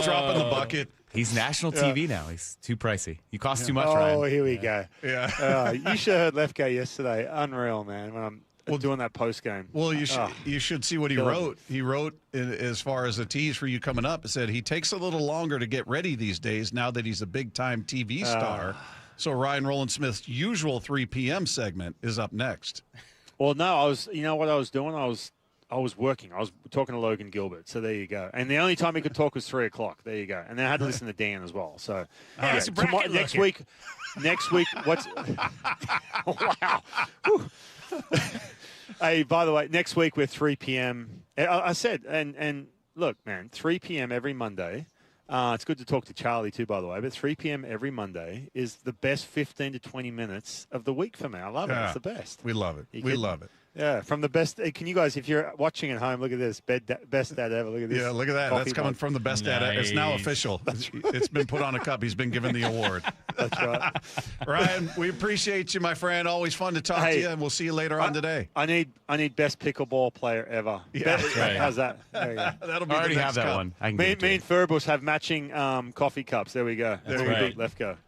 Drop in the bucket. He's national TV now. He's too pricey. He costs too much, Ryan. Oh, here we go. Yeah. You should have heard Lefko yesterday. Unreal, man. When I'm doing that post game. Well, you should see what he wrote. He wrote as far as a tease for you coming up. It said he takes a little longer to get ready these days now that he's a big time TV star. So Ryan Rowland-Smith's usual 3 p.m. segment is up next. Well, no, you know what I was doing? I was working. I was talking to Logan Gilbert. So there you go. And the only time he could talk was 3 o'clock. There you go. And then I had to listen to Dan as well. So next week, what's wow. Hey, by the way, next week we're 3 p.m. I said, and look, man, 3 p.m. every Monday. It's good to talk to Charlie too, by the way. But 3 p.m. every Monday is the best 15 to 20 minutes of the week for me. I love it. It's the best. We love it. We love it. Yeah, from the best. Can you guys, if you're watching at home, look at this. Best dad ever. Look at this. Yeah, look at that. That's coming from the best dad. It's now official. It's been put on a cup. He's been given the award. That's right. Ryan, we appreciate you, my friend. Always fun to talk to you, and we'll see you later on today. I need best pickleball player ever. Yeah, right. How's that? There you go. That'll be I already the have next that cup. one. I can Me give it to and Furbush have matching coffee cups. There we go. That's That's right. right. Left go.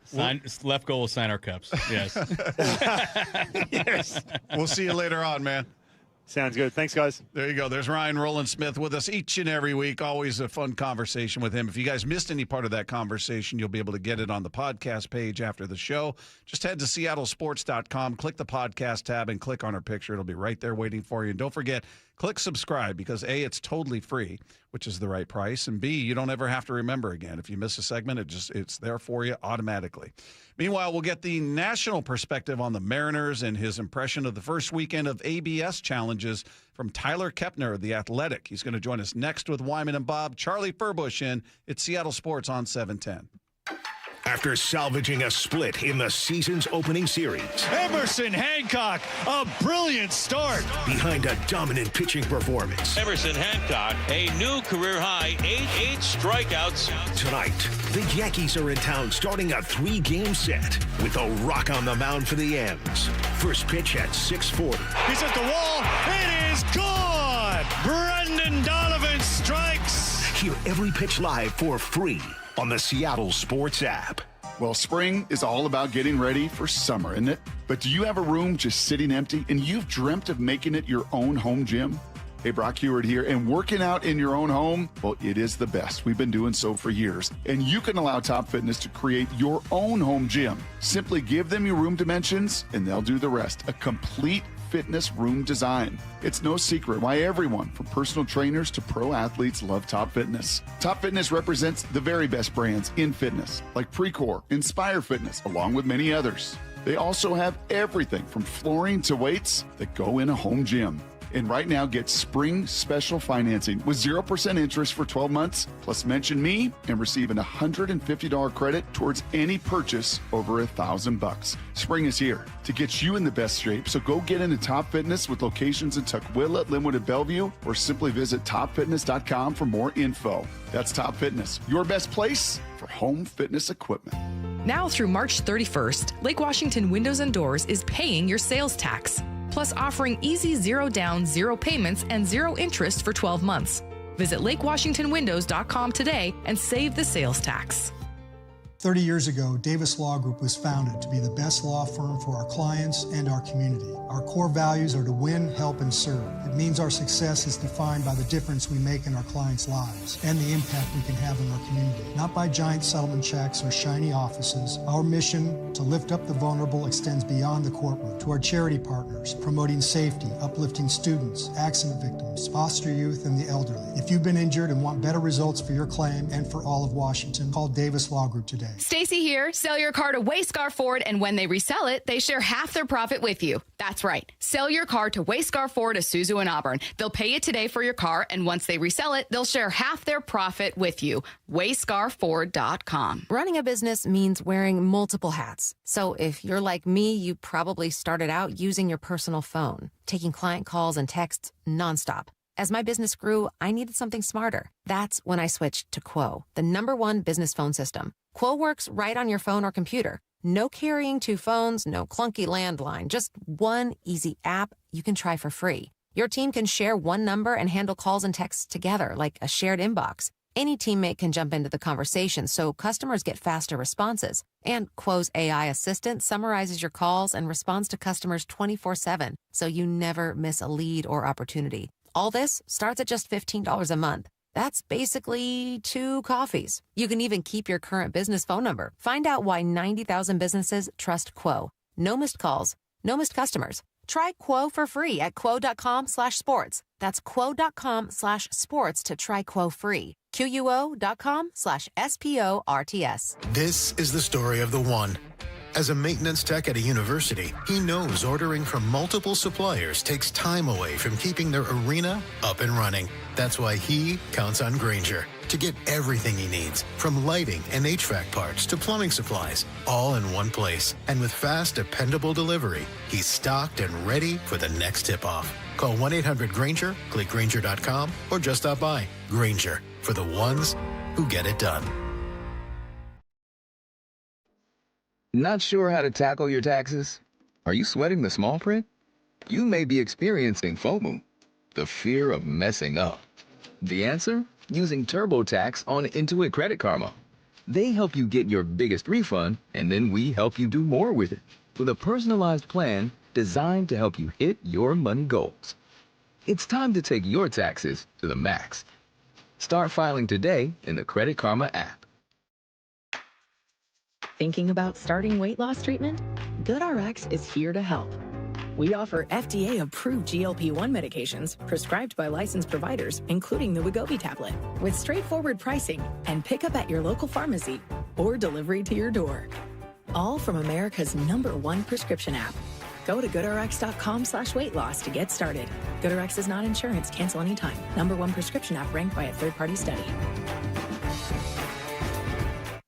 Left goal will sign our cups. Yes. Yes. We'll see you later on, man. Sounds good. Thanks, guys. There you go. There's Ryan Rowland-Smith with us each and every week. Always a fun conversation with him. If you guys missed any part of that conversation, you'll be able to get it on the podcast page after the show. Just head to seattlesports.com, click the podcast tab, and click on our picture. It'll be right there waiting for you. And don't forget, click subscribe because, A, it's totally free, which is the right price, and B, you don't ever have to remember again. If you miss a segment, it's there for you automatically. Meanwhile, we'll get the national perspective on the Mariners and his impression of the first weekend of ABS challenges from Tyler Kepner of The Athletic. He's going to join us next with Wyman and Bob. Charlie Furbush in. It's Seattle Sports on 710. After salvaging a split in the season's opening series. Emerson Hancock, a brilliant start. Behind a dominant pitching performance. Emerson Hancock, a new career high, 8 strikeouts. Tonight, the Yankees are in town starting a 3-game set with a rock on the mound for the M's. First pitch at 6:40. He's at the wall. It is gone. Brendan Donovan strikes. Hear every pitch live for free on the Seattle Sports app. Well, spring is all about getting ready for summer, isn't it? But do you have a room just sitting empty and you've dreamt of making it your own home gym? Hey, Brock Heward here, and working out in your own home, well, it is the best. We've been doing so for years. And you can allow Top Fitness to create your own home gym. Simply give them your room dimensions, and they'll do the rest. A complete fitness room design. It's no secret why everyone, from personal trainers to pro athletes, love Top Fitness. Top Fitness represents the very best brands in fitness, like Precor, Inspire Fitness, along with many others. They also have everything from flooring to weights that go in a home gym. And right now, get spring special financing with 0% interest for 12 months, plus mention me and receive an $150 credit towards any purchase over $1,000. Spring is here to get you in the best shape, so go get into Top Fitness with locations in Tukwila, Linwood, and Bellevue, or simply visit topfitness.com for more info. That's Top Fitness, your best place for home fitness equipment. Now through March 31st, Lake Washington Windows and Doors is paying your sales tax, plus offering easy 0 down, 0 payments, and 0 interest for 12 months. Visit lakewashingtonwindows.com today and save the sales tax. 30 years ago, Davis Law Group was founded to be the best law firm for our clients and our community. Our core values are to win, help, and serve. It means our success is defined by the difference we make in our clients' lives and the impact we can have in our community. Not by giant settlement checks or shiny offices. Our mission to lift up the vulnerable extends beyond the courtroom to our charity partners, promoting safety, uplifting students, accident victims, foster youth, and the elderly. If you've been injured and want better results for your claim and for all of Washington, call Davis Law Group today. Stacy here. Sell your car to Wayscar Ford, and when they resell it, they share half their profit with you. That's right. Sell your car to Wayscar Ford, Isuzu, and Auburn. They'll pay you today for your car, and once they resell it, they'll share half their profit with you. WayscarFord.com. Running a business means wearing multiple hats. So if you're like me, you probably started out using your personal phone, taking client calls and texts nonstop. As my business grew, I needed something smarter. That's when I switched to Quo, the #1 business phone system. Quo works right on your phone or computer. No carrying 2 phones, no clunky landline, just one easy app you can try for free. Your team can share one number and handle calls and texts together like a shared inbox. Any teammate can jump into the conversation so customers get faster responses. And Quo's AI assistant summarizes your calls and responds to customers 24/7, so you never miss a lead or opportunity. All this starts at just $15 a month. That's basically 2 coffees. You can even keep your current business phone number. Find out why 90,000 businesses trust Quo. No missed calls, no missed customers. Try Quo for free at quo.com/sports. That's quo.com/sports to try Quo free. QUO.com/SPORTS. This is the story of the one. As a maintenance tech at a university, he knows ordering from multiple suppliers takes time away from keeping their arena up and running. That's why he counts on Grainger to get everything he needs, from lighting and HVAC parts to plumbing supplies, all in one place. And with fast, dependable delivery, he's stocked and ready for the next tip-off. Call 1-800-GRAINGER, click Grainger.com, or just stop by. Grainger, for the ones who get it done. Not sure how to tackle your taxes? Are you sweating the small print? You may be experiencing FOMO, the fear of messing up. The answer? Using TurboTax on Intuit Credit Karma. They help you get your biggest refund, and then we help you do more with it, with a personalized plan designed to help you hit your money goals. It's time to take your taxes to the max. Start filing today in the Credit Karma app. Thinking about starting weight loss treatment? GoodRx is here to help. We offer FDA-approved GLP-1 medications prescribed by licensed providers, including the Wegovy tablet, with straightforward pricing and pickup at your local pharmacy or delivery to your door. All from America's #1 prescription app. Go to goodrx.com/weight loss to get started. GoodRx is not insurance. Cancel anytime. #1 prescription app ranked by a third-party study.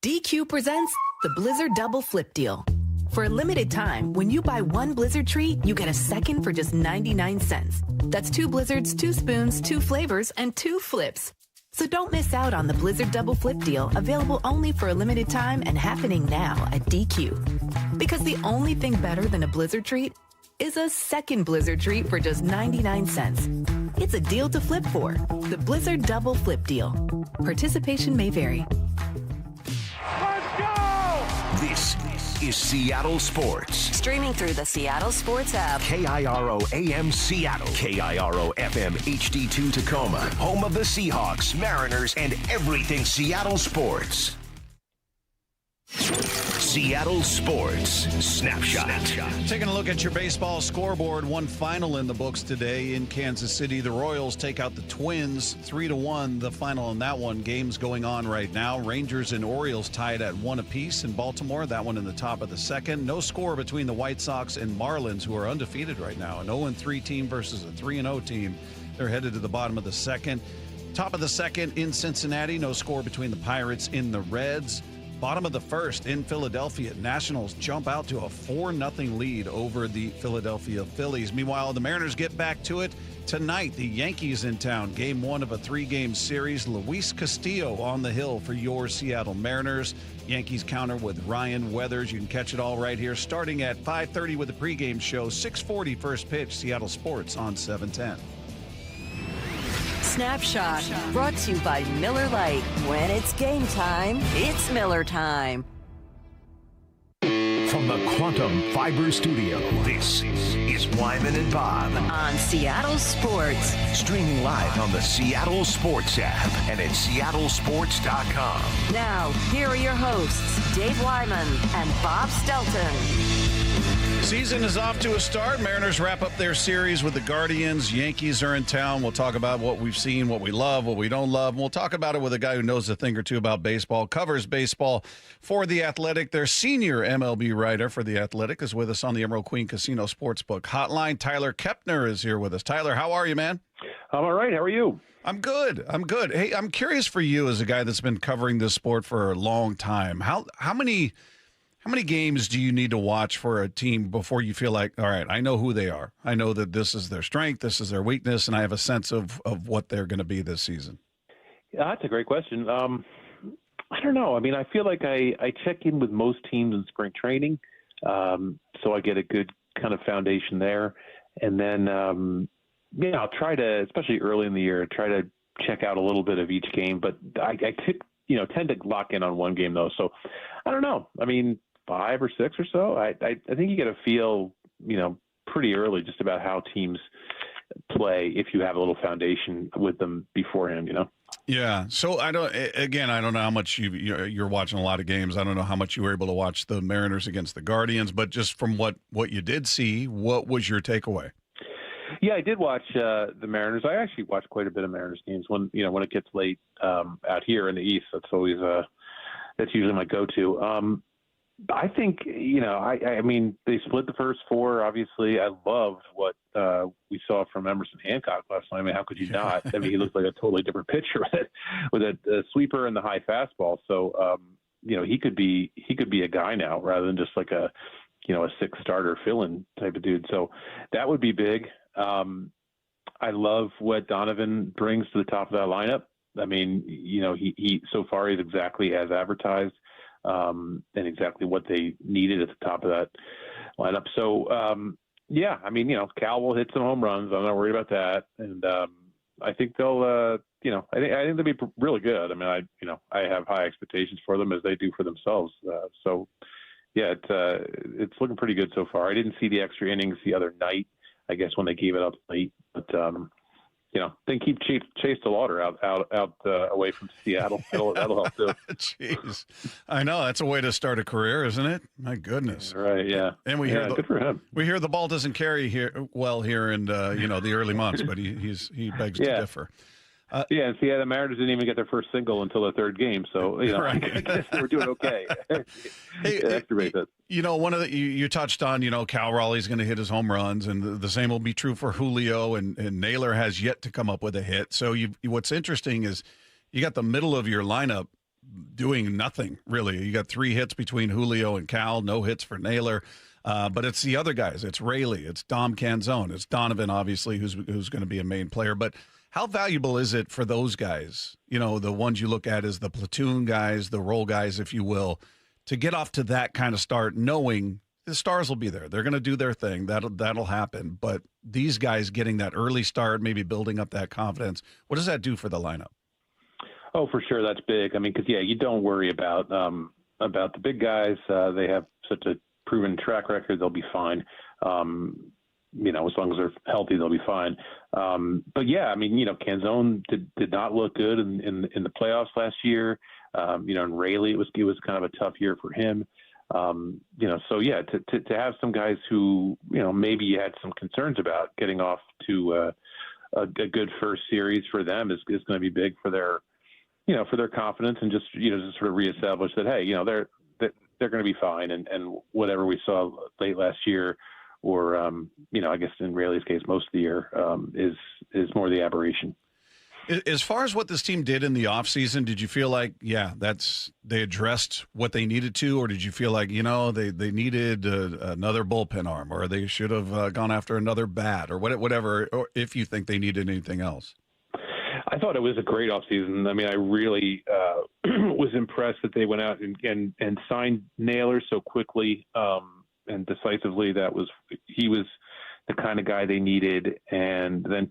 DQ presents the Blizzard Double Flip Deal. For a limited time, when you buy one Blizzard treat, you get a second for just 99 cents. That's 2 Blizzards, 2 spoons, 2 flavors, and 2 flips. So don't miss out on the Blizzard Double Flip Deal, available only for a limited time and happening now at DQ. Because the only thing better than a Blizzard treat is a second Blizzard treat for just 99 cents. It's a deal to flip for. The Blizzard Double Flip Deal. Participation may vary. This is Seattle Sports. Streaming through the Seattle Sports app. KIRO AM Seattle. KIRO FM HD2 Tacoma. Home of the Seahawks, Mariners, and everything Seattle sports. Seattle Sports Snapshot. Taking a look at your baseball scoreboard. One final in the books today in Kansas City. The Royals take out the Twins 3-1. The final in that one. Games going on right now. Rangers and Orioles tied at 1 apiece in Baltimore. That one in the top of the second. No score between the White Sox and Marlins, who are undefeated right now. An 0-3 team versus a 3-0 team. They're headed to the bottom of the second. Top of the second in Cincinnati. No score between the Pirates and the Reds. Bottom of the first in Philadelphia. Nationals jump out to a 4-0 lead over the Philadelphia Phillies. Meanwhile, the Mariners get back to it tonight. The Yankees in town. Game 1 of a 3-game series. Luis Castillo on the hill for your Seattle Mariners. Yankees counter with Ryan Weathers. You can catch it all right here starting at 5:30 with the pregame show. 6:40 first pitch. Seattle Sports on 710. Snapshot, brought to you by Miller Lite. When it's game time, it's Miller time. From the Quantum Fiber Studio, this is Wyman and Bob. On Seattle Sports. Streaming live on the Seattle Sports app and at seattlesports.com. Now, here are your hosts, Dave Wyman and Bob Stelton. Season is off to a start. Mariners wrap up their series with the Guardians. Yankees are in town. We'll talk about what we've seen, what we love, what we don't love. And we'll talk about it with a guy who knows a thing or two about baseball, covers baseball for The Athletic. Their senior MLB writer for The Athletic is with us on the Emerald Queen Casino Sportsbook Hotline. Tyler Kepner is here with us. Tyler, how are you, man? I'm all right. How are you? I'm good. Hey, I'm curious for you as a guy that's been covering this sport for a long time. How many games do you need to watch for a team before you feel like, all right, I know who they are. I know that this is their strength, this is their weakness, and I have a sense of what they're going to be this season? Yeah, that's a great question. I don't know. I mean, I feel like I check in with most teams in spring training, so I get a good kind of foundation there. And then, I'll try to, especially early in the year, try to check out a little bit of each game. But I tend to lock in on one game, though. So I don't know. I mean, 5 or 6 or so. I think you get a feel, pretty early just about how teams play if you have a little foundation with them beforehand, Yeah. So I don't know how much you're watching a lot of games. I don't know how much you were able to watch the Mariners against the Guardians, but just from what you did see, what was your takeaway? Yeah, I did watch the Mariners. I actually watched quite a bit of Mariners games when it gets late out here in the East. That's always that's usually my go-to. I think, I mean, they split the first four. Obviously, I loved what we saw from Emerson Hancock last night. I mean, how could you not? I mean, he looked like a totally different pitcher with a sweeper and the high fastball. So, he could be a guy now rather than just like a six starter fill-in type of dude. So that would be big. I love what Donovan brings to the top of that lineup. I mean, he so far he's exactly as advertised. And exactly what they needed at the top of that lineup. So, I mean, Cal will hit some home runs. I'm not worried about that. And I think they'll, I think they'll be really good. I mean, I have high expectations for them as they do for themselves. It's looking pretty good so far. I didn't see the extra innings the other night, I guess, when they gave it up late. But, they keep Chase DeLauder out away from Seattle. That'll help too. Jeez, I know that's a way to start a career, isn't it? My goodness. Right. Yeah. And we hear good for him. We hear the ball doesn't carry here in the early months, but he begs to differ. And the Mariners didn't even get their first single until the third game, so right. I guess we're doing okay. One of the you touched on, Cal Raleigh's going to hit his home runs, and the same will be true for Julio, and Naylor has yet to come up with a hit. So what's interesting is you got the middle of your lineup doing nothing really. You got 3 hits between Julio and Cal, no hits for Naylor. But it's the other guys. It's Raley. It's Dom Canzone. It's Donovan, obviously, who's going to be a main player. But how valuable is it for those guys, the ones you look at as the platoon guys, the role guys, if you will, to get off to that kind of start, knowing the stars will be there. They're going to do their thing. That'll happen. But these guys getting that early start, maybe building up that confidence, what does that do for the lineup? Oh, for sure. That's big. I mean, because, you don't worry about the big guys. They have such a proven track record. They'll be fine. As long as they're healthy, they'll be fine. But I mean, Canzone did not look good in the playoffs last year. And Raley, it was kind of a tough year for him. To have some guys who, maybe you had some concerns about getting off to a good first series for them is going to be big for their confidence and just sort of reestablish that, hey, they're going to be fine. And whatever we saw late last year, or, I guess in Raley's case, most of the year is more the aberration. As far as what this team did in the offseason, did you feel like, they addressed what they needed to, or did you feel like, they needed another bullpen arm, or they should have gone after another bat, or whatever, or if you think they needed anything else? I thought it was a great offseason. I mean, I really was impressed that they went out and signed Naylor so quickly and decisively. He was the kind of guy they needed, and then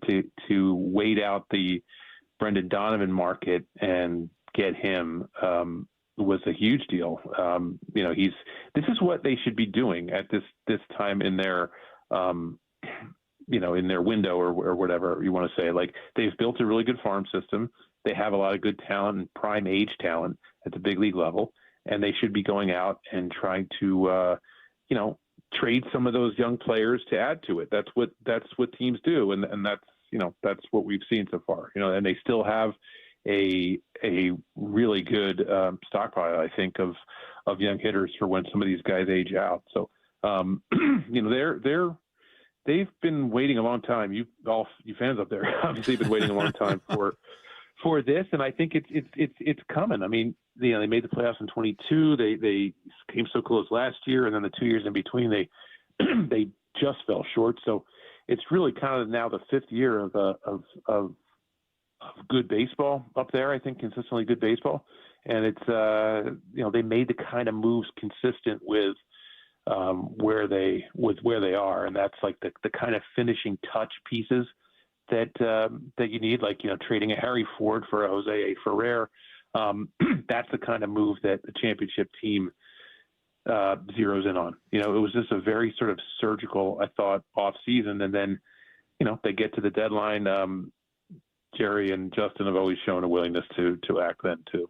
to wait out the Brendan Donovan market and get him was a huge deal. This is what they should be doing at this time in their in their window or whatever you want to say. Like, they've built a really good farm system. They have a lot of good talent and prime age talent at the big league level, and they should be going out and trying to trade some of those young players to add to it. That's what teams do, and that's what we've seen so far. And they still have a really good stockpile, I think, of young hitters for when some of these guys age out. So they've been waiting a long time. You fans up there obviously been waiting a long time for this, and I think it's coming. I mean, they made the playoffs in 22. They came so close last year, and then the 2 years in between they just fell short. So it's really kind of now the 5th year of good baseball up there. I think consistently good baseball, and it's they made the kind of moves consistent with where they are, and that's like the kind of finishing touch pieces that you need, like trading a Harry Ford for a Jose Ferrer. That's the kind of move that the championship team zeroes in on. It was just a very sort of surgical, I thought, off season, and then they get to the deadline. Jerry and Justin have always shown a willingness to act then too.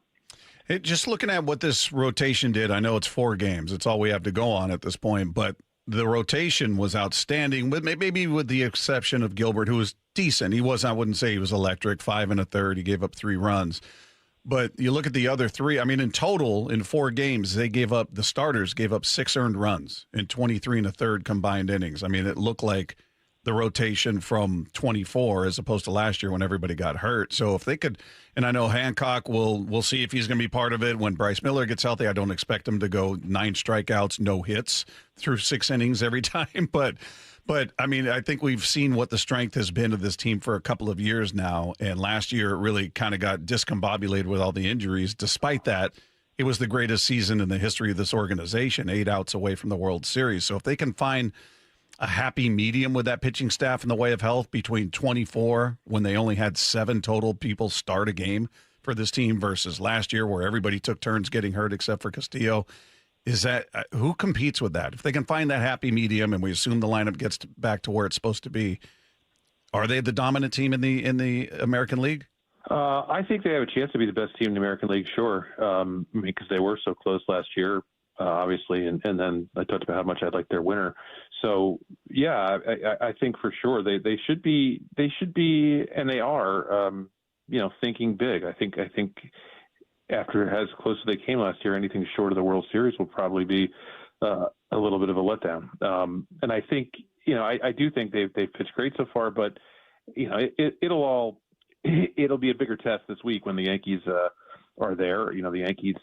Hey, just looking at what this rotation did, I know it's 4 games. It's all we have to go on at this point, but the rotation was outstanding, maybe with the exception of Gilbert, who was decent. I wouldn't say he was electric, 5 1/3. He gave up 3 runs. But you look at the other three. I mean, in total, in 4 games, the starters gave up 6 earned runs in 23 and a third combined innings. I mean, it looked like the rotation from 24 as opposed to last year when everybody got hurt. So if they could, and I know Hancock we'll see if he's going to be part of it when Bryce Miller gets healthy. I don't expect him to go 9 strikeouts, no hits through 6 innings every time. But I mean, I think we've seen what the strength has been of this team for a couple of years now. And last year it really kind of got discombobulated with all the injuries. Despite that, it was the greatest season in the history of this organization, 8 outs away from the World Series. So if they can find a happy medium with that pitching staff in the way of health between 24, when they only had 7 total people start a game for this team, versus last year where everybody took turns getting hurt except for Castillo, is that who competes with that? If they can find that happy medium, and we assume the lineup gets back to where it's supposed to be, are they the dominant team in the American League? I think they have a chance to be the best team in the American League, sure, because they were so close last year. Obviously, and then I talked about how much I like their winner. So yeah, I think for sure they should be, and they are, thinking big. I think after as close as they came last year, anything short of the World Series will probably be a little bit of a letdown. And I think I do think they've pitched great so far, but it'll be a bigger test this week when the Yankees are there. The Yankees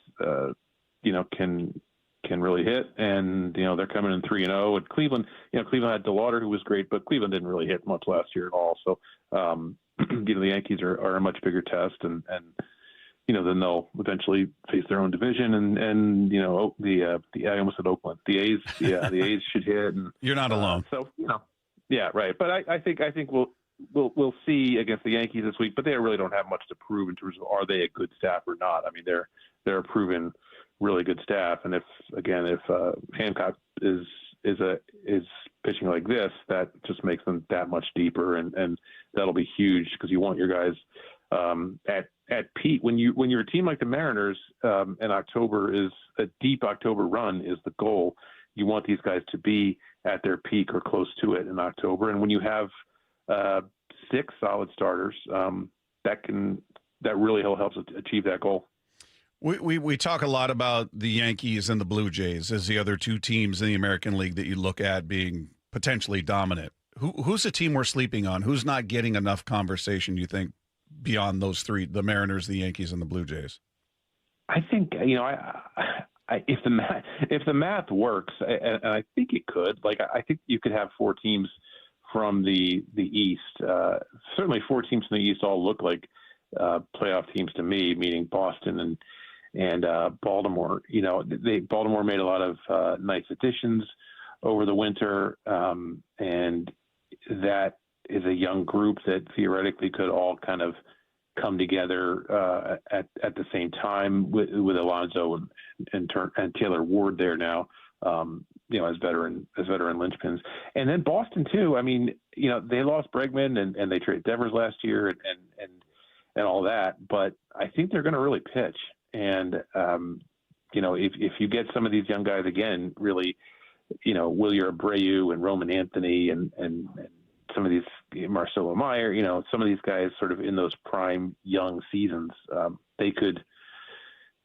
can really hit, and they're coming in 3-0. And Cleveland, Cleveland had DeLauder, who was great, but Cleveland didn't really hit much last year at all. So the Yankees are a much bigger test, and then they'll eventually face their own division, and I almost said Oakland, the A's, the A's should hit. And you're not alone. So yeah, right. But I think we'll see against the Yankees this week, but they really don't have much to prove in terms of are they a good staff or not. I mean, they're a proven really good staff, and if Hancock is pitching like this, that just makes them that much deeper, and that'll be huge because you want your guys at peak. When you're a team like the Mariners, and October is a deep October run is the goal. You want these guys to be at their peak or close to it in October, and when you have 6 solid starters, that really helps achieve that goal. We talk a lot about the Yankees and the Blue Jays as the other 2 teams in the American League that you look at being potentially dominant. Who's the team we're sleeping on? Who's not getting enough conversation, you think, beyond those 3, the Mariners, the Yankees, and the Blue Jays? I think, if the math works, and I think it could, I think you could have 4 teams from the East. Certainly 4 teams from the East all look like playoff teams to me, meaning Boston and Baltimore. Baltimore made a lot of nice additions over the winter, and that is a young group that theoretically could all kind of come together at the same time with Alonso and Taylor Ward there now, as veteran linchpins. And then Boston too. I mean, they lost Bregman and they traded Devers last year and all that, but I think they're going to really pitch. And, if you get some of these young guys again, really, Wilyer Abreu and Roman Anthony and some of these Marcelo Meyer, some of these guys sort of in those prime young seasons, they could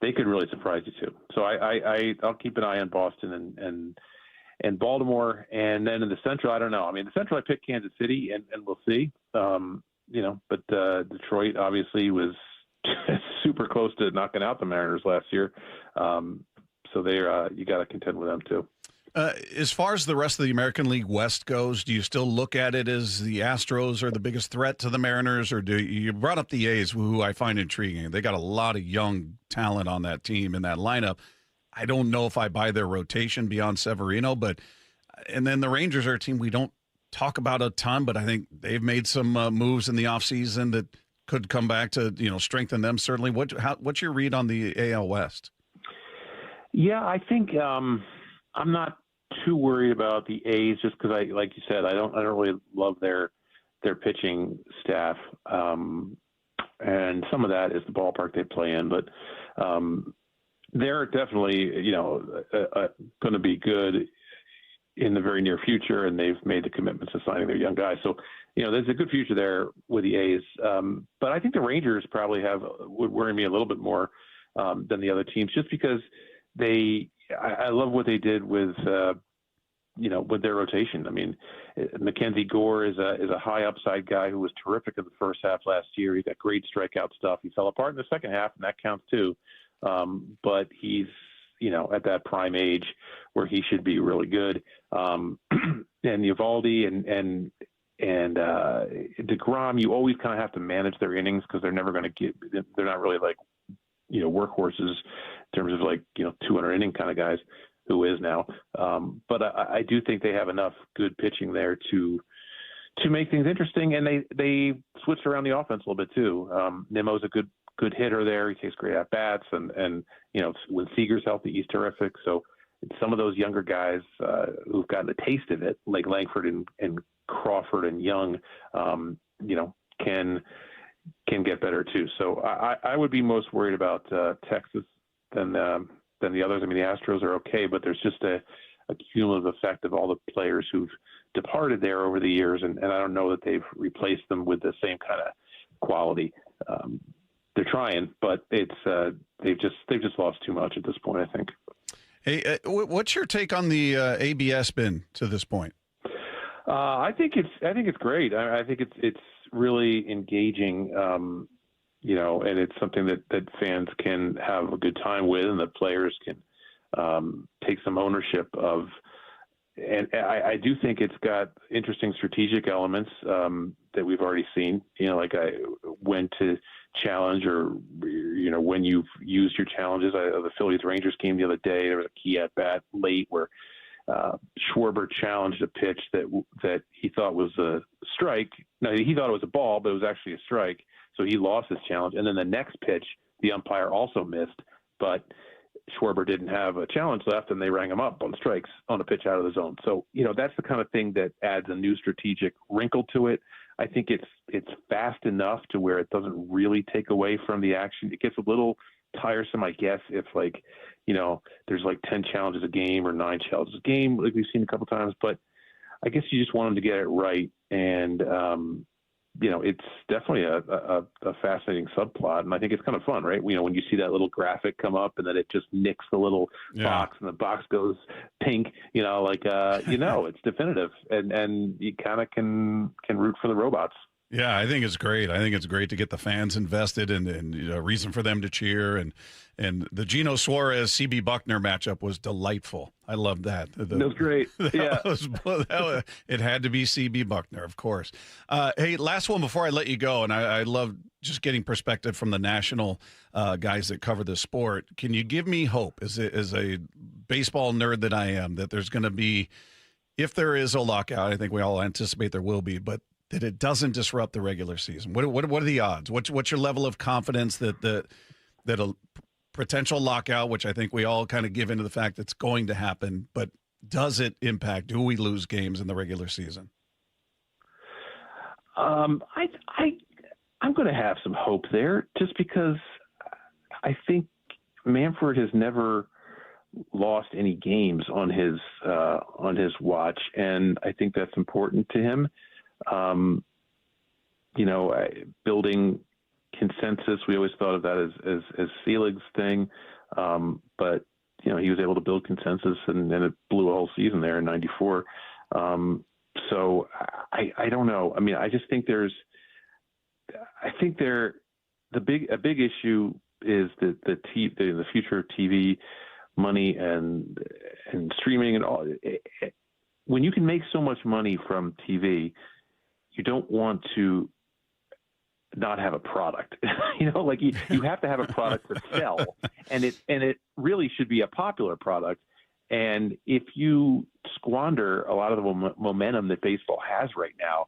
really surprise you too. So I'll keep an eye on Boston and Baltimore. And then in the Central, I don't know. I mean, the Central, I picked Kansas City and we'll see, but Detroit obviously was super close to knocking out the Mariners last year. So you got to contend with them too. As far as the rest of the American League West goes, do you still look at it as the Astros are the biggest threat to the Mariners, or do you brought up the A's, who I find intriguing? They got a lot of young talent on that team in that lineup. I don't know if I buy their rotation beyond Severino, and then the Rangers are a team we don't talk about a ton, but I think they've made some moves in the offseason that could come back to strengthen them. Certainly, what's your read on the AL West? Yeah, I think I'm not too worried about the A's just because like you said, I don't really love their pitching staff, and some of that is the ballpark they play in, but they're definitely going to be good. in the very near future, and they've made the commitments to signing their young guys. So, there's a good future there with the A's. But I think the Rangers probably would worry me a little bit more than the other teams, just because I love what they did with with their rotation. I mean, Mackenzie Gore is a high upside guy who was terrific in the first half last year. He got great strikeout stuff. He fell apart in the second half, and that counts too. But he's at that prime age where he should be really good. And Eovaldi and DeGrom, you always kind of have to manage their innings because they're never going to they're not really like, workhorses in terms of 200 inning kind of guys, who is now. But I do think they have enough good pitching there to make things interesting. And they switched around the offense a little bit too. Nimmo's a good hitter there. He takes great at bats, and when Seager's healthy, he's terrific. So some of those younger guys who've gotten a taste of it, like Langford and Crawford and Young, can get better too. So I would be most worried about Texas than the others. I mean, the Astros are okay, but there's just a cumulative effect of all the players who've departed there over the years, and I don't know that they've replaced them with the same kind of quality. They're trying, but they've just lost too much at this point, I think. Hey, what's your take on the ABS been to this point? I think it's great. I think it's really engaging, and it's something that fans can have a good time with, and the players can take some ownership of. And I do think it's got interesting strategic elements that we've already seen. Like when to challenge, or when you've used your challenges. The Phillies Rangers game the other day, there was a key at bat late where Schwarber challenged a pitch that he thought was a strike. No, he thought it was a ball, but it was actually a strike. So he lost his challenge. And then the next pitch, the umpire also missed, but Schwarber didn't have a challenge left, and they rang him up on strikes on a pitch out of the zone. So, that's the kind of thing that adds a new strategic wrinkle to it. I think it's fast enough to where it doesn't really take away from the action. It gets a little tiresome, I guess, if there's 10 challenges a game or 9 challenges a game, like we've seen a couple times. But I guess you just want them to get it right. And, it's definitely a fascinating subplot. And I think it's kind of fun, right? When you see that little graphic come up and then it just nicks the little box and the box goes pink, it's definitive. And you kind of can root for the robots. Yeah, I think it's great. I think it's great to get the fans invested and a reason for them to cheer. And the Geno Suarez CB Buckner matchup was delightful. I loved that. That was great. It had to be CB Buckner, of course. Hey, last one before I let you go, and I love just getting perspective from the national guys that cover the sport. Can you give me hope as a baseball nerd that I am that there's going to be, if there is a lockout, I think we all anticipate there will be, but that it doesn't disrupt the regular season? What are the odds? What's your level of confidence that a potential lockout, which I think we all kind of give into the fact it's going to happen, but does it impact? Do we lose games in the regular season? I'm going to have some hope there, just because I think Manfred has never lost any games on his watch, and I think that's important to him. Building consensus, we always thought of that as Selig's thing. But, he was able to build consensus and it blew a whole season there in 94. So I don't know. I mean, I just think a big issue is the future of TV money and streaming and all. When you can make so much money from TV, you don't want to not have a product. You have to have a product to sell, and it really should be a popular product. And if you squander a lot of the momentum that baseball has right now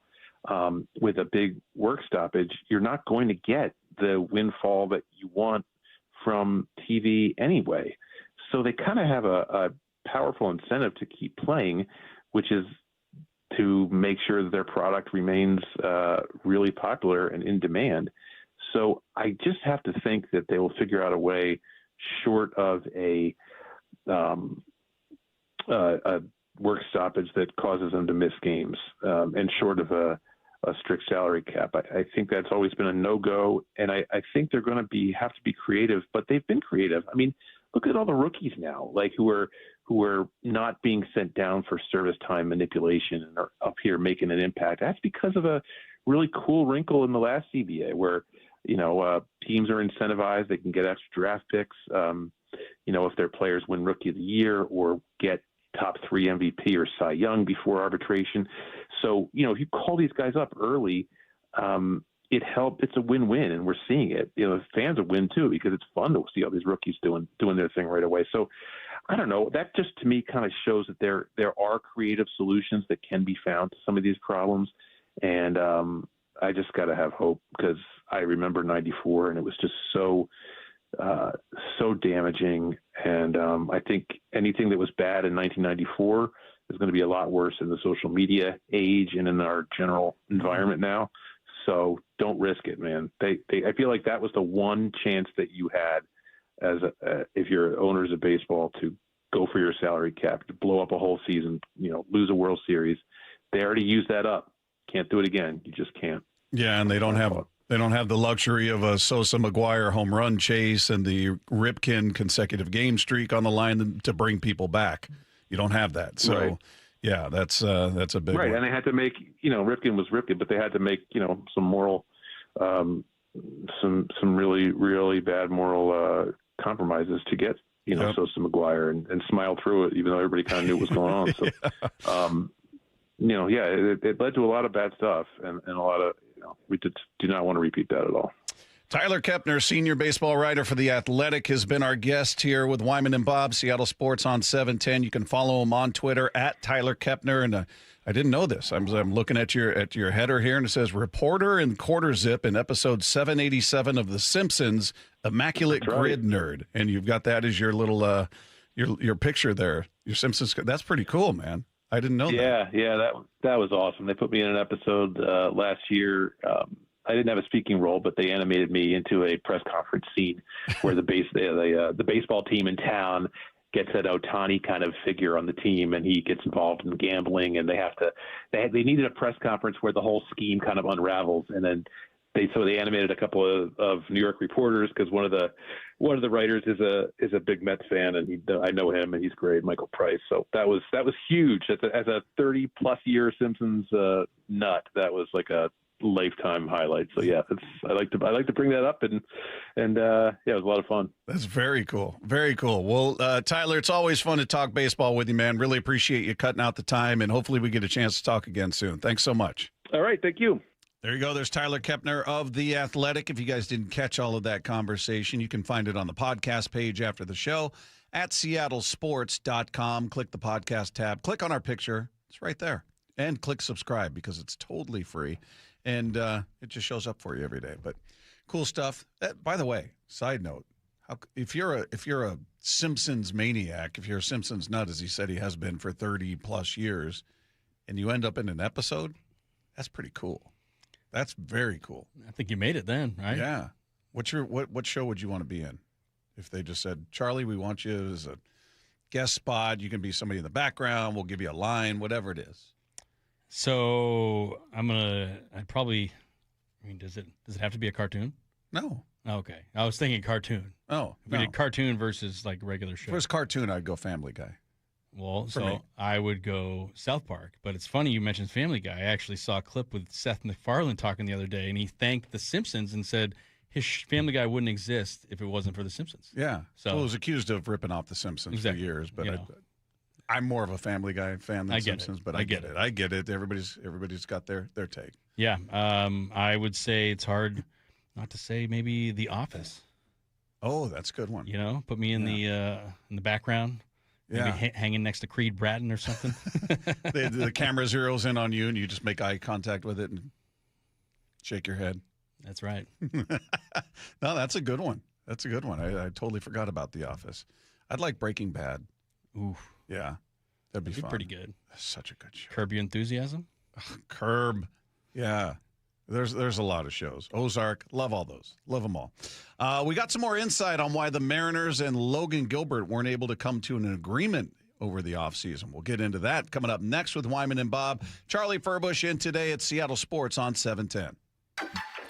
with a big work stoppage, you're not going to get the windfall that you want from TV anyway. So they kind of have a powerful incentive to keep playing, which is to make sure that their product remains really popular and in demand. So I just have to think that they will figure out a way, short of a work stoppage that causes them to miss games, and short of a strict salary cap. I think that's always been a no-go, and I think they're going to have to be creative, but they've been creative. I mean, look at all the rookies now, like who are not being sent down for service time manipulation and are up here making an impact. That's because of a really cool wrinkle in the last CBA where, teams are incentivized. They can get extra draft picks, if their players win Rookie of the Year or get top 3 MVP or Cy Young before arbitration. So, if you call these guys up early, it helped. It's a win-win, and we're seeing it. The fans will win too because it's fun to see all these rookies doing their thing right away. So, I don't know. That just to me kind of shows that there are creative solutions that can be found to some of these problems, and I just got to have hope because I remember '94 and it was just so damaging. And I think anything that was bad in 1994 is going to be a lot worse in the social media age and in our general environment now. So don't risk it, man. I feel like that was the one chance that you had as if you're owners of baseball to go for your salary cap, to blow up a whole season, lose a World Series. They already used that up. Can't do it again. You just can't. Yeah, and they don't have the luxury of a Sosa McGuire home run chase and the Ripken consecutive game streak on the line to bring people back. You don't have that. So, right. Yeah, that's a big right. one. And they had to make, Ripken was Ripken, but they had to make, some moral, some really, really bad moral compromises to get, Sosa McGuire and smile through it, even though everybody kind of knew what was going on. So, it led to a lot of bad stuff and a lot of, we do not want to repeat that at all. Tyler Kepner, senior baseball writer for The Athletic, has been our guest here with Wyman and Bob, Seattle Sports on 710. You can follow him on Twitter at Tyler Kepner. And I didn't know this. I'm looking at your header here, and it says reporter in quarter zip in episode 787 of The Simpsons, Immaculate Grid Nerd. And you've got that as your little your picture there. Your Simpsons. That's pretty cool, man. I didn't know that. Yeah, that was awesome. They put me in an episode last year. I didn't have a speaking role, but they animated me into a press conference scene where the baseball team in town gets that Ohtani kind of figure on the team, and he gets involved in gambling, and they needed a press conference where the whole scheme kind of unravels, and then they animated a couple of New York reporters because one of the writers is a big Mets fan, and I know him, and he's great, Michael Price. So that was huge as a 30+ year Simpsons nut. That was like a lifetime highlight. So yeah, I like to bring that up, and it was a lot of fun. That's very cool. Very cool. Well, Tyler, it's always fun to talk baseball with you, man. Really appreciate you cutting out the time, and hopefully we get a chance to talk again soon. Thanks so much. All right, thank you. There you go. There's Tyler Kepner of The Athletic. If you guys didn't catch all of that conversation, you can find it on the podcast page after the show at seattlesports.com. Click the podcast tab. Click on our picture. It's right there. And click subscribe because it's totally free. And it just shows up for you every day. But cool stuff. By the way, side note, if you're a Simpsons maniac, if you're a Simpsons nut, as he said he has been for 30+ years, and you end up in an episode, that's pretty cool. That's very cool. I think you made it then, right? Yeah. What show would you want to be in? If they just said, Charlie, we want you as a guest spot. You can be somebody in the background. We'll give you a line, whatever it is. So does it have to be a cartoon? No. Okay. I was thinking cartoon. Oh, if we did cartoon versus like regular show. If it was cartoon, I'd go Family Guy. Well, I would go South Park. But it's funny you mentioned Family Guy. I actually saw a clip with Seth MacFarlane talking the other day, and he thanked The Simpsons and said his Family Guy wouldn't exist if it wasn't for The Simpsons. Yeah. So he was accused of ripping off The Simpsons for years, but I'm more of a Family Guy fan than Simpsons. But I get it. I get it. Everybody's got their take. Yeah. I would say it's hard not to say maybe The Office. Oh, that's a good one. Put me in the background. Maybe hanging next to Creed Bratton or something. the camera zeroes in on you, and you just make eye contact with it and shake your head. That's right. No, that's a good one. That's a good one. I totally forgot about The Office. I'd like Breaking Bad. Ooh. Yeah. That'd be fun. Pretty good. That's such a good show. Curb Your Enthusiasm? Curb. Yeah. There's a lot of shows. Ozark, love all those. Love them all. We got some more insight on why the Mariners and Logan Gilbert weren't able to come to an agreement over the offseason. We'll get into that coming up next with Wyman and Bob. Charlie Furbush in today at Seattle Sports on 710.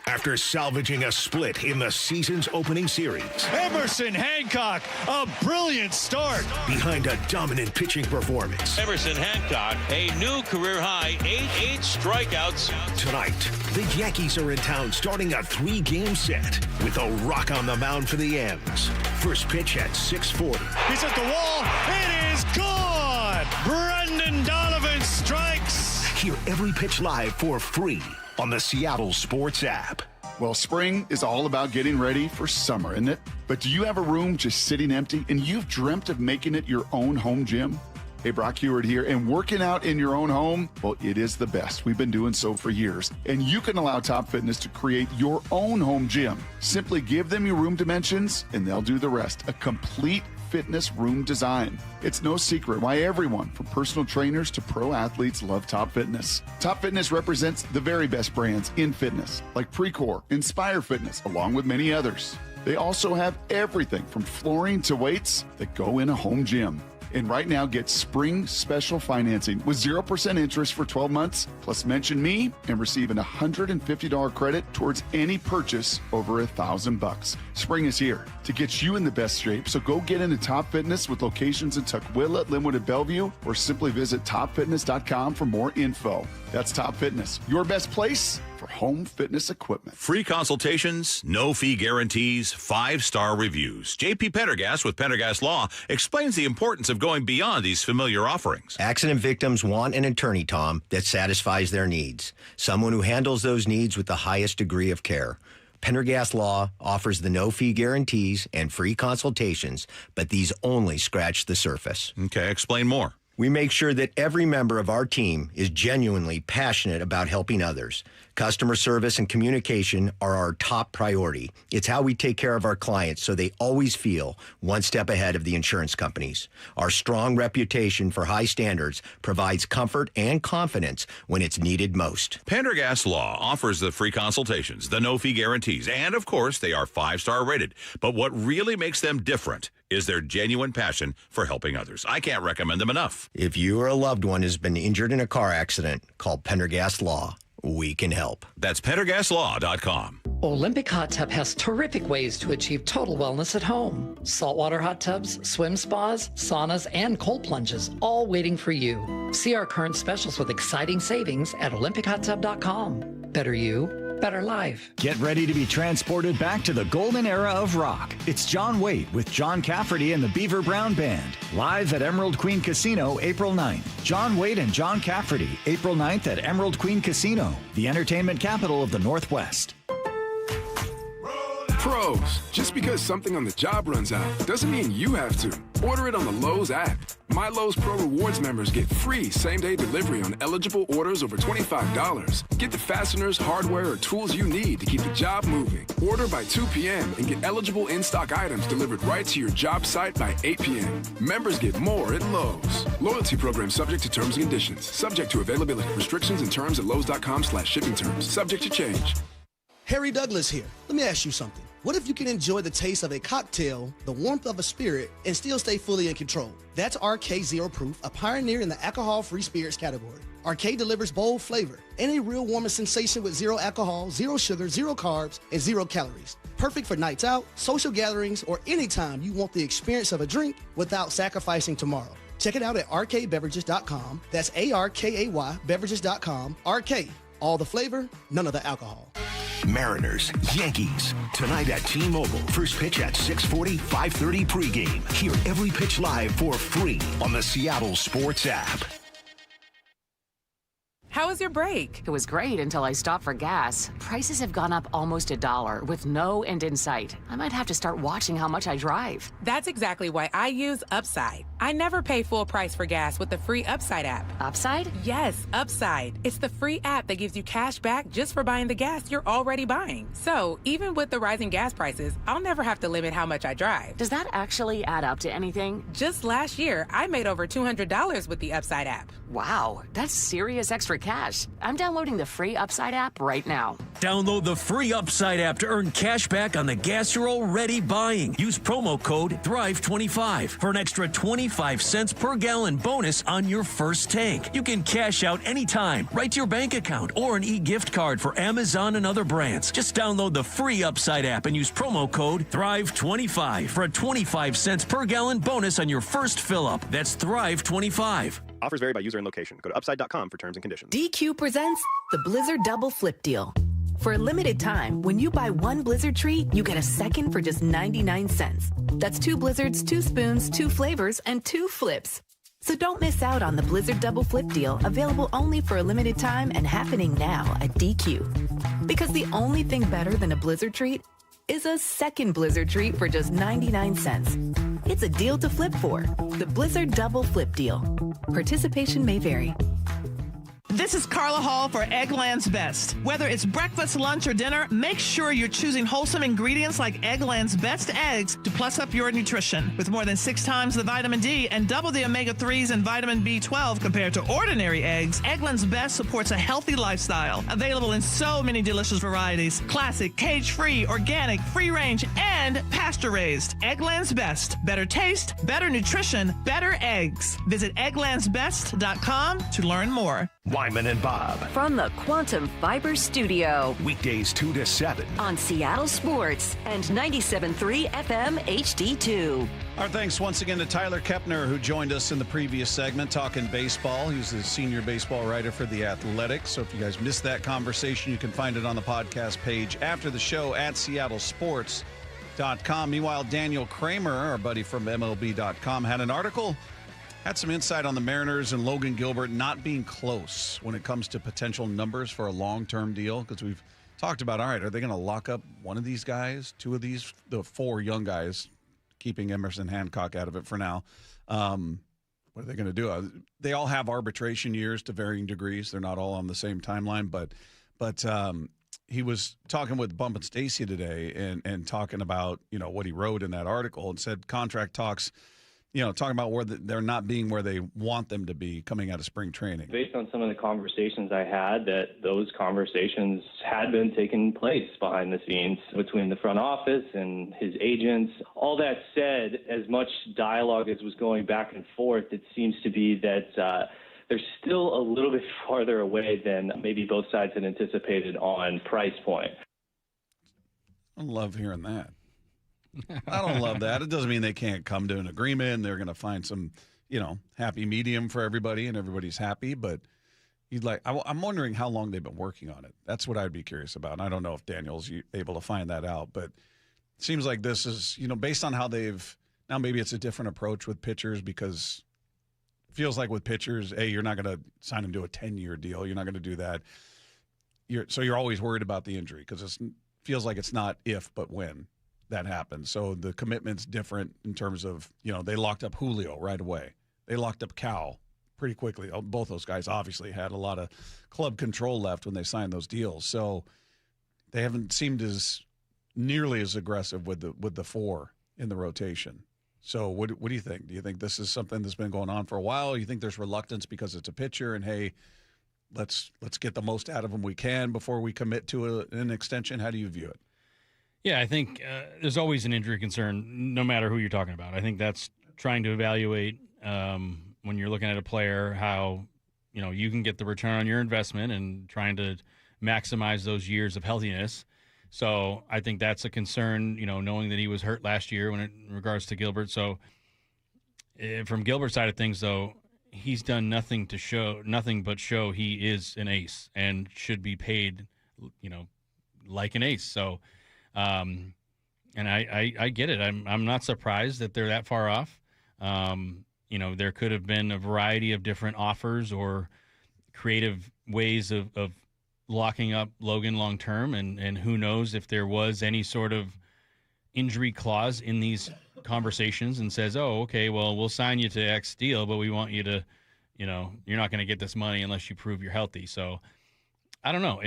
After salvaging a split in the season's opening series. Emerson Hancock, a brilliant start. Behind a dominant pitching performance. Emerson Hancock, a new career high, 8 strikeouts. Tonight, the Yankees are in town starting a 3-game set with a rock on the mound for the M's. First pitch at 6:40. He's at the wall. It is gone. Brendan Donovan strikes. Hear every pitch live for free on the Seattle Sports app. Well, spring is all about getting ready for summer, isn't it? But do you have a room just sitting empty and you've dreamt of making it your own home gym? Hey, Brock Heward here, and working out in your own home, well, it is the best. We've been doing so for years, and you can allow Top Fitness to create your own home gym. Simply give them your room dimensions, and they'll do the rest. A complete fitness room design. It's no secret why everyone, from personal trainers to pro athletes, love Top Fitness. Top Fitness represents the very best brands in fitness, like Precor, Inspire Fitness, along with many others. They also have everything from flooring to weights that go in a home gym. And right now, get spring special financing with 0% interest for 12 months, plus mention me and receive an $150 credit towards any purchase over $1,000. Spring is here to get you in the best shape, so go get into Top Fitness with locations in Tukwila, Linwood, and Bellevue, or simply visit topfitness.com for more info. That's Top Fitness, your best place for home fitness equipment. Free consultations, no fee guarantees, 5-star reviews. JP Pendergast with Pendergast Law explains the importance of going beyond these familiar offerings. Accident victims want an attorney, Tom, that satisfies their needs. Someone who handles those needs with the highest degree of care. Pendergast Law offers the no-fee guarantees and free consultations, but these only scratch the surface. Okay, explain more. We make sure that every member of our team is genuinely passionate about helping others. Customer service and communication are our top priority. It's how we take care of our clients so they always feel one step ahead of the insurance companies. Our strong reputation for high standards provides comfort and confidence when it's needed most. Pendergast Law offers the free consultations, the no-fee guarantees, and, of course, they are 5-star rated. But what really makes them different is their genuine passion for helping others. I can't recommend them enough. If you or a loved one has been injured in a car accident, call Pendergast Law. We can help. That's PendergastLaw.com. Olympic Hot Tub has terrific ways to achieve total wellness at home. Saltwater hot tubs, swim spas, saunas, and cold plunges, all waiting for you. See our current specials with exciting savings at OlympicHotTub.com. Better you, better life. Get ready to be transported back to the golden era of rock. It's John Waite with John Cafferty and the Beaver Brown Band. Live at Emerald Queen Casino, April 9th. John Waite and John Cafferty, April 9th at Emerald Queen Casino, the entertainment capital of the Northwest. Pros, just because something on the job runs out doesn't mean you have to. Order it on the Lowe's app. My Lowe's Pro Rewards members get free same-day delivery on eligible orders over $25. Get the fasteners, hardware, or tools you need to keep the job moving. Order by 2 p.m. and get eligible in-stock items delivered right to your job site by 8 p.m. Members get more at Lowe's. Loyalty program subject to terms and conditions. Subject to availability. Restrictions and terms at lowes.com/shipping terms. Subject to change. Harry Douglas here. Let me ask you something. What if you can enjoy the taste of a cocktail, the warmth of a spirit, and still stay fully in control? That's RK Zero Proof, a pioneer in the alcohol-free spirits category. RK delivers bold flavor and a real warming sensation with 0 alcohol, 0 sugar, 0 carbs, and 0 calories. Perfect for nights out, social gatherings, or anytime you want the experience of a drink without sacrificing tomorrow. Check it out at rkbeverages.com. That's ARKAY beverages.com. RK, all the flavor, none of the alcohol. Mariners, Yankees. Tonight at T-Mobile. First pitch at 6:40, 5:30 pregame. Hear every pitch live for free on the Seattle Sports app. How was your break? It was great until I stopped for gas. Prices have gone up almost $1 with no end in sight. I might have to start watching how much I drive. That's exactly why I use Upside. I never pay full price for gas with the free Upside app. Upside? Yes, Upside. It's the free app that gives you cash back just for buying the gas you're already buying. So even with the rising gas prices, I'll never have to limit how much I drive. Does that actually add up to anything? Just last year, I made over $200 with the Upside app. Wow, that's serious extra cash. cash. I'm downloading the free Upside app right now. Download the free Upside app to earn cash back on the gas you're already buying. Use promo code THRIVE25 for an extra 25 cents per gallon bonus on your first tank. You can cash out anytime, right to your bank account, or an e-gift card for Amazon and other brands. Just download the free Upside app and use promo code THRIVE25 for a 25 cents per gallon bonus on your first fill-up. That's THRIVE25. Offers vary by user and location. Go to upside.com for terms and conditions. DQ presents the Blizzard Double Flip Deal. For a limited time, when you buy one Blizzard treat, you get a second for just 99 cents. That's 2 Blizzards, 2 spoons, 2 flavors, and 2 flips. So don't miss out on the Blizzard Double Flip Deal, available only for a limited time and happening now at DQ. Because the only thing better than a Blizzard treat is a second Blizzard treat for just 99 cents. It's a deal to flip for. The Blizzard Double Flip Deal. Participation may vary. This is Carla Hall for Eggland's Best. Whether it's breakfast, lunch, or dinner, make sure you're choosing wholesome ingredients like Eggland's Best eggs to plus up your nutrition. With more than 6 times the vitamin D and double the omega-3s and vitamin B12 compared to ordinary eggs, Eggland's Best supports a healthy lifestyle. Available in so many delicious varieties. Classic, cage-free, organic, free-range, and pasture-raised. Eggland's Best. Better taste, better nutrition, better eggs. Visit egglandsbest.com to learn more. Wyman and Bob. From the Quantum Fiber Studio. Weekdays 2 to 7. On Seattle Sports and 97.3 FM HD2. Our thanks once again to Tyler Kepner, who joined us in the previous segment talking baseball. He's the senior baseball writer for The Athletic. So if you guys missed that conversation, you can find it on the podcast page after the show at seattlesports.com. Meanwhile, Daniel Kramer, our buddy from MLB.com, had an article, had some insight on the Mariners and Logan Gilbert not being close when it comes to potential numbers for a long-term deal, because we've talked about, all right, are they going to lock up one of these guys, 2 of these, the 4 young guys, keeping Emerson Hancock out of it for now. What are they going to do? They all have arbitration years to varying degrees. They're not all on the same timeline, but he was talking with Bump and Stacy today and talking about, what he wrote in that article, and said contract talks, talking about where they're not being where they want them to be coming out of spring training. Based on some of the conversations I had, that those conversations had been taking place behind the scenes between the front office and his agents. All that said, as much dialogue as was going back and forth, it seems to be that they're still a little bit farther away than maybe both sides had anticipated on price point. I love hearing that. I don't love that. It doesn't mean they can't come to an agreement and they're going to find some, happy medium for everybody and everybody's happy. But I'm wondering how long they've been working on it. That's what I'd be curious about. And I don't know if Daniel's able to find that out. But it seems like this is, based on how now maybe it's a different approach with pitchers, because it feels like with pitchers, you're not going to sign them to a 10-year deal. You're not going to do that. So you're always worried about the injury, because it feels like it's not if but when that happens. So the commitment's different in terms of, they locked up Julio right away. They locked up Cal pretty quickly. Both those guys obviously had a lot of club control left when they signed those deals. So they haven't seemed nearly as aggressive with the 4 in the rotation. So what do you think? Do you think this is something that's been going on for a while? You think there's reluctance because it's a pitcher and, hey, let's get the most out of him we can before we commit to an extension? How do you view it? Yeah, I think there's always an injury concern, no matter who you're talking about. I think that's trying to evaluate when you're looking at a player how you can get the return on your investment and trying to maximize those years of healthiness. So I think that's a concern, knowing that he was hurt last year in regards to Gilbert. So from Gilbert's side of things, though, he's done nothing but show he is an ace and should be paid, like an ace. So. And I get it. I'm not surprised that they're that far off. There could have been a variety of different offers or creative ways of locking up Logan long term, and who knows if there was any sort of injury clause in these conversations and says, oh, okay, well, we'll sign you to X deal, but we want you to, you're not going to get this money unless you prove you're healthy. So I don't know.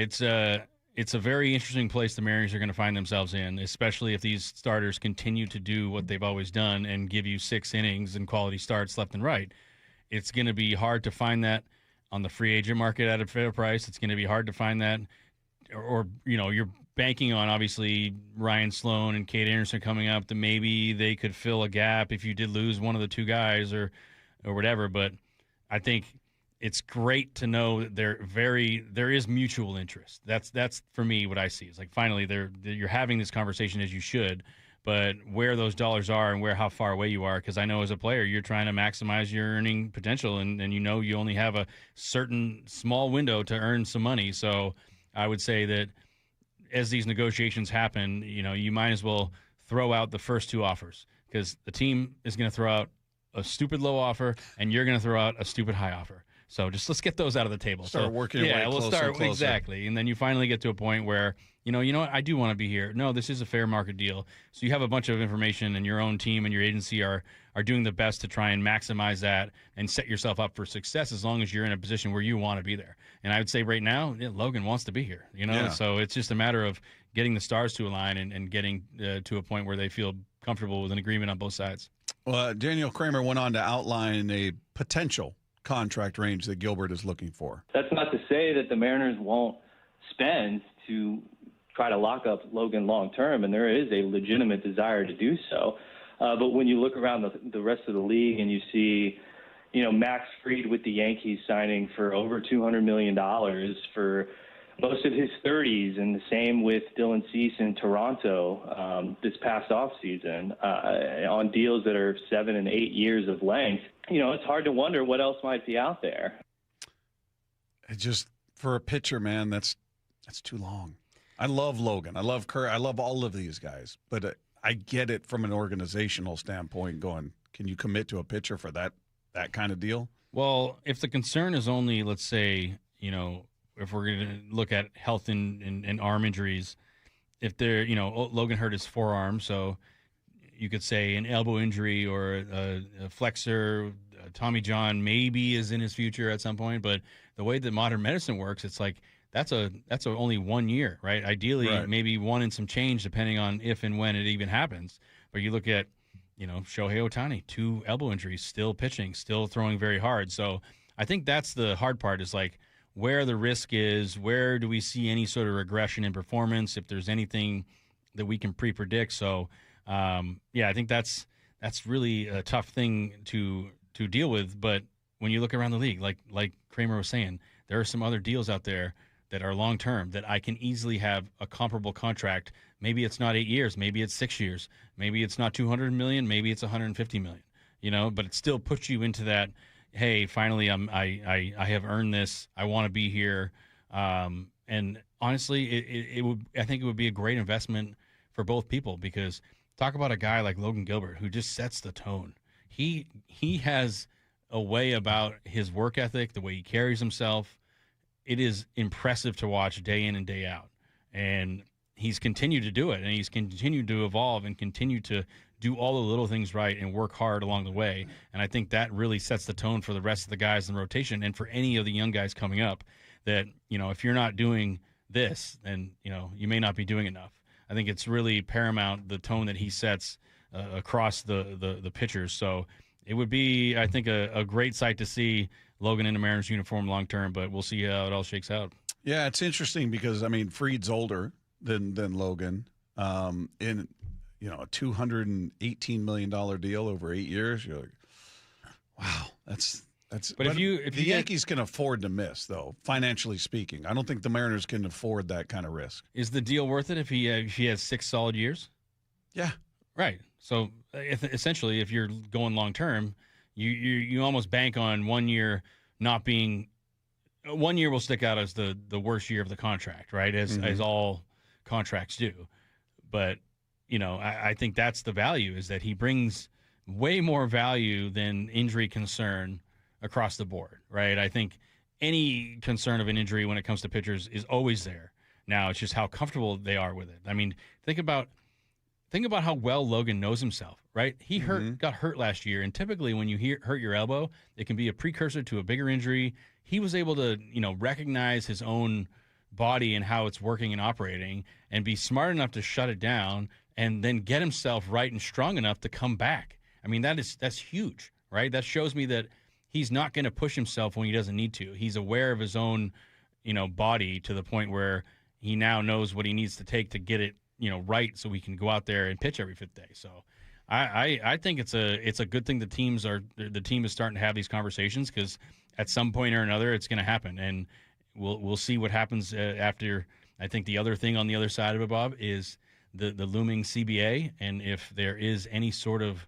It's a very interesting place the Mariners are going to find themselves in, especially if these starters continue to do what they've always done and give you 6 innings and quality starts left and right. It's going to be hard to find that on the free agent market at a fair price. It's going to be hard to find that. Or you're banking on, obviously, Ryan Sloan and Kate Anderson coming up, that maybe they could fill a gap if you did lose one of the two guys or whatever. But I think it's great to know that there is mutual interest. That's for me what I see. It's like finally you're having this conversation as you should, but where those dollars are and how far away you are, because I know as a player you're trying to maximize your earning potential, and you only have a certain small window to earn some money. So I would say that as these negotiations happen, you might as well throw out the first two offers, because the team is going to throw out a stupid low offer and you're going to throw out a stupid high offer. So let's get those out of the table. Start working your way we'll closer start and closer. Exactly. And then you finally get to a point where, you know what, I do want to be here. No, this is a fair market deal. So you have a bunch of information, and your own team and your agency are doing the best to try and maximize that and set yourself up for success, as long as you're in a position where you want to be there. And I would say right now, Logan wants to be here, Yeah. So it's just a matter of getting the stars to align and getting to a point where they feel comfortable with an agreement on both sides. Well, Daniel Kramer went on to outline a potential contract range that Gilbert is looking for. That's not to say that the Mariners won't spend to try to lock up Logan long term, and there is a legitimate desire to do so. But when you look around the rest of the league and you see, Max Fried with the Yankees signing for over $200 million for most of his 30s, and the same with Dylan Cease in Toronto this past offseason on deals that are 7 and 8 years of length, it's hard to wonder what else might be out there. It just, for a pitcher, man, that's too long. I love Logan. I love Kerr. I love all of these guys. But I get it from an organizational standpoint going, can you commit to a pitcher for that kind of deal? Well, if the concern is only, let's say, if we're going to look at health and arm injuries, if they're, Logan hurt his forearm, so you could say an elbow injury or a flexor, Tommy John maybe is in his future at some point. But the way that modern medicine works, it's like that's only 1 year, right? Ideally, Right. maybe one and some change depending on if and when it even happens. But you look at, Shohei Ohtani, 2 elbow injuries, still pitching, still throwing very hard. So I think that's the hard part, is like where the risk is, where do we see any sort of regression in performance, if there's anything that we can pre-predict. So, I think that's really a tough thing to deal with. But when you look around the league, like Kramer was saying, there are some other deals out there that are long-term that I can easily have a comparable contract. Maybe it's not 8 years, maybe it's 6 years, maybe it's not $200 million, maybe it's $150 million, but it still puts you into that, hey, finally I have earned this, I want to be here. And honestly, I think it would be a great investment for both people, because talk about a guy like Logan Gilbert who just sets the tone. He has a way about his work ethic, the way he carries himself. It is impressive to watch day in and day out. And he's continued to do it, and he's continued to evolve and continue to do all the little things right and work hard along the way. And I think that really sets the tone for the rest of the guys in the rotation and for any of the young guys coming up, that, if you're not doing this, then, you may not be doing enough. I think it's really paramount, the tone that he sets across the pitchers. So it would be, I think, a great sight to see Logan in a Mariners uniform long term, but we'll see how it all shakes out. Yeah, it's interesting because, Fried's older than Logan. In a $218 million deal over 8 years, you're like, wow, that's. But if the Yankees can afford to miss, though, financially speaking, I don't think the Mariners can afford that kind of risk. Is the deal worth it if he has 6 solid years? Yeah, right. So essentially, if you're going long term, you almost bank on 1 year not being. 1 year will stick out as the worst year of the contract, right? As all contracts do. But I think that's the value, is that he brings way more value than injury concern across the board, right? I think any concern of an injury when it comes to pitchers is always there. Now it's just how comfortable they are with it. Think about how well Logan knows himself, right? He got hurt last year, and typically when you hurt your elbow, it can be a precursor to a bigger injury. He was able to, recognize his own body and how it's working and operating, and be smart enough to shut it down, and then get himself right and strong enough to come back. That's huge, right? That shows me that he's not going to push himself when he doesn't need to. He's aware of his own, body to the point where he now knows what he needs to take to get it, right, so he can go out there and pitch every fifth day. So I think it's a good thing the team is starting to have these conversations, because at some point or another it's going to happen, and we'll see what happens after. I think the other thing on the other side of it, Bob, is the looming CBA, and if there is any sort of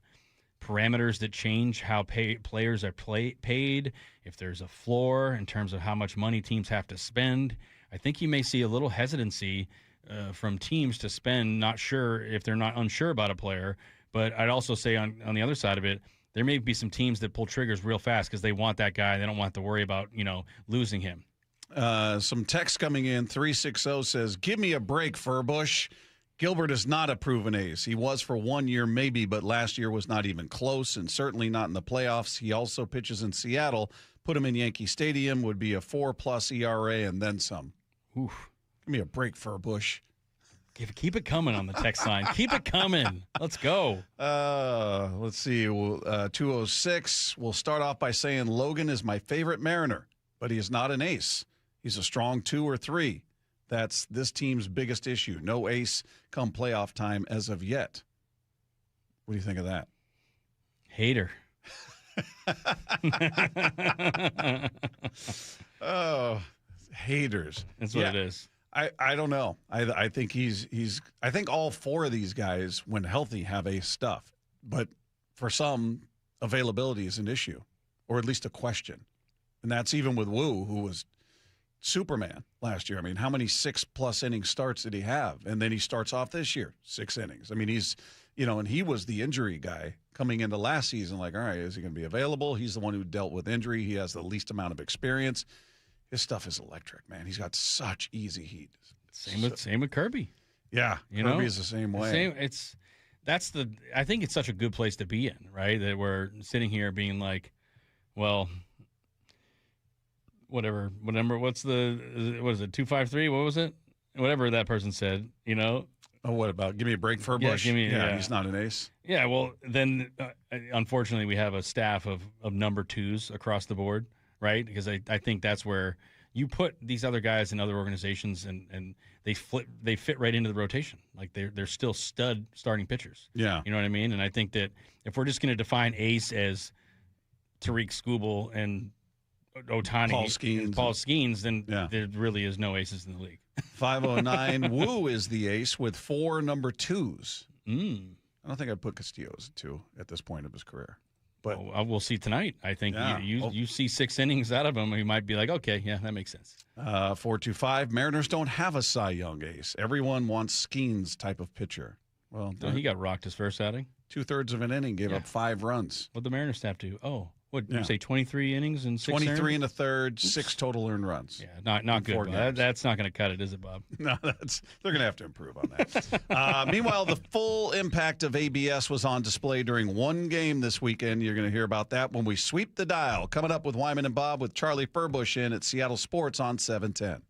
parameters that change how players are paid, if there's a floor in terms of how much money teams have to spend, I think you may see a little hesitancy from teams to spend, not sure if they're not unsure about a player. But I'd also say on the other side of it, there may be some teams that pull triggers real fast because they want that guy. They don't want to worry about, losing him. Some text coming in. 360 says, give me a break, Furbush. Gilbert is not a proven ace. He was for 1 year maybe, but last year was not even close, and certainly not in the playoffs. He also pitches in Seattle. Put him in Yankee Stadium, would be a 4+ ERA and then some. Oof. Give me a break, Furbush. Keep it coming on the text line. Keep it coming. Let's go. Let's see. 206. We'll start off by saying Logan is my favorite Mariner, but he is not an ace. He's a strong 2 or 3. That's this team's biggest issue. No ace come playoff time as of yet. What do you think of that? Hater. Oh, haters. That's what it is. I don't know. I think I think all 4 of these guys, when healthy, have ace stuff. But for some, availability is an issue, or at least a question. And that's even with Wu, who was Superman last year. I mean, how many 6+ inning starts did he have? And then he starts off this year, 6 innings. I mean, he's, and he was the injury guy coming into last season. Like, all right, is he going to be available? He's the one who dealt with injury. He has the least amount of experience. His stuff is electric, man. He's got such easy heat. Same with Kirby. Yeah, Kirby is the same way. I think it's such a good place to be in, right? That we're sitting here being like, well, whatever, what is it, 253? What was it? Whatever that person said, Oh, what about give me a break for a Bush? Yeah, he's not an ace. Yeah, well, then unfortunately we have a staff of number 2s across the board, right? Because I think that's where you put these other guys in other organizations and they fit right into the rotation. Like they're still stud starting pitchers. Yeah. You know what I mean? And I think that if we're just going to define ace as Tariq Skubal and Ohtani, Paul Skeens, then there really is no aces in the league. 509, Wu is the ace with 4 number 2s. I don't think I'd put Castillo as a 2 at this point of his career. But we'll see tonight. I think you see 6 innings out of him, you might be like, okay, yeah, that makes sense. 425, Mariners don't have a Cy Young ace. Everyone wants Skeens type of pitcher. Well, he got rocked his first outing. 2/3 of an inning, gave up 5 runs. What'd the Mariners staff do? What did you say? 23 innings and 6 23 and a third, 6 total earned runs. Yeah, not good. That's not going to cut it, is it, Bob? No, they're going to have to improve on that. Meanwhile, the full impact of ABS was on display during one game this weekend. You're going to hear about that when we sweep the dial. Coming up with Wyman and Bob with Charlie Furbush in at Seattle Sports on 710.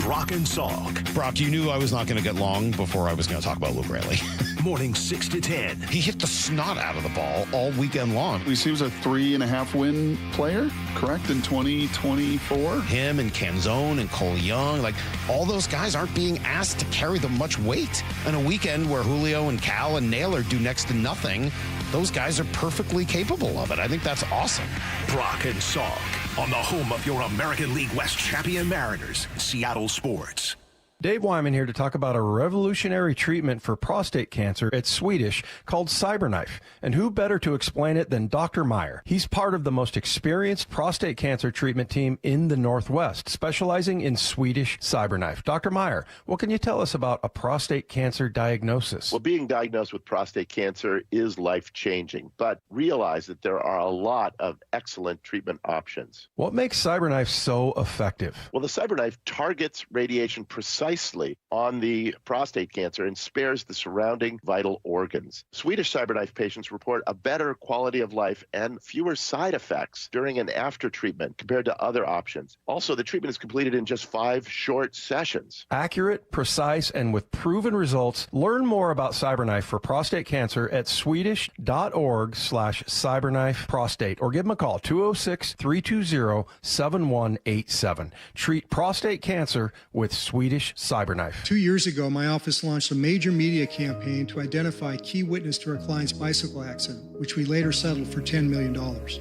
Brock and Salk. Brock, you knew I was not going to get long before I was going to talk about Luke Raley. Morning 6 to 10. He hit the snot out of the ball all weekend long. He was a 3.5 win player, correct, in 2024? Him and Canzone and Cole Young, like all those guys aren't being asked to carry them much weight. On a weekend where Julio and Cal and Naylor do next to nothing, those guys are perfectly capable of it. I think that's awesome. Brock and Salk on the home of your American League West champion Mariners, Seattle Sports. Dave Wyman here to talk about a revolutionary treatment for prostate cancer. It's Swedish, called CyberKnife. And who better to explain it than Dr. Meyer? He's part of the most experienced prostate cancer treatment team in the Northwest, specializing in Swedish CyberKnife. Dr. Meyer, what can you tell us about a prostate cancer diagnosis? Well, being diagnosed with prostate cancer is life-changing, but realize that there are a lot of excellent treatment options. What makes CyberKnife so effective? Well, the CyberKnife targets radiation precisely precisely on the prostate cancer and spares the surrounding vital organs. Swedish CyberKnife patients report a better quality of life and fewer side effects during and after treatment compared to other options. Also, the treatment is completed in just 5 short sessions. Accurate, precise, and with proven results. Learn more about CyberKnife for prostate cancer at swedish.org/cyberknife prostate or give them a call, 206-320-7187. Treat prostate cancer with Swedish CyberKnife. 2 years ago, my office launched a major media campaign to identify key witness to our client's bicycle accident, which we later settled for $10 million.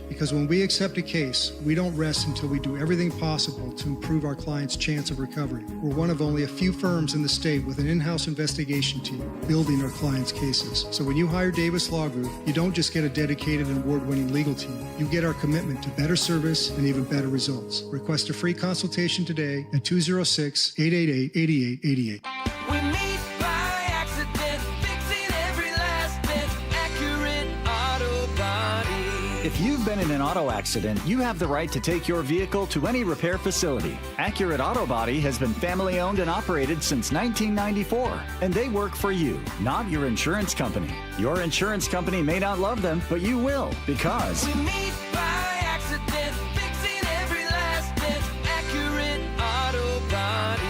Because when we accept a case, we don't rest until we do everything possible to improve our client's chance of recovery. We're one of only a few firms in the state with an in-house investigation team building our clients' cases. So when you hire Davis Law Group, you don't just get a dedicated and award-winning legal team. You get our commitment to better service and even better results. Request a free consultation today at 206-888-8888. We meet by accident, fixing every last bit, Accurate Auto Body. If you've been in an auto accident, you have the right to take your vehicle to any repair facility. Accurate Auto Body has been family owned and operated since 1994, and they work for you, not your insurance company. Your insurance company may not love them, but you will, because We meet by accident, fixing every last bit, Accurate Auto Body.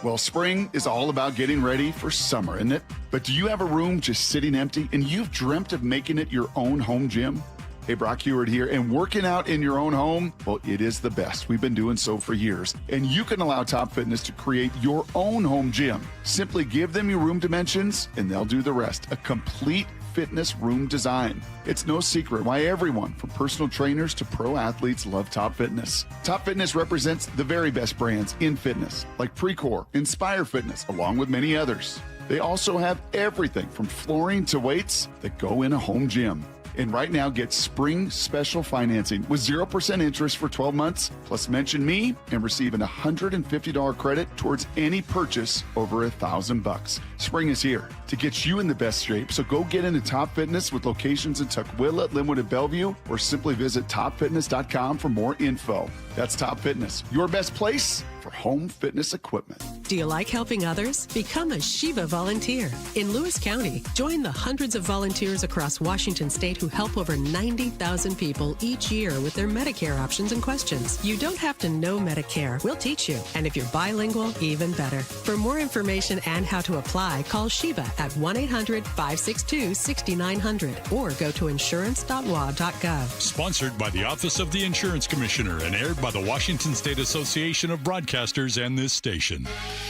Well, spring is all about getting ready for summer, isn't it? But do you have a room just sitting empty and you've dreamt of making it your own home gym? Hey, Brock Heward here, and working out in your own home, well, it is the best. We've been doing so for years, and you can allow Top Fitness to create your own home gym. Simply give them your room dimensions, and they'll do the rest. A complete fitness room design. It's no secret why everyone, from personal trainers to pro athletes, love Top Fitness. Top Fitness represents the very best brands in fitness, like Precor, Inspire Fitness, along with many others. They also have everything from flooring to weights that go in a home gym. And right now, get spring special financing with 0% interest for 12 months, plus mention me and receive an $150 credit towards any purchase over $1,000. Spring is here to get you in the best shape, so go get into Top Fitness with locations in Tukwila, Linwood, and Bellevue, or simply visit topfitness.com for more info. That's Top Fitness, your best place for home fitness equipment. Do you like helping others? Become a Sheba volunteer. In Lewis County, join the hundreds of volunteers across Washington state who help over 90,000 people each year with their Medicare options and questions. You don't have to know Medicare. We'll teach you. And if you're bilingual, even better. For more information and how to apply, call Sheba at 1-800-562-6900 or go to insurance.wa.gov. Sponsored by the Office of the Insurance Commissioner and aired by the Washington State Association of Broadcasters and this station.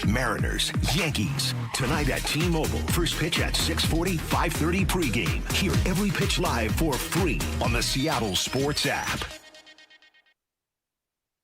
Mariners, Yankees. Tonight at T-Mobile. First pitch at 6:40, 5:30 pregame. Hear every pitch live for free on the Seattle Sports app.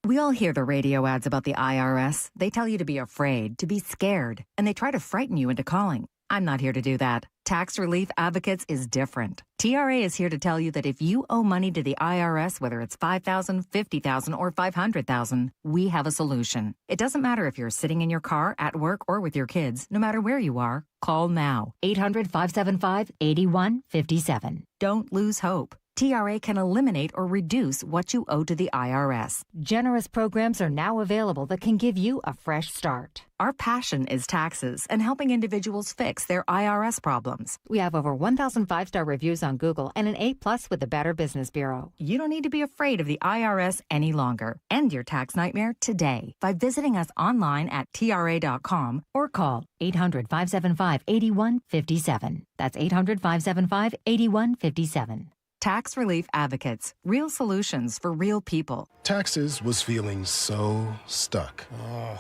We all hear the radio ads about the IRS. They tell you to be afraid, to be scared, and they try to frighten you into calling. I'm not here to do that. Tax Relief Advocates is different. TRA is here to tell you that if you owe money to the IRS, whether it's $5,000, $50,000, or $500,000, we have a solution. It doesn't matter if you're sitting in your car, at work, or with your kids. No matter where you are, call now. 800-575-8157. Don't lose hope. TRA can eliminate or reduce what you owe to the IRS. Generous programs are now available that can give you a fresh start. Our passion is taxes and helping individuals fix their IRS problems. We have over 1,000 5-star reviews on Google and an A+ with the Better Business Bureau. You don't need to be afraid of the IRS any longer. End your tax nightmare today by visiting us online at TRA.com or call 800-575-8157. That's 800-575-8157. Tax Relief Advocates. Real solutions for real people. Taxes was feeling so stuck.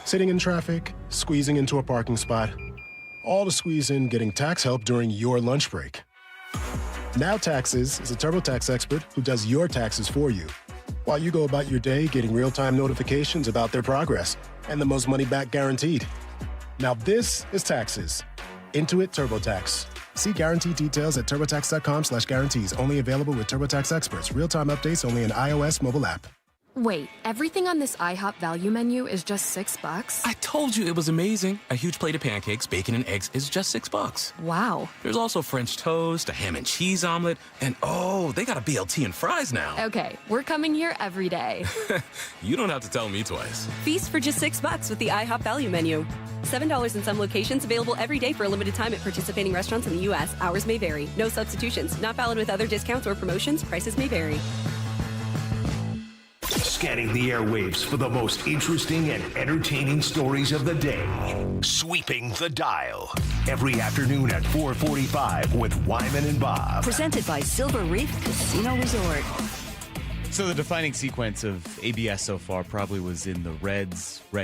Sitting in traffic, squeezing into a parking spot, all to squeeze in getting tax help during your lunch break. Now Taxes is a TurboTax expert who does your taxes for you, while you go about your day getting real-time notifications about their progress and the most money back guaranteed. Now this is Taxes. Intuit TurboTax. See guarantee details at turbotax.com/guarantees. Only available with TurboTax experts. Real-time updates only in iOS mobile app. Wait, everything on this IHOP value menu is just $6? I told you it was amazing. A huge plate of pancakes, bacon, and eggs is just $6. Wow. There's also French toast, a ham and cheese omelet, and oh, they got a BLT and fries now. Okay, we're coming here every day. You don't have to tell me twice. Feast for just $6 with the IHOP value menu. $7 in some locations, available every day for a limited time at participating restaurants in the U.S. Hours may vary. No substitutions. Not valid with other discounts or promotions. Prices may vary. Scanning the airwaves for the most interesting and entertaining stories of the day. Sweeping the Dial. Every afternoon at 4:45 with Wyman and Bob. Presented by Silver Reef Casino Resort. So the defining sequence of ABS so far probably was in the Red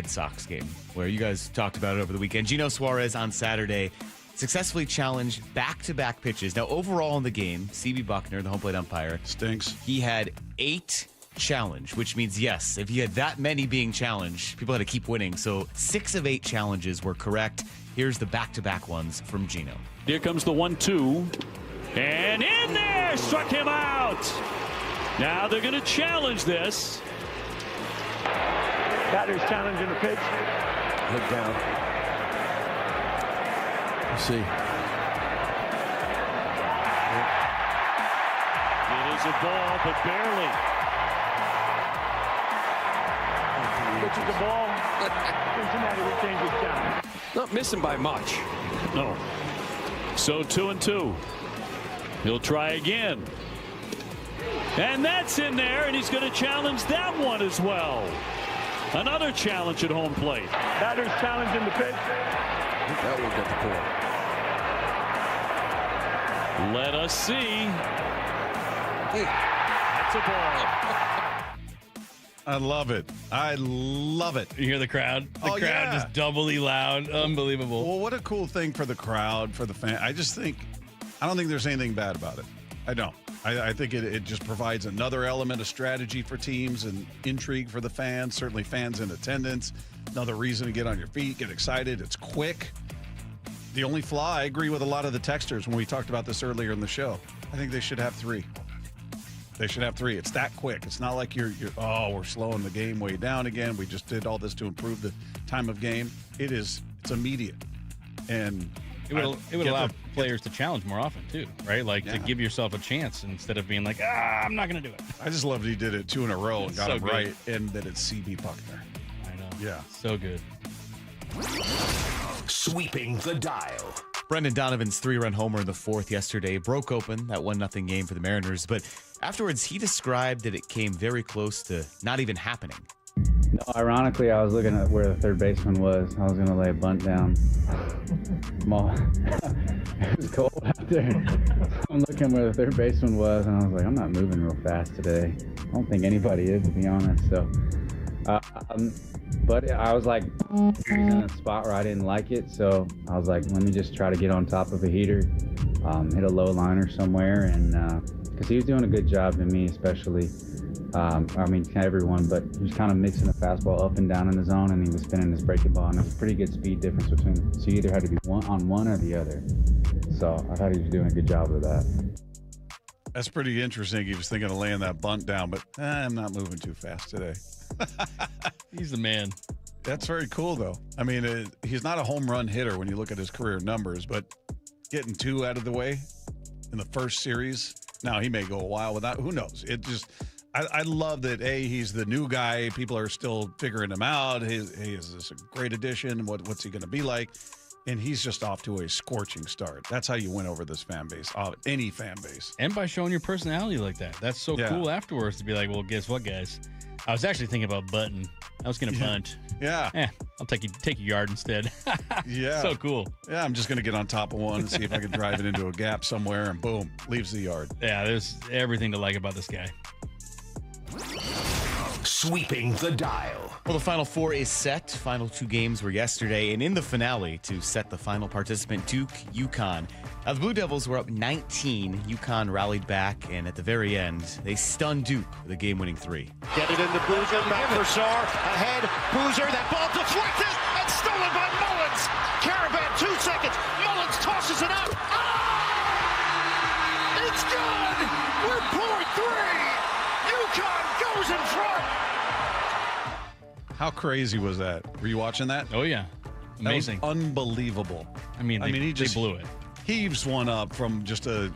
Sox game, where you guys talked about it over the weekend. Gino Suarez on Saturday successfully challenged back-to-back pitches. Now, overall in the game, C.B. Buckner, the home plate umpire, stinks. He had 8 challenge, which means, yes, if you had that many being challenged, people had to keep winning. So 6 of 8 challenges were correct. Here's the back-to-back ones from Gino. Here comes the 1-2. And in there! Struck him out! Now they're going to challenge this. Batter's challenging the pitch. Look down. Let's see. It is a ball, but barely. Which is the ball. Cincinnati retains his challenge. Not missing by much. No. So 2-2. He'll try again. And that's in there, and he's going to challenge that one as well. Another challenge at home plate. Batter's challenging the pitch. That will get the call. Let us see. That's a ball. I love it. I love it. You hear the crowd? The crowd just doubly loud. Unbelievable. Well, what a cool thing for the crowd, for the fan. I don't think there's anything bad about it. I don't. I think it just provides another element of strategy for teams and intrigue for the fans, certainly fans in attendance. Another reason to get on your feet, get excited. It's quick. The only flaw, I agree with a lot of the texters when we talked about this earlier in the show. I think they should have 3. They should have 3. It's that quick. It's not like we're slowing the game way down again. We just did all this to improve the time of game. It's immediate. And it would allow players to challenge more often too, right? Like to give yourself a chance instead of being like, I'm not going to do it. I just love that he did it 2 in a row and got So him good. right, and that it's C.B. Buckner. I know. Yeah. So good. Sweeping the Dial. Brendan Donovan's 3-run homer in the 4th yesterday broke open that 1-0 game for the Mariners, but afterwards he described that it came very close to not even happening. No, ironically, I was looking at where the third baseman was. I was going to lay a bunt down. It was cold out there. I'm looking where the third baseman was, and I was like, I'm not moving real fast today. I don't think anybody is, to be honest. So, but I was like, he was in a spot where I didn't like it, so I was like, let me just try to get on top of a heater, hit a low liner somewhere, and because he was doing a good job to me, especially. Everyone, but he was kind of mixing the fastball up and down in the zone, and he was spinning his breaking ball, and there was a pretty good speed difference between them. So you either had to be one or the other. So I thought he was doing a good job of that. That's pretty interesting. He was thinking of laying that bunt down, but I'm not moving too fast today. He's the man. That's very cool, though. I mean, he's not a home run hitter when you look at his career numbers, but getting 2 out of the way in the first series, now he may go a while without. Who knows? It just. I love that, he's the new guy. People are still figuring him out. Is this a great addition? What's he going to be like? And he's just off to a scorching start. That's how you win over this fan base, any fan base. And by showing your personality like that. That's so cool afterwards to be like, well, guess what, guys? I was actually thinking about bunting. I was going to bunt. Yeah. I'll take a yard instead. Yeah. So cool. Yeah, I'm just going to get on top of one and see if I can drive it into a gap somewhere, and boom, leaves the yard. Yeah, there's everything to like about this guy. Sweeping the Dial. Well, the Final Four is set. Final 2 games were yesterday, and in the finale to set the final participant, Duke, UConn. Now, the Blue Devils were up 19. UConn rallied back, and at the very end, they stunned Duke with a game-winning 3. Get it into Boozer, back for Sarr, ahead, Boozer, that ball deflected and stolen by Mullins. Caravan, 2 seconds, Mullins tosses it up. It's good! We're pulling 3! UConn goes in front! How crazy was that? Were you watching that? Oh, yeah. Amazing. That was unbelievable. I mean, he just blew it. Heaves one up from just a,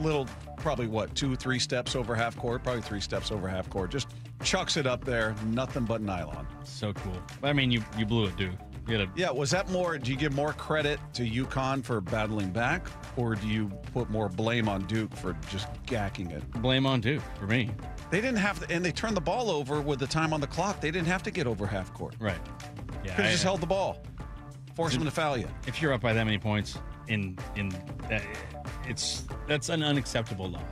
little, probably 2-3 steps over half court, probably 3 steps over half court. Just chucks it up there, nothing but nylon. So cool. I mean, you blew it, dude. Yeah, was that more, do you give more credit to UConn for battling back, or do you put more blame on Duke for just gacking it? Blame on Duke for me. They didn't have to, and they turned the ball over with the time on the clock. They didn't have to get over half court. Right. Yeah, Could have just held the ball. Force them to foul you. If you're up by that many points, that's an unacceptable loss.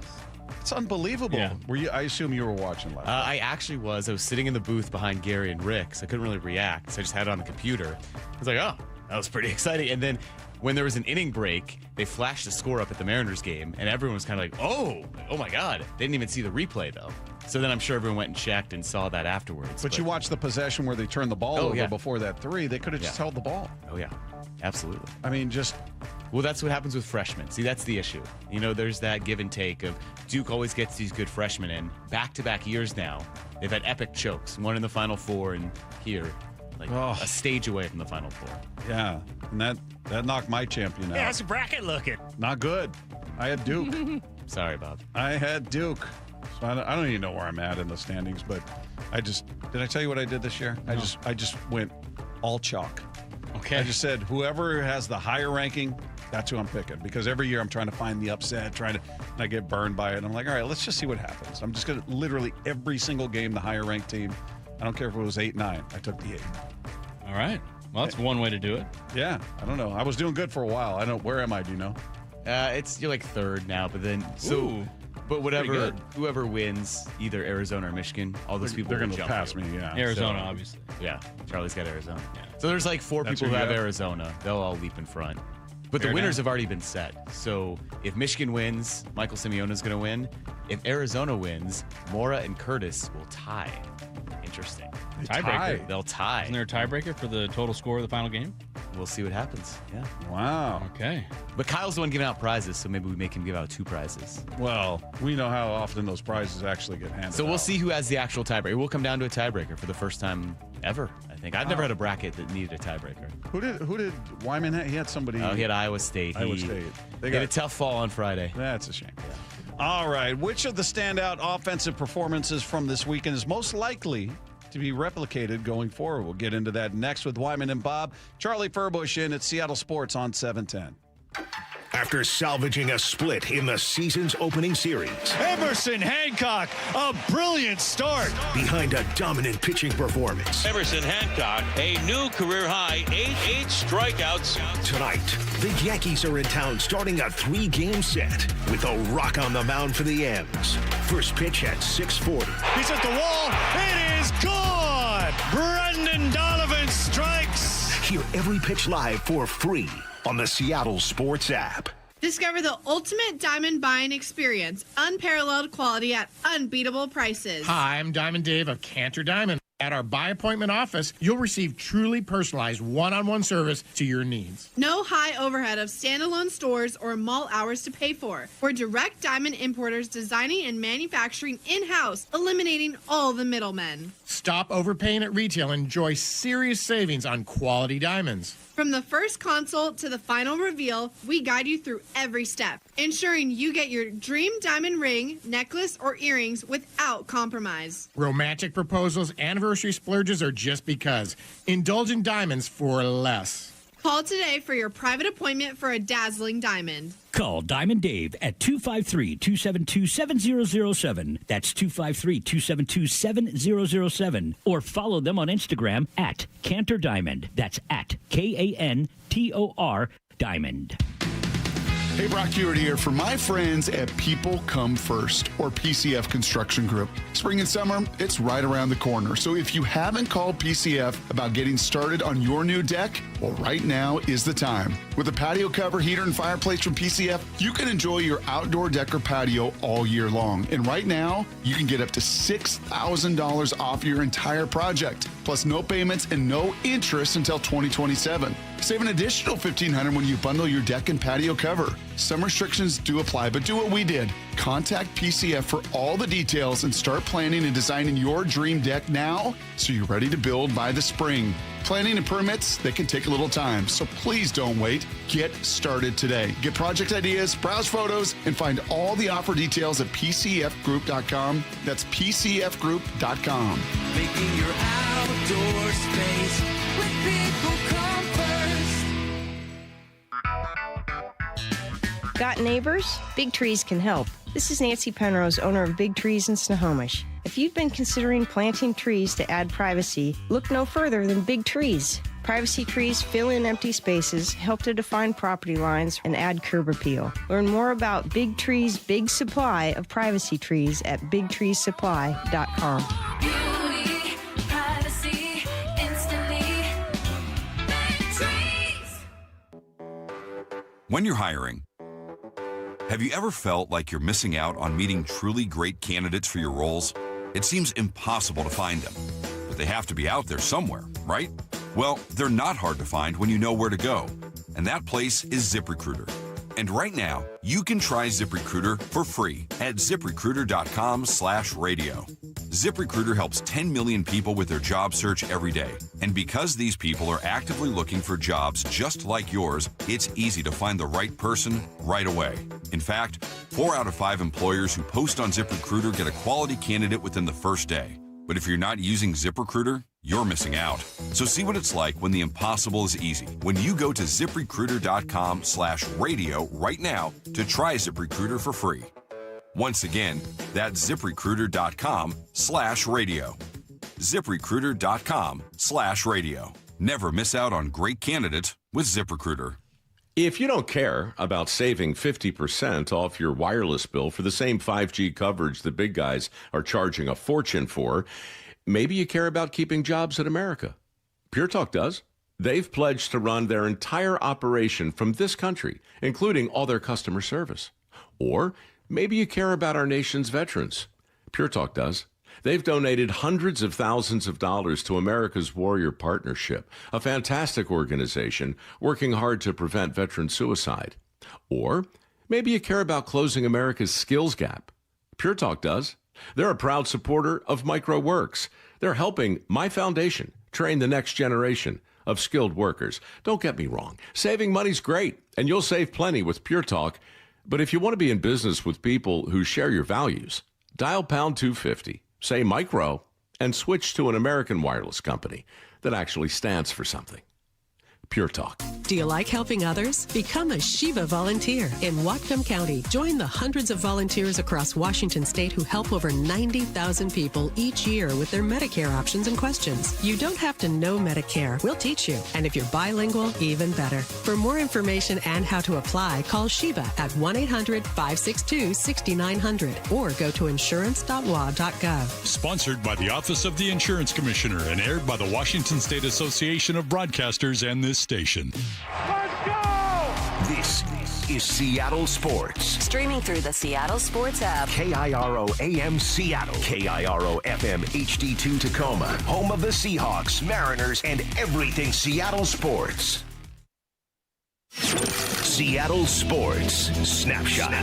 It's unbelievable. Yeah. I assume you were watching live. I actually was. I was sitting in the booth behind Gary and Rick, so I couldn't really react. So I just had it on the computer. I was like, oh, that was pretty exciting. And then when there was an inning break, they flashed the score up at the Mariners game, and everyone was kind of like, oh my God. They didn't even see the replay, though. So then I'm sure everyone went and checked and saw that afterwards. But you watched the possession where they turned the ball over yeah. before that 3. They could have just held the ball. Oh, yeah. Absolutely. I mean, just... Well, that's what happens with freshmen. See, that's the issue. There's that give and take of Duke always gets these good freshmen in. Back-to-back years now, they've had epic chokes. One in the Final Four and here, a stage away from the Final Four. Yeah, and that knocked my champion out. Yeah, how's the bracket looking? Not good. I had Duke. Sorry, Bob. I had Duke. So I don't even know where I'm at in the standings, but did I tell you what I did this year? No. I just went all chalk. Okay. I just said whoever has the higher ranking, that's who I'm picking, because every year I'm trying to find the upset, and I get burned by it. And I'm like, all right, let's just see what happens. I'm just going to literally every single game, the higher ranked team. I don't care if it was 8-9. I took the 8. All right. Well, that's one way to do it. Yeah. I don't know. I was doing good for a while. I don't. Where am I? Do you know? You're like third now, but then But whoever wins, either Arizona or Michigan, all those people they're going to to pass me. Yeah. Arizona, obviously. Yeah. Charlie's got Arizona. Yeah. So there's like 4 people who have Arizona. They'll all leap in front. But the winners have already been set. So if Michigan wins, Michael Simeona's going to win. If Arizona wins, Mora and Curtis will tie. Interesting. Tiebreaker. They'll tie. Isn't there a tiebreaker for the total score of the final game? We'll see what happens. Yeah. Wow. Okay. But Kyle's the one giving out prizes, so maybe we make him give out 2 prizes. Well, we know how often those prizes actually get handed out. So we'll see who has the actual tiebreaker. We'll come down to a tiebreaker for the first time ever, I think. I've never had a bracket that needed a tiebreaker. Who did Wyman have? He had somebody. Oh, he had Iowa State. Iowa State. They got a tough fall on Friday. That's a shame. Yeah. All right. Which of the standout offensive performances from this weekend is most likely to be replicated going forward? We'll get into that next with Wyman and Bob. Charlie Furbush in at Seattle Sports on 710. After salvaging a split in the season's opening series, Emerson Hancock, a brilliant start. Behind a dominant pitching performance, Emerson Hancock, a new career high, 8 strikeouts. Tonight, the Yankees are in town starting a 3-game set with a rock on the mound for the M's. First pitch at 6:40. He's at the wall. It is gone. Brendan Donovan strikes. Hear every pitch live for free on the Seattle Sports app. Discover the ultimate diamond buying experience. Unparalleled quality at unbeatable prices. Hi, I'm Diamond Dave of Cantor Diamond. At our by appointment office, you'll receive truly personalized one-on-one service to your needs. No high overhead of standalone stores or mall hours to pay for. We're direct diamond importers designing and manufacturing in-house, eliminating all the middlemen. Stop overpaying at retail and enjoy serious savings on quality diamonds. From the first consult to the final reveal, we guide you through every step, ensuring you get your dream diamond ring, necklace, or earrings without compromise. Romantic proposals, anniversary splurges, or just because. Indulge in diamonds for less. Call today for your private appointment for a dazzling diamond. Call Diamond Dave at 253-272-7007. That's 253-272-7007. Or follow them on Instagram at Cantor Diamond. That's at Kantor Diamond. Hey, Brock Hewitt here for my friends at People Come First, or PCF Construction Group. Spring and summer, it's right around the corner. So if you haven't called PCF about getting started on your new deck, Well, right now is the time. With a patio cover, heater, and fireplace from PCF, you can enjoy your outdoor deck or patio all year long. And right now, you can get up to $6,000 off your entire project, plus no payments and no interest until 2027. Save an additional $1,500 when you bundle your deck and patio cover. Some restrictions do apply, but do what we did. Contact PCF for all the details and start planning and designing your dream deck now so you're ready to build by the spring. Planning and permits, they can take a little time, so please don't wait. Get started today. Get project ideas, browse photos, and find all the offer details at PCFgroup.com. That's PCFgroup.com. Making your outdoor space with people come first. Got neighbors? Big Trees can help. This is Nancy Penrose, owner of Big Trees in Snohomish. If you've been considering planting trees to add privacy, look no further than Big Trees. Privacy trees fill in empty spaces, help to define property lines, and add curb appeal. Learn more about Big Trees' big supply of privacy trees at bigtreesupply.com. Beauty, privacy, instantly. Big Trees. When you're hiring, have you ever felt like you're missing out on meeting truly great candidates for your roles? It seems impossible to find them, but they have to be out there somewhere, right? Well, they're not hard to find when you know where to go, and that place is ZipRecruiter. And right now, you can try ZipRecruiter for free at ZipRecruiter.com/radio. ZipRecruiter helps 10 million people with their job search every day. And because these people are actively looking for jobs just like yours, it's easy to find the right person right away. In fact, 4 out of 5 employers who post on ZipRecruiter get a quality candidate within the first day. But if you're not using ZipRecruiter, you're missing out. So see what it's like when the impossible is easy. When you go to ZipRecruiter.com/radio right now to try ZipRecruiter for free. Once again, that's ZipRecruiter.com/radio. ZipRecruiter.com/radio. Never miss out on great candidates with ZipRecruiter. If you don't care about saving 50% off your wireless bill for the same 5G coverage the big guys are charging a fortune for, maybe you care about keeping jobs in America. Pure Talk does. They've pledged to run their entire operation from this country, including all their customer service. Or maybe you care about our nation's veterans. Pure Talk does. They've donated hundreds of thousands of dollars to America's Warrior Partnership, a fantastic organization working hard to prevent veteran suicide. Or maybe you care about closing America's skills gap. Pure Talk does. They're a proud supporter of MicroWorks. They're helping my foundation train the next generation of skilled workers. Don't get me wrong. Saving money's great, and you'll save plenty with Pure Talk. But if you want to be in business with people who share your values, dial pound 250. Say micro, and switch to an American wireless company that actually stands for something. Pure Talk. Do you like helping others? Become a Shiva volunteer in Whatcom County. Join the hundreds of volunteers across Washington state who help over 90,000 people each year with their Medicare options and questions. You don't have to know Medicare. We'll teach you. And if you're bilingual, even better. For more information and how to apply, call Shiva at 1-800-562-6900 or go to insurance.wa.gov. Sponsored by the Office of the Insurance Commissioner and aired by the Washington State Association of Broadcasters and this station. Let's go! This is Seattle Sports. Streaming through the Seattle Sports app. KIRO AM Seattle. KIRO FM HD2 Tacoma. Home of the Seahawks, Mariners, and everything Seattle sports. Seattle Sports Snapshot.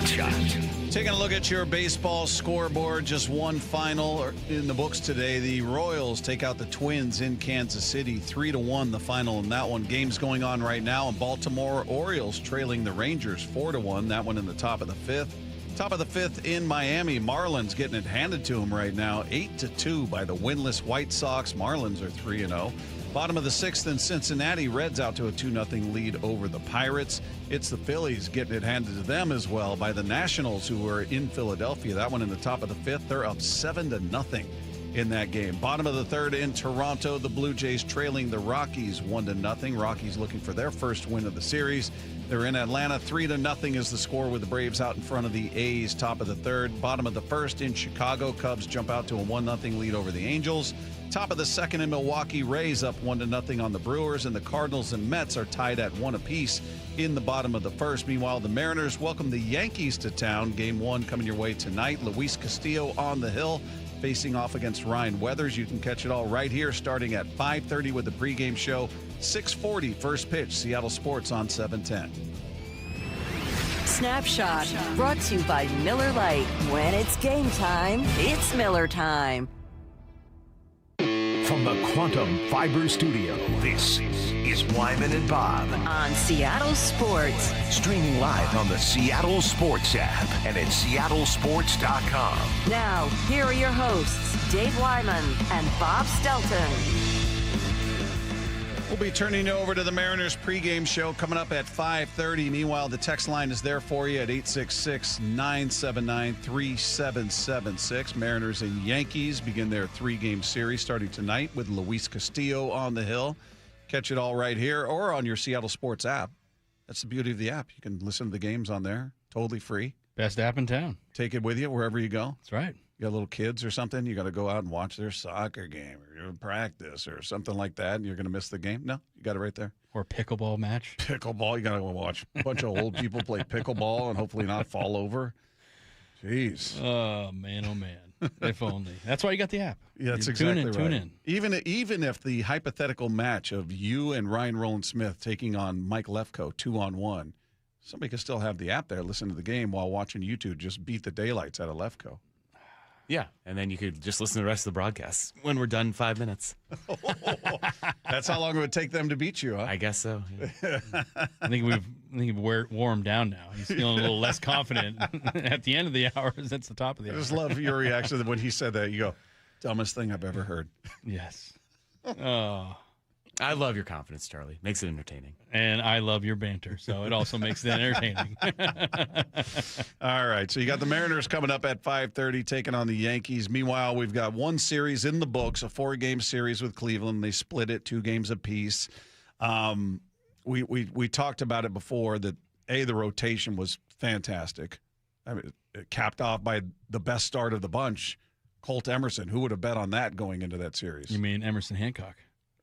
Taking a look at your baseball scoreboard, just one final in the books today. The Royals take out the Twins in Kansas City, 3-1 the final in that one. Game's going on right now, and Baltimore Orioles trailing the Rangers 4-1. That one in the top of the fifth. Top of the fifth in Miami, Marlins getting it handed to them right now, 8-2 by the winless White Sox. Marlins are 3-0. Bottom of the sixth in Cincinnati, Reds out to a 2-0 lead over the Pirates. It's the Phillies getting it handed to them as well by the Nationals, who are in Philadelphia. That one in the top of the fifth. They're up 7-0 in that game. Bottom of the third in Toronto, the Blue Jays trailing the Rockies 1-0. Rockies looking for their first win of the series. They're in Atlanta. 3-0 is the score with the Braves out in front of the A's. Top of the third. Bottom of the first in Chicago, Cubs jump out to a 1-0 lead over the Angels. Top of the second in Milwaukee, Rays up 1-0 on the Brewers, and the Cardinals and Mets are tied at 1 apiece in the bottom of the first. Meanwhile, the Mariners welcome the Yankees to town. Game 1 coming your way tonight. Luis Castillo on the hill, facing off against Ryan Weathers. You can catch it all right here, starting at 5:30 with the pregame show. 6:40 first pitch, Seattle Sports on 710. Snapshot, brought to you by Miller Lite. When it's game time, it's Miller time. From the Quantum Fiber Studio, this is Wyman and Bob. On Seattle Sports. Streaming live on the Seattle Sports app and at seattlesports.com. Now, here are your hosts, Dave Wyman and Bob Stelton. We'll be turning over to the Mariners pregame show coming up at 5:30. Meanwhile, the text line is there for you at 866-979-3776. Mariners and Yankees begin their 3-game series starting tonight with Luis Castillo on the hill. Catch it all right here or on your Seattle Sports app. That's the beauty of the app. You can listen to the games on there, totally free. Best app in town. Take it with you wherever you go. That's right. You got little kids or something, you got to go out and watch their soccer game or practice or something like that, and you're going to miss the game? No, you got it right there. Or pickleball match. Pickleball, you got to watch a bunch of old people play pickleball and hopefully not fall over. Jeez. Oh, man. If only. That's why you got the app. Yeah, that's exactly right. Tune in. Even if the hypothetical match of you and Ryan Rowland-Smith taking on Mike Lefkoe 2-on-1, somebody could still have the app there, listen to the game while watching YouTube, just beat the daylights out of Lefkoe. Yeah, and then you could just listen to the rest of the broadcast when we're done 5 minutes. That's how long it would take them to beat you, huh? I guess so. Yeah. I think we've wore him down now. He's feeling a little less confident at the end of the hour. That's the top of the hour. I just love your reaction when he said that. You go, dumbest thing I've ever heard. Yes. Oh. I love your confidence, Charlie. Makes it entertaining. And I love your banter, so it also makes it entertaining. All right, so you got the Mariners coming up at 5:30, taking on the Yankees. Meanwhile, we've got one series in the books, a 4-game series with Cleveland. They split it 2 games apiece. We talked about it before that, the rotation was fantastic. I mean, it capped off by the best start of the bunch, Colt Emerson. Who would have bet on that going into that series? You mean Emerson Hancock?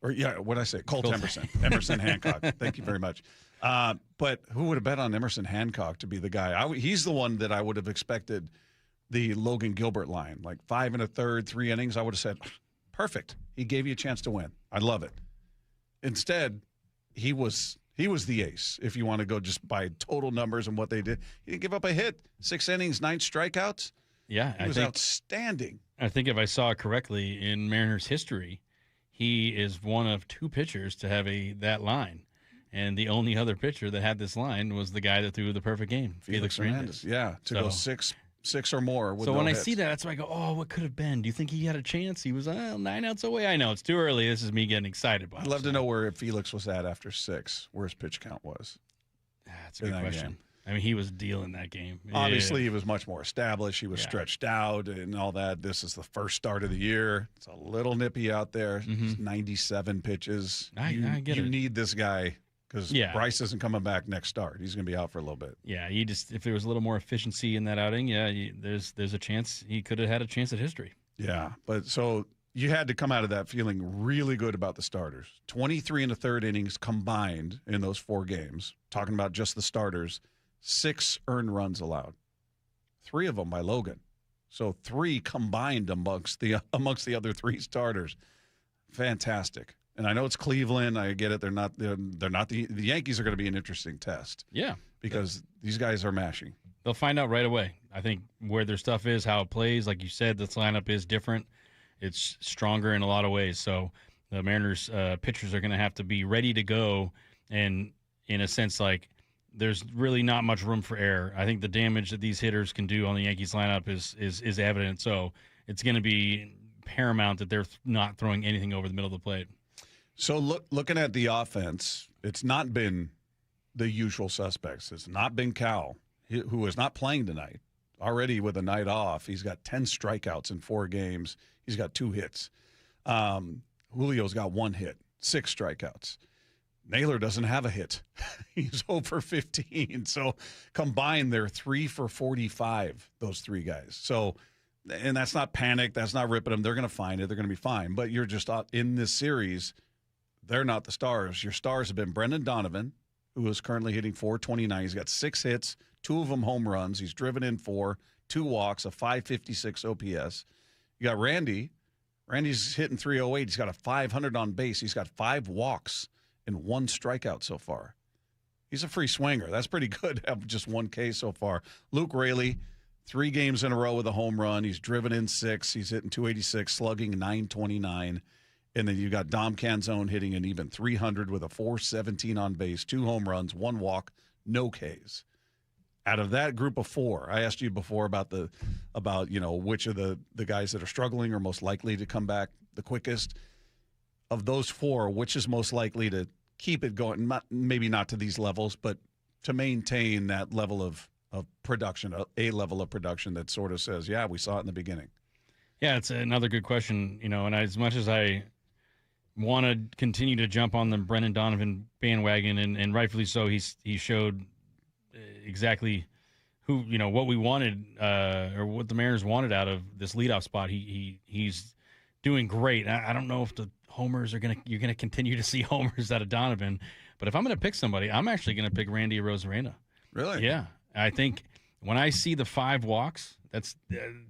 Or what did I say? Colt Emerson. Emerson Hancock. Thank you very much. But who would have bet on Emerson Hancock to be the guy? He's the one that I would have expected the Logan Gilbert line, like 5 1/3, 3 innings. I would have said, perfect. He gave you a chance to win. I love it. Instead, he was the ace. If you want to go just by total numbers and what they did, he didn't give up a hit. 6 innings, 9 strikeouts. Yeah, he was outstanding. I think if I saw it correctly in Mariners history, he is one of 2 pitchers to have that line. And the only other pitcher that had this line was the guy that threw the perfect game, Felix Hernandez. Yeah, go six or more. With so when hits. I see that, that's why I go, what could have been? Do you think he had a chance? He was 9 outs away. I know, it's too early. This is me getting excited. I'd love to know where Felix was at after 6, where his pitch count was. That's a good question. Game. I mean, he was dealing that game. Obviously, he was much more established. He was stretched out and all that. This is the first start of the year. It's a little nippy out there. It's 97 pitches. I get it. You need this guy because Bryce isn't coming back next start. He's going to be out for a little bit. Yeah, if there was a little more efficiency in that outing, there's a chance he could have had a chance at history. Yeah, but so you had to come out of that feeling really good about the starters. 23 1/3 innings combined in those 4 games. Talking about just the starters. 6 earned runs allowed, 3 of them by Logan. So 3 combined amongst the other 3 starters. Fantastic. And I know it's Cleveland. I get it. They're not the Yankees are going to be an interesting test. Yeah, because these guys are mashing. They'll find out right away. I think where their stuff is, how it plays. Like you said, this lineup is different. It's stronger in a lot of ways. So the Mariners pitchers are going to have to be ready to go, and in a sense, like, there's really not much room for error. I think the damage that these hitters can do on the Yankees lineup is evident. So it's going to be paramount that they're not throwing anything over the middle of the plate. So looking at the offense, it's not been the usual suspects. It's not been Cal, who is not playing tonight. Already with a night off, he's got 10 strikeouts in 4 games. He's got 2 hits. Julio's got 1 hit, 6 strikeouts. Naylor doesn't have a hit. He's 0 for 15. So combined, they're 3 for 45, those 3 guys. So and that's not panic. That's not ripping them. They're going to find it. They're going to be fine. But you're just in this series, they're not the stars. Your stars have been Brendan Donovan, who is currently hitting .429. He's got 6 hits, 2 of them home runs. He's driven in 4, 2 walks, a .556 OPS. You got Randy. Randy's hitting .308. He's got a .500 on base. He's got 5 walks and 1 strikeout so far. He's a free swinger. That's pretty good to have just 1 K so far. Luke Raley, 3 games in a row with a home run. He's driven in 6. He's hitting .286, slugging .929. And then you got Dom Canzone hitting an even .300 with a .417 on base, 2 home runs, 1 walk, no Ks. Out of that group of 4, I asked you before about which of the guys that are struggling are most likely to come back the quickest. Of those 4, which is most likely to keep it going? Maybe not to these levels, but to maintain that level of production, a level of production that sort of says, yeah, we saw it in the beginning. Yeah, it's another good question. And as much as I want to continue to jump on the Brendan Donovan bandwagon, and rightfully so, he showed exactly what we wanted, or what the Mariners wanted out of this leadoff spot. He's doing great. I don't know if the homers you're gonna continue to see homers out of Donovan, but if I'm gonna pick somebody, I'm actually gonna pick Randy Arozarena. Really? Yeah. I think when I see the 5 walks, that's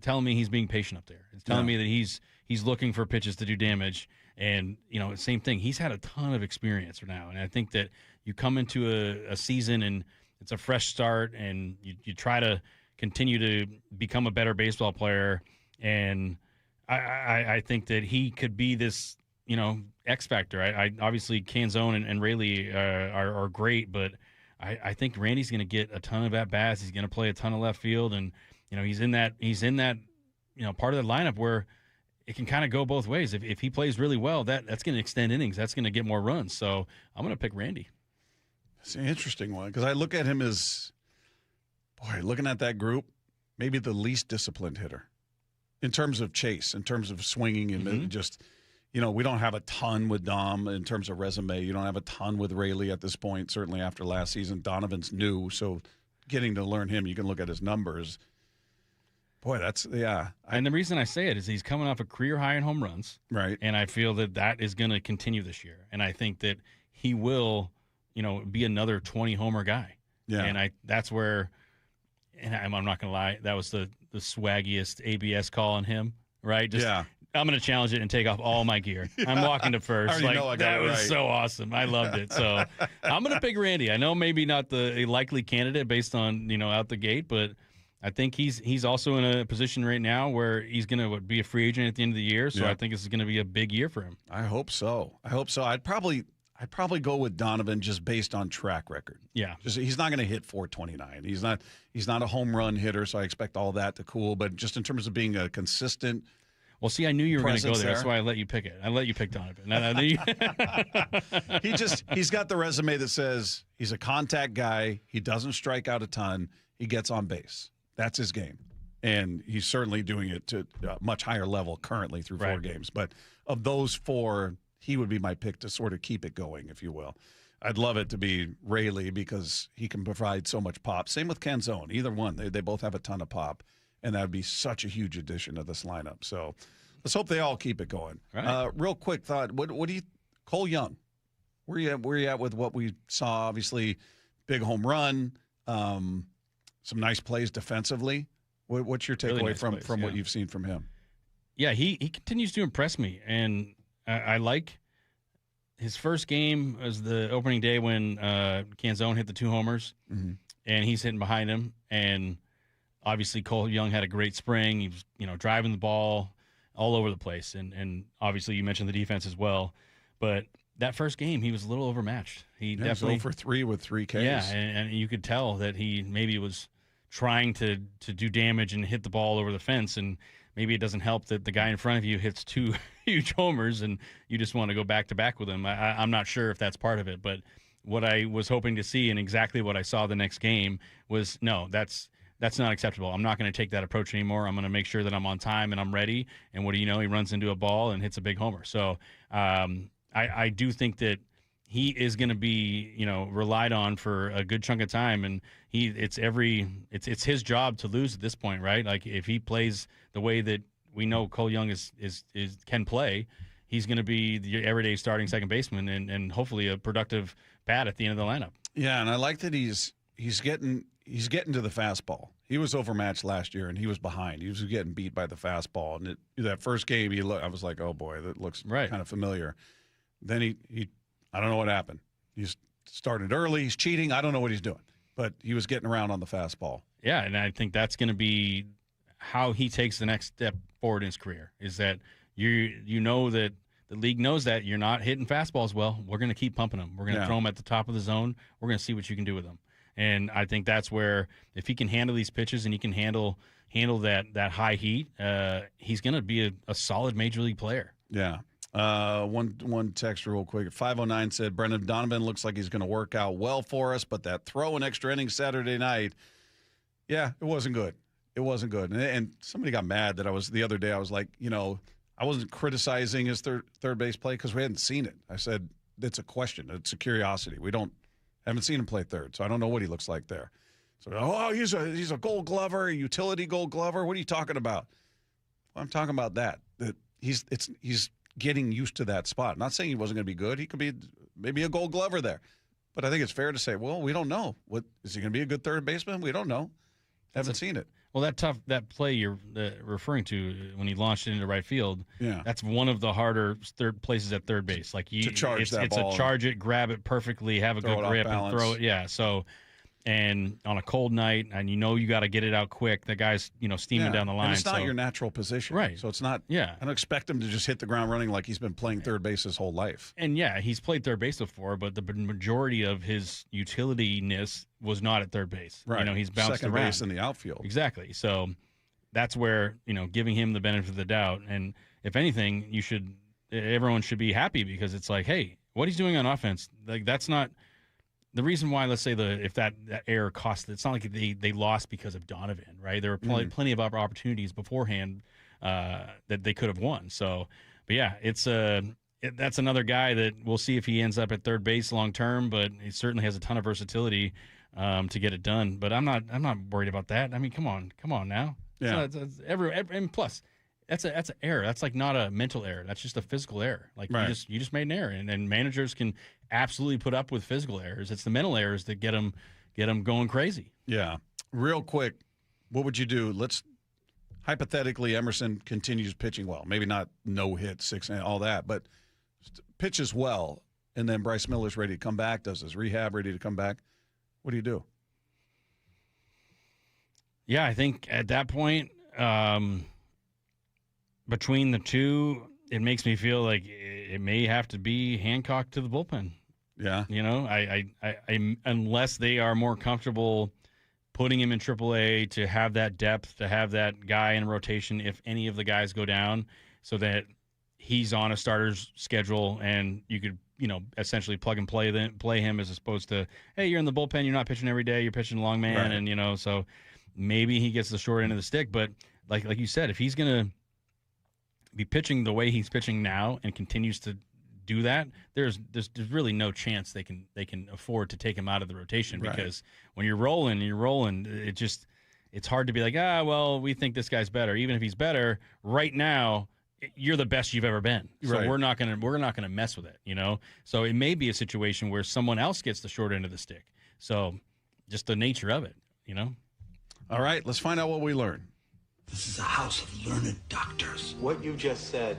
telling me he's being patient up there. It's telling me that he's looking for pitches to do damage. And, same thing. He's had a ton of experience now. And I think that you come into a season and it's a fresh start, and you try to continue to become a better baseball player. And I think that he could be this, X factor. I obviously Canzone and Raley are great, but I think Randy's going to get a ton of at-bats. He's going to play a ton of left field. And, he's in that part of the lineup where it can kind of go both ways. If he plays really well, that's going to extend innings. That's going to get more runs. So I'm going to pick Randy. It's an interesting one because I look at him as, looking at that group, maybe the least disciplined hitter in terms of chase, in terms of swinging and just, we don't have a ton with Dom in terms of resume. You don't have a ton with Raley at this point, certainly after last season. Donovan's new, so getting to learn him, you can look at his numbers. And the reason I say it is he's coming off a career high in home runs. Right. And I feel that is going to continue this year. And I think that he will, be another 20 homer guy. Yeah. And that's where, and I'm not going to lie, that was the swaggiest ABS call on him, right? I'm going to challenge it and take off all my gear. I'm walking to first. That was so awesome. I loved it. So I'm going to pick Randy. I know maybe not a likely candidate based on, out the gate, but I think he's also in a position right now where he's going to be a free agent at the end of the year. So I think this is going to be a big year for him. I hope so. I'd probably go with Donovan just based on track record. Yeah. He's not going to hit .429. He's not a home run hitter, so I expect all that to cool. But just in terms of being a consistent. Well, see, I knew you were going to go there. That's why I let you pick it. I let you pick Donovan. He's got the resume that says he's a contact guy. He doesn't strike out a ton. He gets on base. That's his game. And he's certainly doing it to a much higher level currently through 4 games. But of those 4, he would be my pick to sort of keep it going, if you will. I'd love it to be Raley because he can provide so much pop. Same with Canzone. Either one. They both have a ton of pop. And that would be such a huge addition to this lineup. So let's hope they all keep it going. Right. Real quick thought. What do you – Cole Young, where you at with what we saw? Obviously, big home run, some nice plays defensively. What's your takeaway really from what you've seen from him? Yeah, he continues to impress me. And I like his first game was the opening day when Canzone hit the 2 homers. Mm-hmm. And he's hitting behind him. And obviously Cole Young had a great spring. He was, driving the ball all over the place. And obviously you mentioned the defense as well. But that first game, he was a little overmatched. He definitely was 0 for 3 with 3 Ks. Yeah, and you could tell that he maybe was trying to do damage and hit the ball over the fence, and maybe it doesn't help that the guy in front of you hits 2 huge homers and you just want to go back-to-back with him. I'm not sure if that's part of it, but what I was hoping to see and exactly what I saw the next game was, no, that's not acceptable. I'm not going to take that approach anymore. I'm going to make sure that I'm on time and I'm ready, and what do you know, he runs into a ball and hits a big homer. So I do think that he is going to be, relied on for a good chunk of time, and it's his job to lose at this point, right? Like if he plays the way that we know Cole Young can play, he's going to be the everyday starting second baseman and hopefully a productive bat at the end of the lineup. Yeah, and I like that he's getting to the fastball. He was overmatched last year, and he was behind. He was getting beat by the fastball. And that first game, I was like, oh boy, that looks kind of familiar. Then he I don't know what happened. He's started early. He's cheating. I don't know what he's doing, but he was getting around on the fastball. Yeah, and I think that's going to be how he takes the next step forward in his career. Is that you know that the league knows that you're not hitting fastballs well. We're going to keep pumping them. We're going to throw them at the top of the zone. We're going to see what you can do with them. And I think that's where if he can handle these pitches and he can handle that high heat, he's going to be a solid major league player. Yeah. One text real quick. 509 said, Brendan Donovan looks like he's going to work out well for us, but that throw in extra innings Saturday night, yeah, it wasn't good. It wasn't good. And somebody got mad that the other day I was like, I wasn't criticizing his third base play because we hadn't seen it. I said, it's a question. It's a curiosity. Haven't seen him play third, so I don't know what he looks like there. So, he's a Gold Glover, a utility Gold Glover. What are you talking about? Well, I'm talking about that he's getting used to that spot. Not saying he wasn't going to be good. He could be maybe a Gold Glover there. But I think it's fair to say, well, we don't know. Is he going to be a good third baseman? We don't know. Haven't seen it. Well, that play you're referring to when he launched it into right field, that's one of the harder places at third base. Like to charge that ball. It's a charge it, grab it perfectly, have a good grip, and throw it. Yeah. So, and on a cold night, and you got to get it out quick. The guy's steaming down the line. And it's not your natural position, right? So it's not. Yeah. I don't expect him to just hit the ground running like he's been playing third base his whole life. And he's played third base before, but the majority of his utility-ness was not at third base. Right. He's bounced second around. Base in the outfield. Exactly. So that's where giving him the benefit of the doubt, and if anything, everyone should be happy because it's like, hey, what he's doing on offense, like that's not. The reason why, let's say, if that error cost, it's not like they lost because of Donovan, right? There were plenty of opportunities beforehand that they could have won. So, but yeah, that's another guy that we'll see if he ends up at third base long term. But he certainly has a ton of versatility to get it done. But I'm not worried about that. I mean, come on now. Yeah. And plus, that's an error. That's like not a mental error. That's just a physical error. Like you just made an error, and managers can absolutely put up with physical errors. It's the mental errors that get them going crazy. Yeah. Real quick, what would you do? Let's hypothetically Emerson continues pitching well. Maybe not no hit, 6 and all that, but pitches well, and then Bryce Miller's ready to come back. Does his rehab, ready to come back? What do you do? Yeah, I think at that point. Between the two, it makes me feel like it may have to be Hancock to the bullpen. Yeah. I unless they are more comfortable putting him in AAA to have that depth, to have that guy in rotation if any of the guys go down, so that he's on a starter's schedule and you could, essentially plug and play him as opposed to, hey, you're in the bullpen, you're not pitching every day, you're pitching long man, right. And so maybe he gets the short end of the stick. But like you said, if he's gonna be pitching the way he's pitching now and continues to do that, there's really no chance they can afford to take him out of the rotation, because when you're rolling, it's hard to be like, well, we think this guy's better. Even if he's better right now, you're the best you've ever been. So we're not gonna mess with it, So it may be a situation where someone else gets the short end of the stick. So just the nature of it, All right, let's find out what we learned. This is a house of learned doctors. What you just said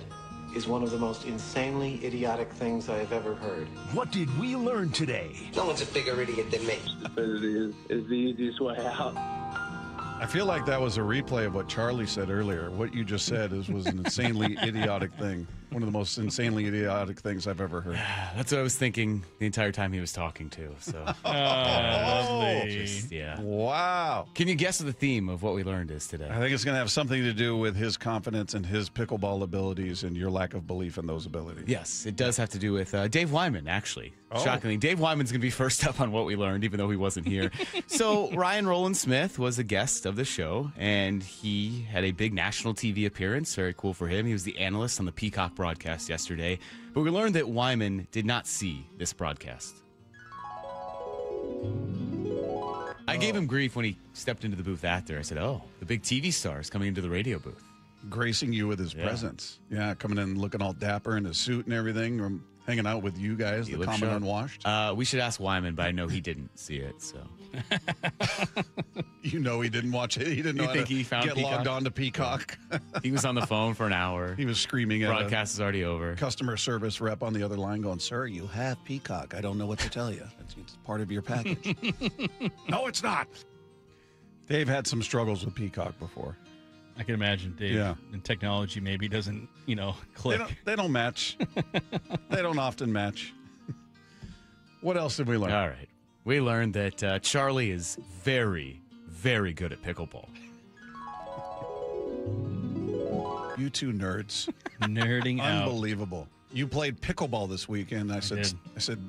is one of the most insanely idiotic things I have ever heard. What did we learn today? No one's a bigger idiot than me. Stupidity is the easiest way out. I feel like that was a replay of what Charlie said earlier. What you just said was an insanely idiotic thing. One of the most insanely idiotic things I've ever heard. That's what I was thinking the entire time he was talking to. So, lovely. Yeah. Wow. Can you guess what the theme of what we learned is today? I think it's going to have something to do with his confidence and his pickleball abilities and your lack of belief in those abilities. Yes, it does have to do with Dave Wyman, actually. Shockingly. Dave Wyman's going to be first up on what we learned, even though he wasn't here. So Ryan Rowland-Smith was a guest of the show, and he had a big national TV appearance. Very cool for him. He was the analyst on the Peacock broadcast yesterday. But we learned that Wyman did not see this broadcast. I gave him grief when he stepped into the booth after. I said, the big TV star is coming into the radio booth. Gracing you with his presence. Yeah, coming in looking all dapper in his suit and everything. Hanging out with you guys, the common unwashed. We should ask Wyman, but I know he didn't see it. So, he didn't watch it. He didn't know how to get logged on to Peacock. He was on the phone for an hour. He was screaming at broadcast is already over. Customer service rep on the other line, going, "Sir, you have Peacock. I don't know what to tell you. It's part of your package." No, it's not. Dave had some struggles with Peacock before. I can imagine, Dave. Yeah. And technology maybe doesn't, click. They don't match. They don't often match. What else did we learn? All right. We learned that Charlie is very, very good at pickleball. You two nerds. Nerding out. Unbelievable. You played pickleball this weekend. I said,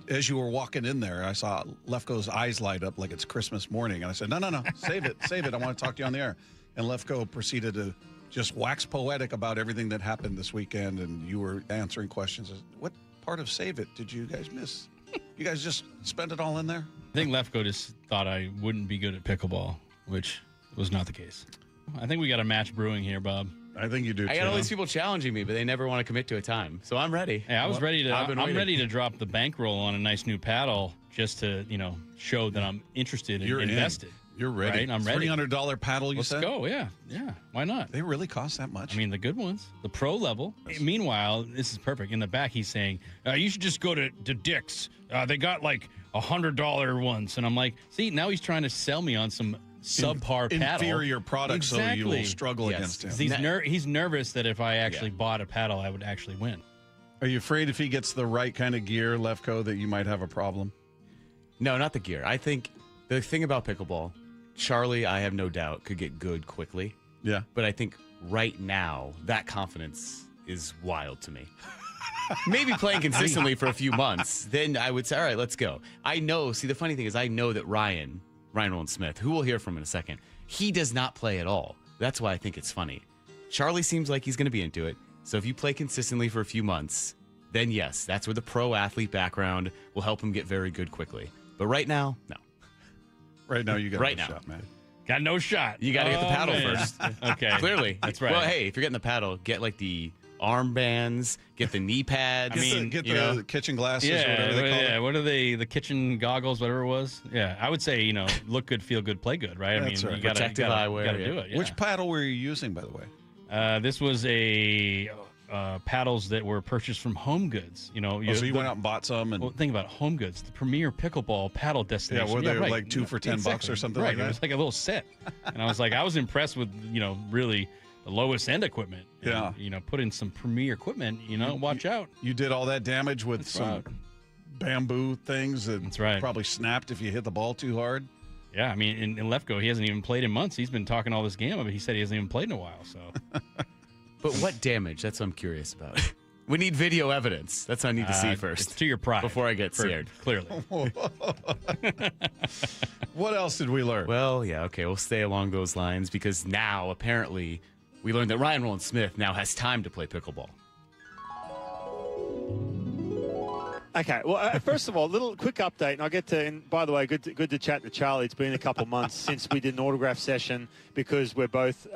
as you were walking in there, I saw Lefko's eyes light up like it's Christmas morning. And I said, no, save it. I want to talk to you on the air. And Lefko proceeded to just wax poetic about everything that happened this weekend, and you were answering questions. What part of Save It did you guys miss? You guys just spent it all in there? I think Lefko just thought I wouldn't be good at pickleball, which was not the case. I think we got a match brewing here, Bob. I think you do, too. I got all these people challenging me, but they never want to commit to a time. So I'm ready. Hey, I'm ready to drop the bankroll on a nice new paddle just to, show that I'm interested and invested. You're ready. Right? I'm ready. $300 paddle, you said? Let's go, yeah. Why not? They really cost that much? I mean, the good ones, the pro level. Meanwhile, this is perfect. In the back, he's saying, you should just go to Dick's. They got like $100 ones. And I'm like, see, now he's trying to sell me on some subpar paddle. Inferior products, so you will struggle against him. He's nervous that if I actually bought a paddle, I would actually win. Are you afraid if he gets the right kind of gear, Lefko, that you might have a problem? No, not the gear. I think the thing about pickleball, Charlie, I have no doubt, could get good quickly. Yeah. But I think right now, that confidence is wild to me. Maybe playing consistently for a few months, then I would say, all right, let's go. I know, the funny thing is I know that Ryan Rowland-Smith, who we'll hear from in a second, he does not play at all. That's why I think it's funny. Charlie seems like he's going to be into it. So if you play consistently for a few months, then yes, that's where the pro athlete background will help him get very good quickly. But right now, no. Right now, you got no shot, man. Got no shot. You got to get the paddle first. Okay. Clearly. That's right. Well, hey, if you're getting the paddle, get like the armbands, get the knee pads. Get the kitchen glasses or whatever they call it. What are they? The kitchen goggles, whatever it was. Yeah, I would say, look good, feel good, play good, right? That's right. You gotta do it. Yeah. Which paddle were you using, by the way? This was a paddles that were purchased from Home Goods. So you went out and bought some. And think about Home Goods, the premier pickleball paddle destination. Yeah, were they like 2 for $10 or something like that? It was like a little set, and I was impressed with really the lowest end equipment. Yeah, and, put in some premier equipment. Watch out. You did all that damage with some bamboo things that probably snapped if you hit the ball too hard. Yeah, I mean, in Lefko, he hasn't even played in months. He's been talking all this game, but he said he hasn't even played in a while. So. But what damage? That's what I'm curious about. We need video evidence. That's what I need to see first. It's to your pride. Before I get scared. Clearly. What else did we learn? Well, yeah, okay. We'll stay along those lines because now, apparently, we learned that Ryan Rowland-Smith now has time to play pickleball. Okay, well, first of all, a little quick update, and I'll get to, and by the way, good to chat to Charlie. It's been a couple of months since we did an autograph session because we're both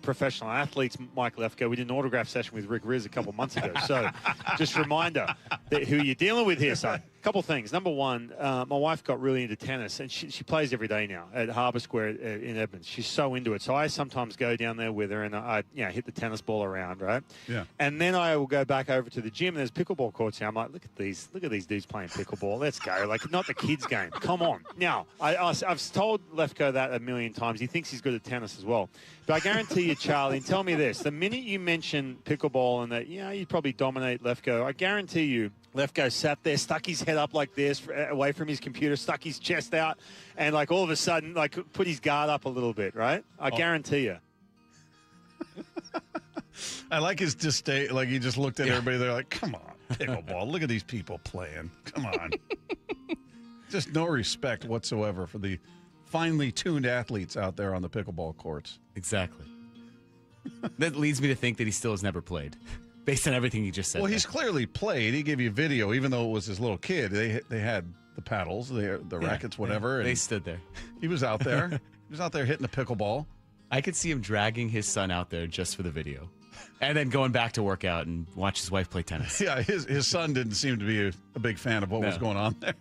professional athletes. Mike Lefko, we did an autograph session with Rick Riz a couple of months ago. So just a reminder that who you're dealing with here, son. A couple of things. Number one, my wife got really into tennis, and she plays every day now at Harbour Square in Edmonds. She's so into it. So I sometimes go down there with her, and I hit the tennis ball around, right? Yeah. And then I will go back over to the gym, and there's pickleball courts here. I'm like, look at these dudes playing pickleball. Let's go. Like, not the kids' game. Come on. Now, I've told Lefko that a million times. He thinks he's good at tennis as well. But I guarantee you, Charlie, and tell me this, the minute you mention pickleball and that, you'd probably dominate Lefko, I guarantee you, Lefko sat there, stuck his head up like this, away from his computer, stuck his chest out, and like all of a sudden, like put his guard up a little bit, right? I guarantee you. I like his disdain. Like he just looked at everybody. They're like, "Come on." Pickleball. Look at these people playing. Come on. Just no respect whatsoever for the finely tuned athletes out there on the pickleball courts. Exactly. That leads me to think that he still has never played, based on everything he just said. Well, he's clearly played. He gave you video, even though it was his little kid. They had the paddles, the rackets, whatever. Yeah, they and stood there. He was out there. He was out there hitting the pickleball. I could see him dragging his son out there just for the video, and then going back to work out and watch his wife play tennis. Yeah, his son didn't seem to be a big fan of what was going on there.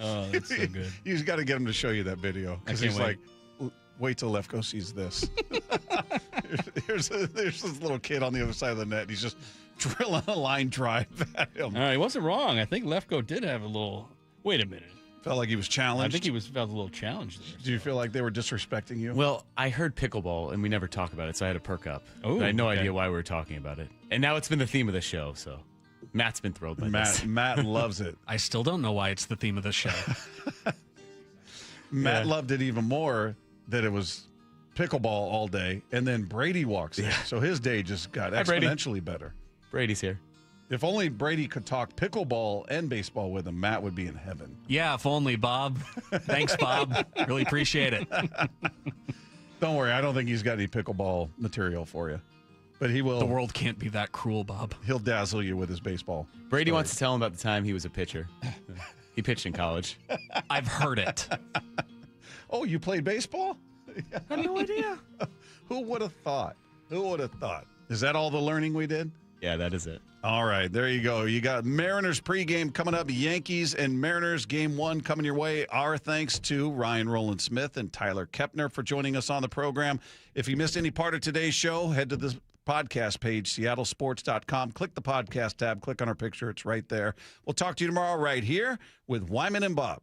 Oh, that's so good. You've got to get him to show you that video because he's like, wait till Lefko sees this. There's this little kid on the other side of the net. He's just drilling a line drive at him. All right, he wasn't wrong. I think Lefko did have a little. Wait a minute. Felt like he was challenged. I think he felt a little challenged there. Do you feel like they were disrespecting you? Well, I heard pickleball, and we never talk about it, so I had to perk up. I had no idea why we were talking about it. And now it's been the theme of the show, so Matt's been thrilled by this. Matt loves it. I still don't know why it's the theme of the show. Matt loved it even more that it was pickleball all day, and then Brady walks in. So his day just got exponentially better. Brady's here. If only Brady could talk pickleball and baseball with him, Matt would be in heaven. Yeah, if only, Bob. Thanks, Bob. Really appreciate it. Don't worry, I don't think he's got any pickleball material for you. But he will. The world can't be that cruel, Bob. He'll dazzle you with his baseball. Brady wants to tell him about the time he was a pitcher. He pitched in college. I've heard it. Oh, you played baseball? I had no idea. Who would have thought? Who would have thought? Is that all the learning we did? Yeah, that is it. All right, there you go. You got Mariners pregame coming up. Yankees and Mariners game 1 coming your way. Our thanks to Ryan Rowland-Smith and Tyler Kepner for joining us on the program. If you missed any part of today's show, head to the podcast page, seattlesports.com. Click the podcast tab. Click on our picture. It's right there. We'll talk to you tomorrow right here with Wyman and Bob.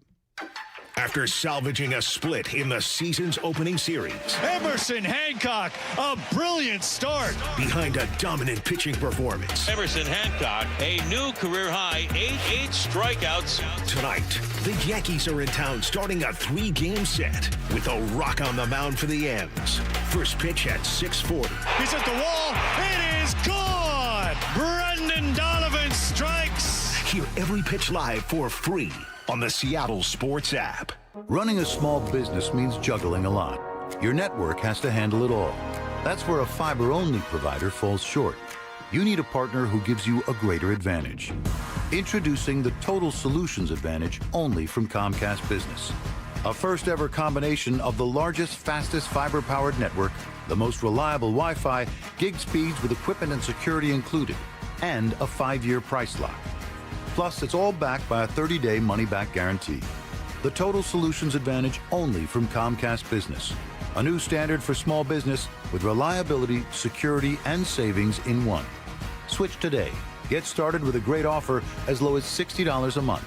After salvaging a split in the season's opening series. Emerson Hancock, a brilliant start. Behind a dominant pitching performance. Emerson Hancock, a new career high, 8 strikeouts. Tonight, the Yankees are in town starting a 3-game set with a rock on the mound for the M's. First pitch at 6:40. He's at the wall. It is gone. Brendan Donovan strikes. Hear every pitch live for free on the Seattle Sports app. Running a small business means juggling a lot. Your network has to handle it all. That's where a fiber-only provider falls short. You need a partner who gives you a greater advantage. Introducing the Total Solutions Advantage only from Comcast Business. A first-ever combination of the largest, fastest fiber-powered network, the most reliable Wi-Fi, gig speeds with equipment and security included, and a 5-year price lock. Plus, it's all backed by a 30-day money-back guarantee. The Total Solutions Advantage only from Comcast Business. A new standard for small business with reliability, security, and savings in one. Switch today. Get started with a great offer as low as $60 a month.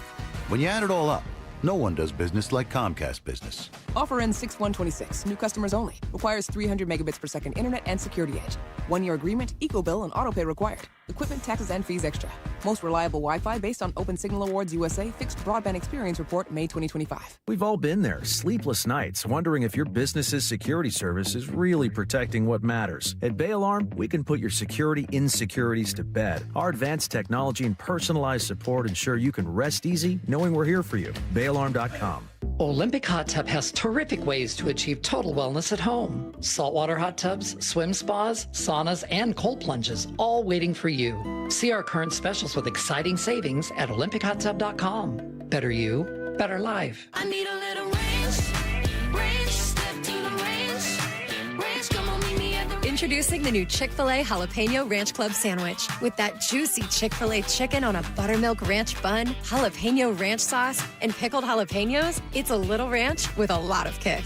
When you add it all up, no one does business like Comcast Business. Offer ends 6/1/26. New customers only. Requires 300 megabits per second internet and security edge. 1-year agreement, eco-bill, and autopay required. Equipment, taxes, and fees extra. Most reliable Wi-Fi based on Open Signal Awards USA Fixed Broadband Experience Report, May 2025. We've all been there. Sleepless nights, wondering if your business's security service is really protecting what matters. At Bay Alarm, we can put your security insecurities to bed. Our advanced technology and personalized support ensure you can rest easy knowing we're here for you. BayAlarm.com. Olympic Hot Tub has terrific ways to achieve total wellness at home. Saltwater hot tubs, swim spas, saunas, and cold plunges, all waiting for you. See our current specials with exciting savings at OlympicHotTub.com. Better you, better life. I need a little range, step to the range, come on, meet me at the Introducing the new Chick-fil-A Jalapeno Ranch Club Sandwich. With that juicy Chick-fil-A chicken on a buttermilk ranch bun, jalapeno ranch sauce, and pickled jalapenos, it's a little ranch with a lot of kick.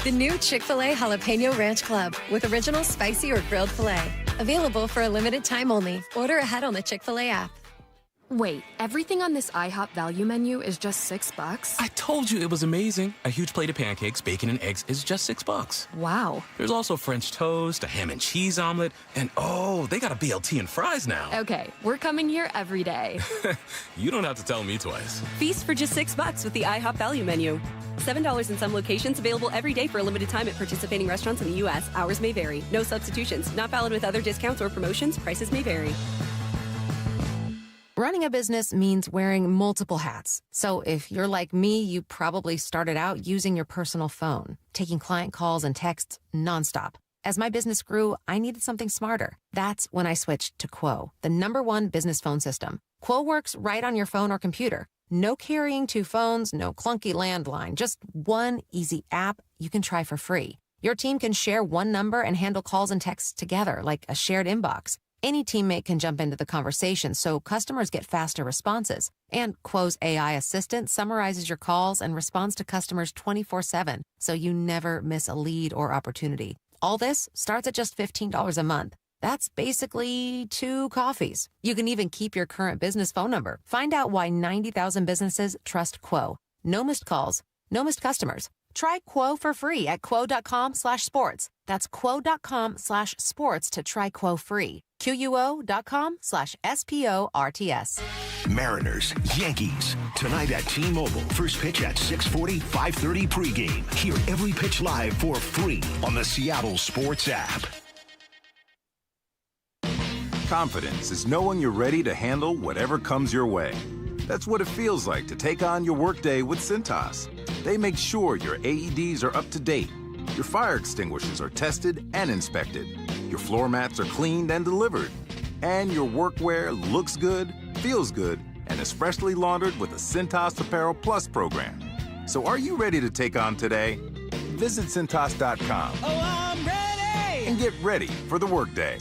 The new Chick-fil-A Jalapeno Ranch Club with original spicy or grilled filet. Available for a limited time only. Order ahead on the Chick-fil-A app. Wait, everything on this IHOP value menu is just $6? I told you it was amazing. A huge plate of pancakes, bacon, and eggs is just $6. Wow. There's also French toast, a ham and cheese omelet, and oh, they got a BLT and fries now. Okay, we're coming here every day. You don't have to tell me twice. Feast for just $6 with the IHOP value menu. $7 in some locations, available every day for a limited time at participating restaurants in the U.S. Hours may vary. No substitutions. Not valid with other discounts or promotions. Prices may vary. Running a business means wearing multiple hats. So if you're like me, you probably started out using your personal phone, taking client calls and texts nonstop. As my business grew, I needed something smarter. That's when I switched to Quo, the #1 business phone system. Quo works right on your phone or computer. No carrying 2 phones, no clunky landline, just one easy app you can try for free. Your team can share one number and handle calls and texts together like a shared inbox. Any teammate can jump into the conversation, so customers get faster responses. And Quo's AI assistant summarizes your calls and responds to customers 24/7, so you never miss a lead or opportunity. All this starts at just $15 a month. That's basically 2 coffees. You can even keep your current business phone number. Find out why 90,000 businesses trust Quo. No missed calls, no missed customers. Try Quo for free at quo.com/sports. That's quo.com/sports to try Quo free. QUO.com/SPORTS. Mariners, Yankees. Tonight at T-Mobile. First pitch at 6:40, 5:30 pregame. Hear every pitch live for free on the Seattle Sports app. Confidence is knowing you're ready to handle whatever comes your way. That's what it feels like to take on your workday with Cintas. They make sure your AEDs are up to date, your fire extinguishers are tested and inspected, your floor mats are cleaned and delivered, and your workwear looks good, feels good, and is freshly laundered with a Cintas Apparel Plus program. So are you ready to take on today? Visit Cintas.com. Oh, I'm ready! And get ready for the workday.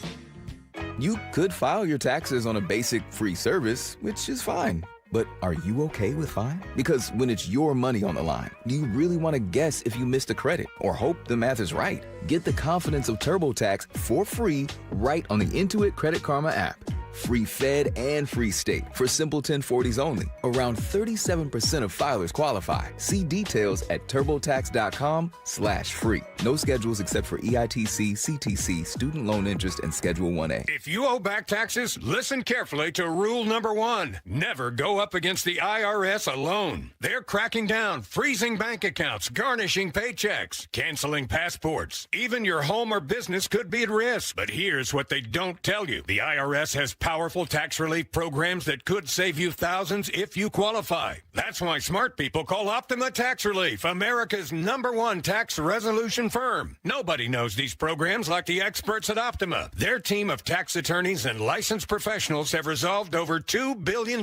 You could file your taxes on a basic free service, which is fine. But are you okay with fine? Because when it's your money on the line, do you really want to guess if you missed a credit or hope the math is right? Get the confidence of TurboTax for free right on the Intuit Credit Karma app. Free Fed and free state for simple 1040s only. Around 37% of filers qualify. See details at turbotax.com/free. No schedules except for EITC, CTC, student loan interest, and Schedule 1A. If you owe back taxes, listen carefully to rule number 1. Never go up against the IRS alone. They're cracking down, freezing bank accounts, garnishing paychecks, canceling passports. Even your home or business could be at risk. But here's what they don't tell you. The IRS has powerful tax relief programs that could save you thousands if you qualify. That's why smart people call Optima Tax Relief, America's #1 tax resolution firm. Nobody knows these programs like the experts at Optima. Their team of tax attorneys and licensed professionals have resolved over $2 billion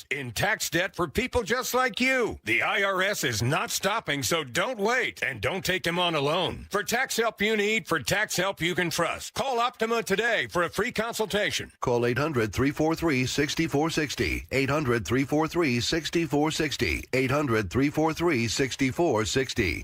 in tax debt for people just like you. The IRS is not stopping, so don't wait and don't take them on alone. For tax help you need, for tax help you can trust, call Optima today for a free consultation. Call 800-343-6460. 800-343-6460. 800-343-6460.